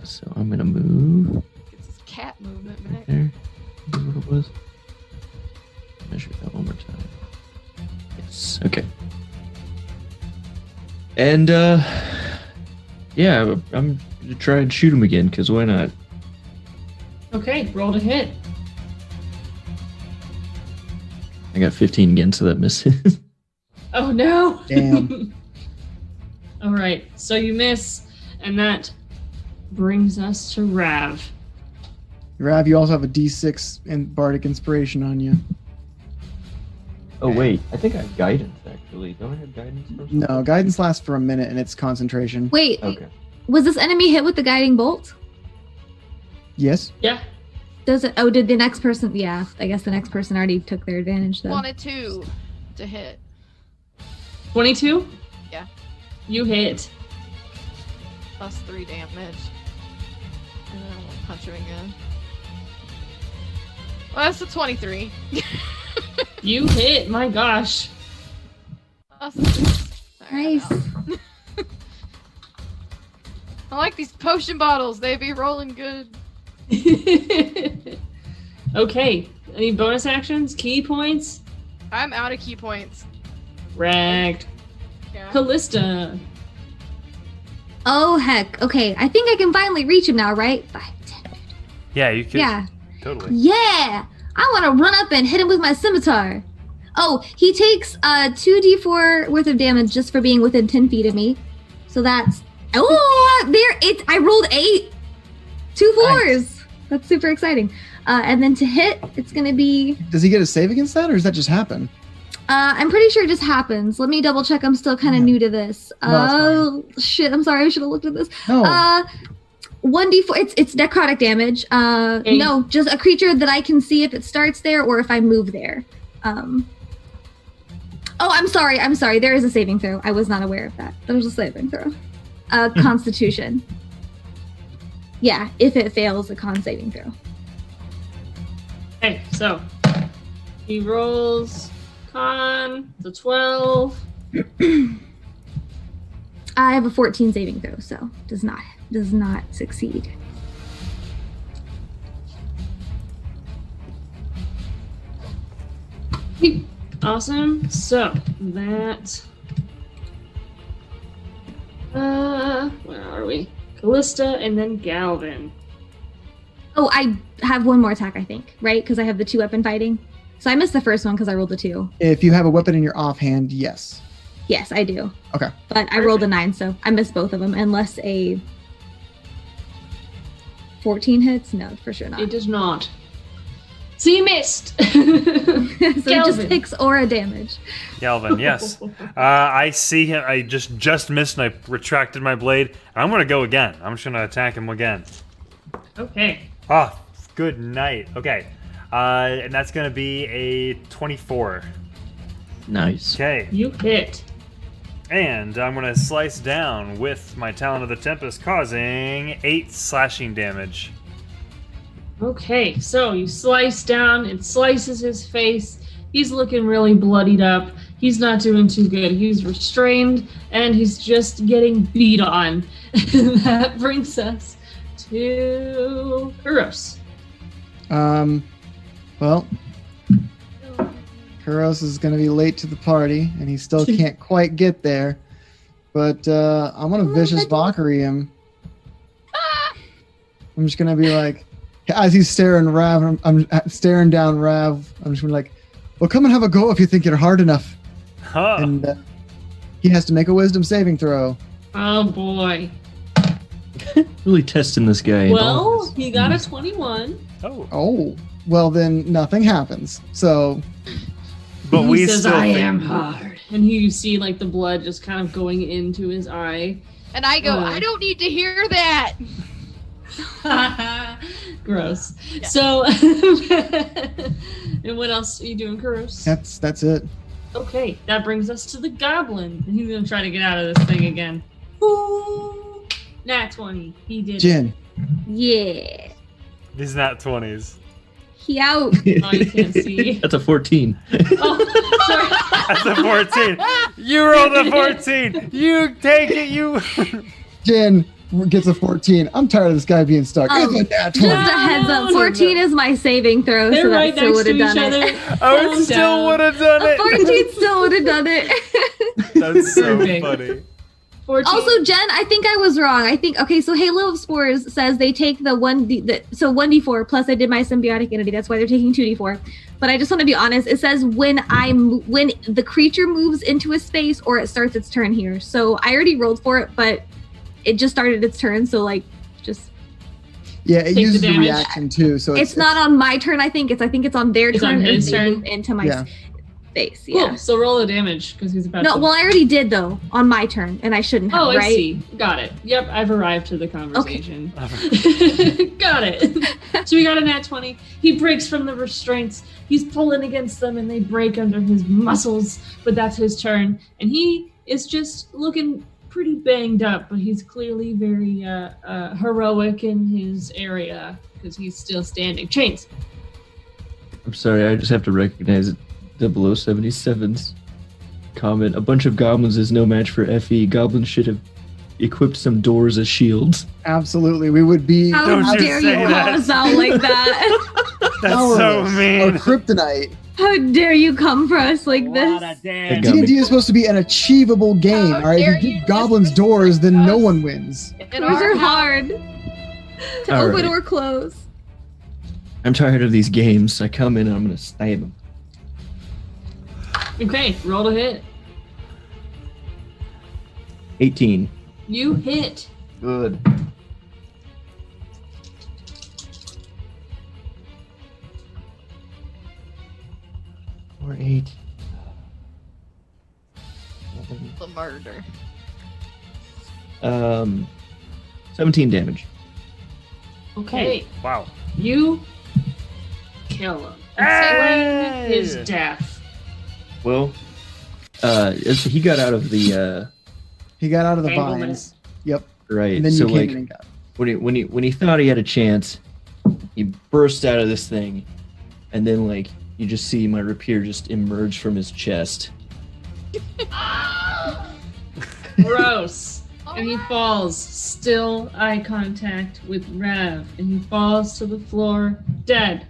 So I'm gonna move Gets his cat movement back. there. See what it was. Measure that one more time. Yes. Okay. And yeah, I'm gonna try and shoot him again because why not? Okay, roll to hit. I got 15 again, so that misses. Oh no! Damn. All right, so you miss, and that brings us to Rav. Rav, you also have a D6 and bardic inspiration on you. Oh wait, I think I have guidance actually. Don't I have guidance? Or something? No, guidance lasts for a minute and it's concentration. Wait, Okay. was this enemy hit with the guiding bolt? Yes. Yeah. Does it? Oh, did the next person? Yeah, I guess the next person already took their advantage though. 22 to hit. 22? Yeah. You hit. Plus 3 damage. And then I'm gonna punch him again. Well, that's a 23. You hit. My gosh. Awesome. Nice. I like these potion bottles. They be rolling good. Okay. Any bonus actions? Key points? I'm out of key points. Ragged. Yeah. Callista. Oh heck. Okay, I think I can finally reach him now, right? 5, 10. Yeah, you could. Yeah. Totally. Yeah. I want to run up and hit him with my scimitar. Oh, he takes 2d4 worth of damage just for being within 10 feet of me. So that's I rolled 8. 2 4s. Nice. That's super exciting. And then to hit, it's gonna be. Does he get a save against that, or does that just happen? I'm pretty sure it just happens. Let me double check. I'm still kind of new to this. Oh shit! I'm sorry. I should have looked at this. No. 1d4. It's necrotic damage. No, just a creature that I can see if it starts there or if I move there. Oh, I'm sorry. There is a saving throw. I was not aware of that. There was a saving throw. Constitution. Yeah, if it fails, a con saving throw. Okay, so he rolls con, the 12. I have a 14 saving throw, so does not succeed. Awesome. So that where are we? Callista and then Galvin. Oh, I have one more attack, I think, right? Because I have the 2 weapon fighting. So I missed the first one because I rolled a 2. If you have a weapon in your offhand, yes. Yes, I do. Okay. But I rolled a 9, so I missed both of them, unless a 14 hits? No, for sure not. It does not. So you missed. So it just takes aura damage. Galvin, yes. I see him. I just missed and I retracted my blade. I'm going to go again. I'm just going to attack him again. Okay. Oh, good night. Okay. And that's going to be a 24. Nice. Okay. You hit. And I'm going to slice down with my Talon of the Tempest, causing 8 slashing damage. Okay, so you slice down, it slices his face. He's looking really bloodied up. He's not doing too good. He's restrained, and he's just getting beat on. That brings us to Kuros. Well, Kuros is going to be late to the party, and he still can't quite get there. But I'm going to Vicious Valkyrie him. I'm just going to be like, as he's staring Rav, I'm staring down Rav. I'm just going to be like, well, come and have a go if you think you're hard enough. Huh. And he has to make a wisdom saving throw. Oh, boy. Really testing this guy. Well, he got a 21. Oh. Well, then nothing happens. So. But he we says, still I think- am hard. And you see, like, the blood just kind of going into his eye. And I go, I don't need to hear that. Gross. Yeah. So, and what else are you doing, Kuros? That's it. Okay, that brings us to the goblin. And he's gonna try to get out of this thing again. Ooh, nat 20. He did. Jin. Yeah. These nat 20s. He out. Oh, you can't see. That's a 14. Oh, sorry. That's a 14. You rolled a 14. You take it. You. Jin gets a 14. I'm tired of this guy being stuck. It's a nat 20. Just a heads up. 14 is my saving throw, They're so that right still next would to have each done other. it. I Calm still down. would have done A it. 14 still would have done it. That's so Perfect. funny. 14. Also, Jen, I think I was wrong. I think, okay, so Halo of Spores says they take the 1d4 plus I did my symbiotic entity. That's why they're taking 2d4. But I just want to be honest. It says when the creature moves into a space or it starts its turn here. So I already rolled for it, but it just started its turn. So like, just. Yeah, it Take the uses the damage. reaction too. So It's not on my turn, I think. I think it's on their It's turn. on his and they turn? move into my Yeah. space. Cool. Yeah. So roll the damage because he's about No, to. well, I already did though on my turn, and I shouldn't have. Oh, I right? see. Got it. Yep, I've arrived to the conversation. Got it. So we got a nat 20. He breaks from the restraints. He's pulling against them and they break under his muscles, but that's his turn. And he is just looking pretty banged up, but he's clearly very heroic in his area because he's still standing. Chains. I'm sorry, I just have to recognize 0077's comment. A bunch of goblins is no match for FE. Goblins should have equipped some doors as shields. Absolutely. We would be How Don't you dare you say call that. us out like that? That's so powerless or mean. kryptonite. How dare you come for us like this? That got me. D&D is supposed to be an achievable game. How All right, dare if you you give goblins disrespect doors, then no us. one wins. In Doors our are house. hard to All open right. or close. I'm tired of these games. I come in and I'm gonna stab him. Okay, roll to hit. 18. You hit. Good. Or 8. The murder. 17 damage. Okay, Wow. you kill him. Hey! Explain his death. Well, he got out of the He got out of the Entanglement. vines. Yep. right. And then So you came like in and got. when he thought he had a chance, he burst out of this thing, and then like you just see my rapier just emerge from his chest. Gross. And he falls, still eye contact with Rev, and he falls to the floor, dead.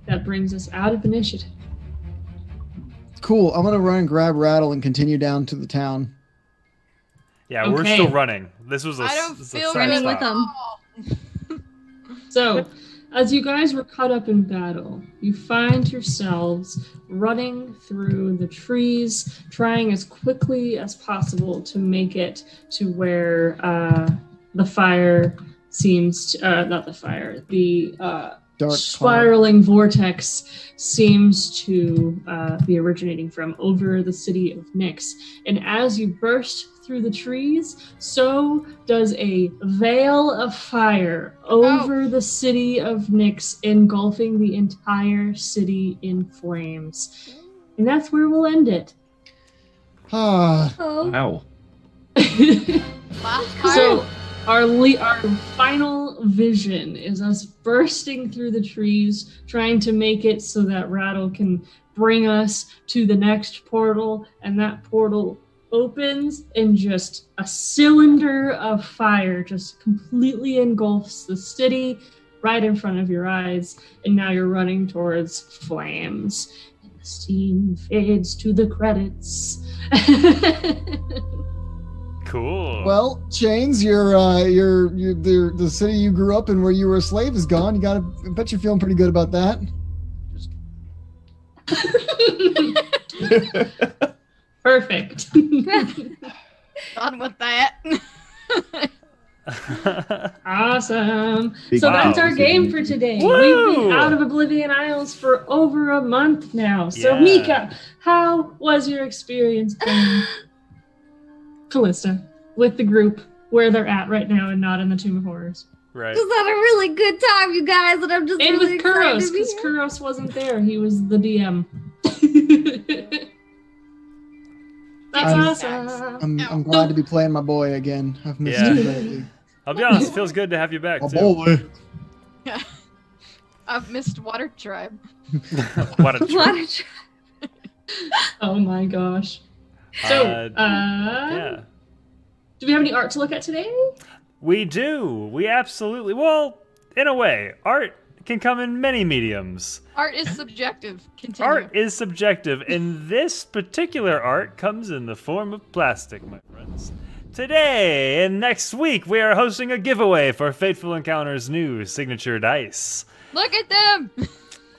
That brings us out of initiative. Cool. I'm gonna run and grab Rattle and continue down to the town. Yeah, we're Okay. still running. This was a I don't this is a feel side running good. with stop. them. So, as you guys were caught up in battle, you find yourselves running through the trees, trying as quickly as possible to make it to where the fire seems to, not the fire, the Dark spiraling vortex seems to be originating from over the city of Nyx. And as you burst through the trees, so does a veil of fire over the city of Nyx, engulfing the entire city in flames. And that's where we'll end it. Ah, Oh. Wow. Last time. So our final vision is us bursting through the trees, trying to make it so that Rattle can bring us to the next portal, and that portal opens and just a cylinder of fire just completely engulfs the city right in front of your eyes, and now you're running towards flames. And the scene fades to the credits. Cool. well, Chains, the city you grew up in where you were a slave is gone. I bet you're feeling pretty good about that. Perfect. Done with that. Awesome. Big So that's wow. our game for today. Woo! We've been out of Oblivion Isles for over a month now. So Yeah. Mika, how was your experience playing Callista with the group where they're at right now and not in the Tomb of Horrors? Right. Just had a really good time, you guys, and I'm just And really with Kuros, excited to be because here. Kuros wasn't there. He was the DM. That's I'm- awesome. I'm glad to be playing my boy again. I've missed Yeah. him greatly. I'll be honest, it feels good to have you back My too. boy. I've missed Water Tribe. What a treat. What a Oh my gosh. So, Yeah. do we have any art to look at today? We do. We absolutely. Well, in a way, art can come in many mediums. Art is subjective. Continue. Art is subjective, and this particular art comes in the form of plastic, my friends. Today and next week, we are hosting a giveaway for Fateful Encounters' new signature dice. Look at them.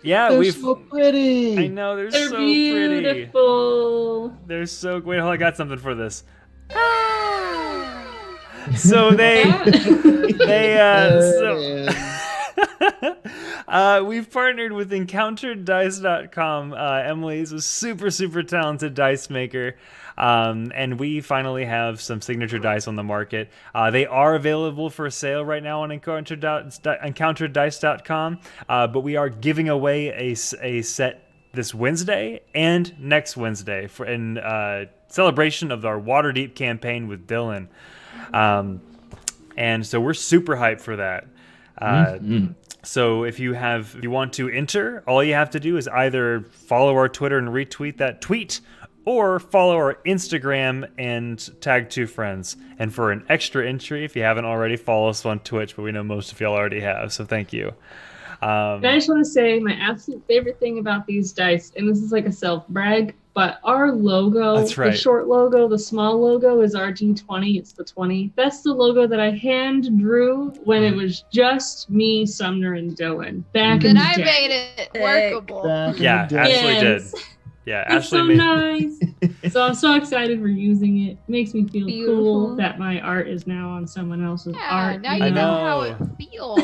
Yeah, They're we've. so pretty. I know they're They're so pretty. beautiful. They're so. Wait, hold on, I got something for this. So they. We've partnered with EncounteredDice.com. Emily is a super, super talented dice maker. And we finally have some signature dice on the market. They are available for sale right now on EncounteredDice.com. But we are giving away a set this Wednesday and next Wednesday in celebration of our Waterdeep campaign with Dylan. And so we're super hyped for that. So if you want to enter, all you have to do is either follow our Twitter and retweet that tweet, or follow our Instagram and tag 2 friends. And for an extra entry, if you haven't already, follow us on Twitch, but we know most of y'all already have, so thank you. And I just want to say my absolute favorite thing about these dice, and this is like a self-brag, but our logo, That's right. the short logo, the small logo is our D20. It's the 20. That's the logo that I hand drew when it was just me, Sumner, and Dylan back in And the I day. made it workable. Yeah, Ashley Yes. did. Yeah, It's Ashley so made. nice. So I'm so excited for using it. It makes me feel Beautiful. cool that my art is now on someone else's Yeah, art. now you you know know. how it feels.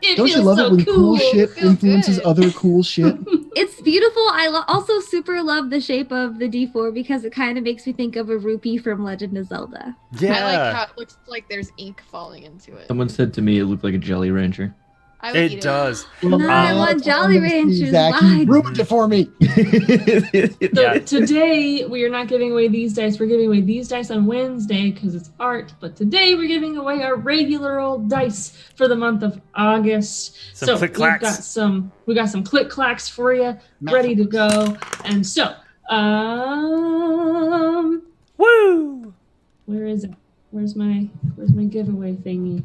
It Don't you feels love so it when cool shit Feels influences good. other cool shit? It's beautiful. I also super love the shape of the D4 because it kind of makes me think of a rupee from Legend of Zelda. Yeah. I like how it looks like there's ink falling into it. Someone said to me it looked like a Jelly Rancher. I would eat It does. Well, No, I want Jolly Ranchers. Zach, you Why? ruined it for me. So Yeah. today we are not giving away these dice. We're giving away these dice on Wednesday because it's art. But today we're giving away our regular old dice for the month of August. Some so click clacks. we got some click clacks for you, ready to go. And so, Woo! where is it? Where's my giveaway thingy?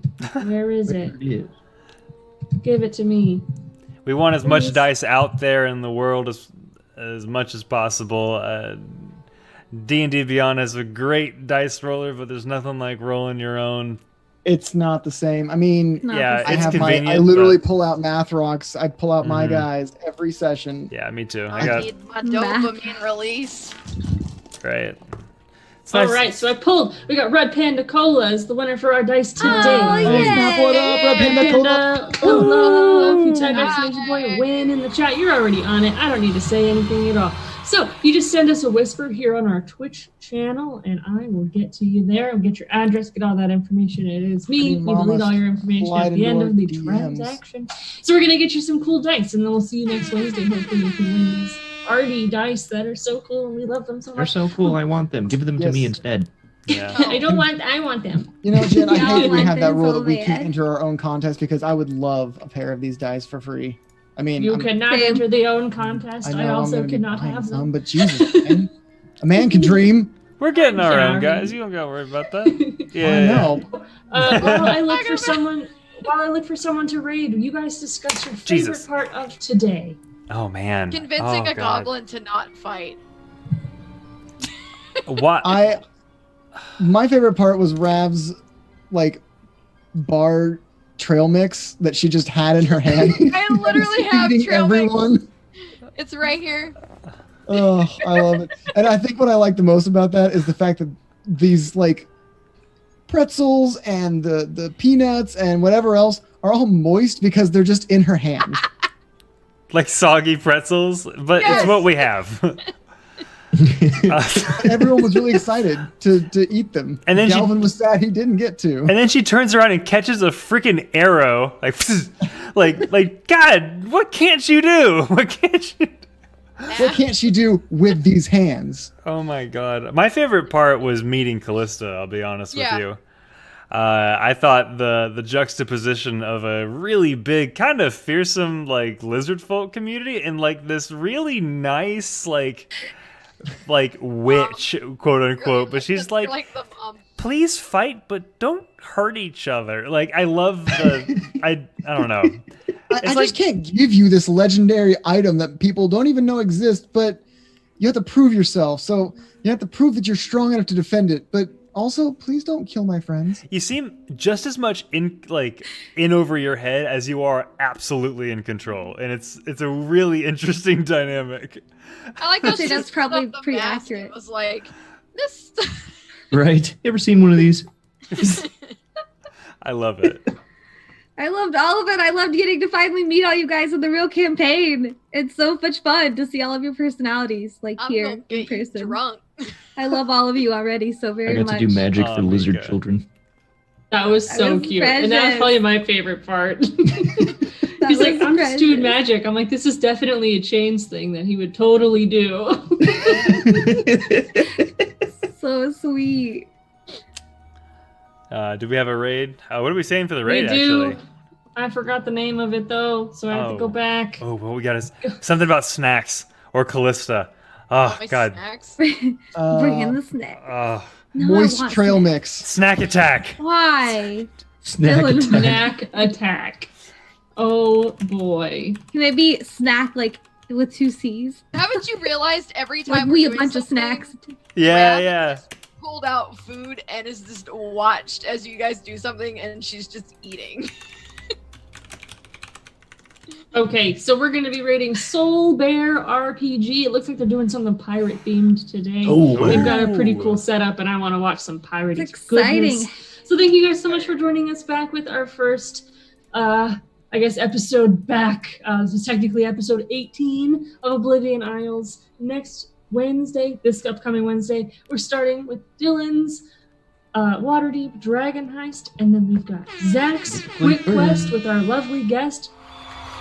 Where is it? It is. Give it to me. We want as much Please. dice out there in the world as much as possible. D&D Beyond has a great dice roller, but there's nothing like rolling your own. It's not the same. I mean, Not Yeah, the I it's have convenient. I literally but- pull out math rocks. I pull out my Mhm. guys every session. Yeah, me too. I I got need my Math. dopamine release. right. It's All nice. right, so we got Red Panda Cola as the winner for our dice today. Oh, Hey, yay! snap, what up, Red Panda Cola? Cola. If you type Hi. exclamation point win in the chat, you're already on it. I don't need to say anything at all. So you just send us a whisper here on our Twitch channel, and I will get to you there. I'll get your address, get all that information. It is me. Pretty You delete mama's all your information slide at the end into of the our DMs. transaction. So we're gonna get you some cool dice, and then we'll see you next Wednesday. Hopefully you can win these arty dice that are so cool, and we love them so They're much. so cool. I want them. Give them to Yes. me instead. Yeah. I want them. You know, Jen, I Yeah, hate that we one have that thing's rule that we over can't it. enter our own contest because I would love a pair of these dice for free. I mean, You I'm- cannot Same. enter the own contest. I I, know I'm also gonna be cannot buying have some, them. but Jesus, man. A man can dream. We're getting our own, Sorry. guys. You don't got to worry about that. Yeah. I know. While I look for someone to raid, you guys discuss your favorite Jesus. part of today. Oh, man. Convincing Oh, a God. goblin to not fight. What? My favorite part was Rav's like bar trail mix that she just had in her hand. I literally have Feeding trail mix. everyone. It's right here. Oh, I love it. And I think what I like the most about that is the fact that these like pretzels and the peanuts and whatever else are all moist because they're just in her hand. Like soggy pretzels, but Yes. it's what we have. Everyone was really excited to eat them. And then Galvin was sad he didn't get to. And then she turns around and catches a freaking arrow. Like, God, what can't you do? What can't you do? What can't she do with these hands? Oh my God. My favorite part was meeting Callista, I'll be honest Yeah. with you. I thought the juxtaposition of a really big, kind of fearsome, like, lizard folk community and, like, this really nice, like witch, quote unquote, but she's You're like, the mom. please fight, but don't hurt each other. Like, I love I don't know. I It's just can't give you this legendary item that people don't even know exists, but you have to prove yourself. So you have to prove that you're strong enough to defend it. But also, please don't kill my friends. You seem just as much in over your head as you are absolutely in control, and it's a really interesting dynamic. I like how Actually, she that's just probably put up the pretty mask and accurate. was like, this. Right? You ever seen one of these? I love it. I loved all of it. I loved getting to finally meet all you guys in the real campaign. It's so much fun to see all of your personalities like I'm here gonna in get you person. drunk. I love all of you already so I very got much. to do magic Oh, for lizard Mika. children. That was That so was cute. And that was precious. probably my favorite part. That He's like, was I'm just doing precious. magic. I'm like, this is definitely a chains thing that he would totally do. So sweet. Do we have a raid? What are we saying for the We raid, do. actually? I forgot the name of it though, so I have to Oh. go back. Oh, well, we got something about snacks or Callista. Oh, My God. snacks. Bring in the snack. No, I Moist want trail snack. mix. Snack attack. Why? Snack Dylan. attack. Snack attack. Oh boy. Can it be snack like with 2 C's? Haven't you realized every Like time we we're a doing bunch of something, snacks. Yeah, Raph yeah. just pulled out food and is just watched as you guys do something, and she's just eating. Okay, so we're going to be rating Soul Bear RPG. It looks like they're doing something pirate themed today. Oh, They've got a pretty Ooh. cool setup, and I want to watch some pirate It's exciting. goodness. So thank you guys so much for joining us back with our first, I guess, episode back. This is technically episode 18 of Oblivion Isles. Next Wednesday, this upcoming Wednesday, we're starting with Dylan's Waterdeep Dragon Heist, and then we've got Zach's Quick Quest with our lovely guest,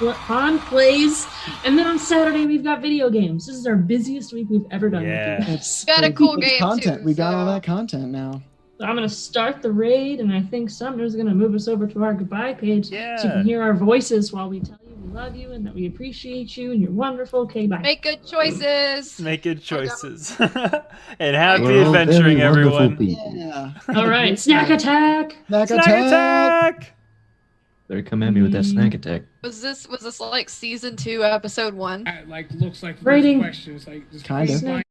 Han Plays, and then on Saturday we've got video games. This is our busiest week we've ever done. Yeah. With you guys. It's Got a crazy. cool It's game, content. too, We got all so- that content now. So I'm going to start the raid, and I think Sumner's going to move us over to our goodbye page so you Yeah. can hear our voices while we tell you we love you and that we appreciate you and you're wonderful. Okay, bye. Make good choices. Make good choices. And happy We're all adventuring, very wonderful everyone. people. Yeah. All right, snack attack. Snack Snack attack. attack! Better come at me with that snack attack. Was this like season 2, episode 1? Like looks like first Rating. questions like just Kinda. fine.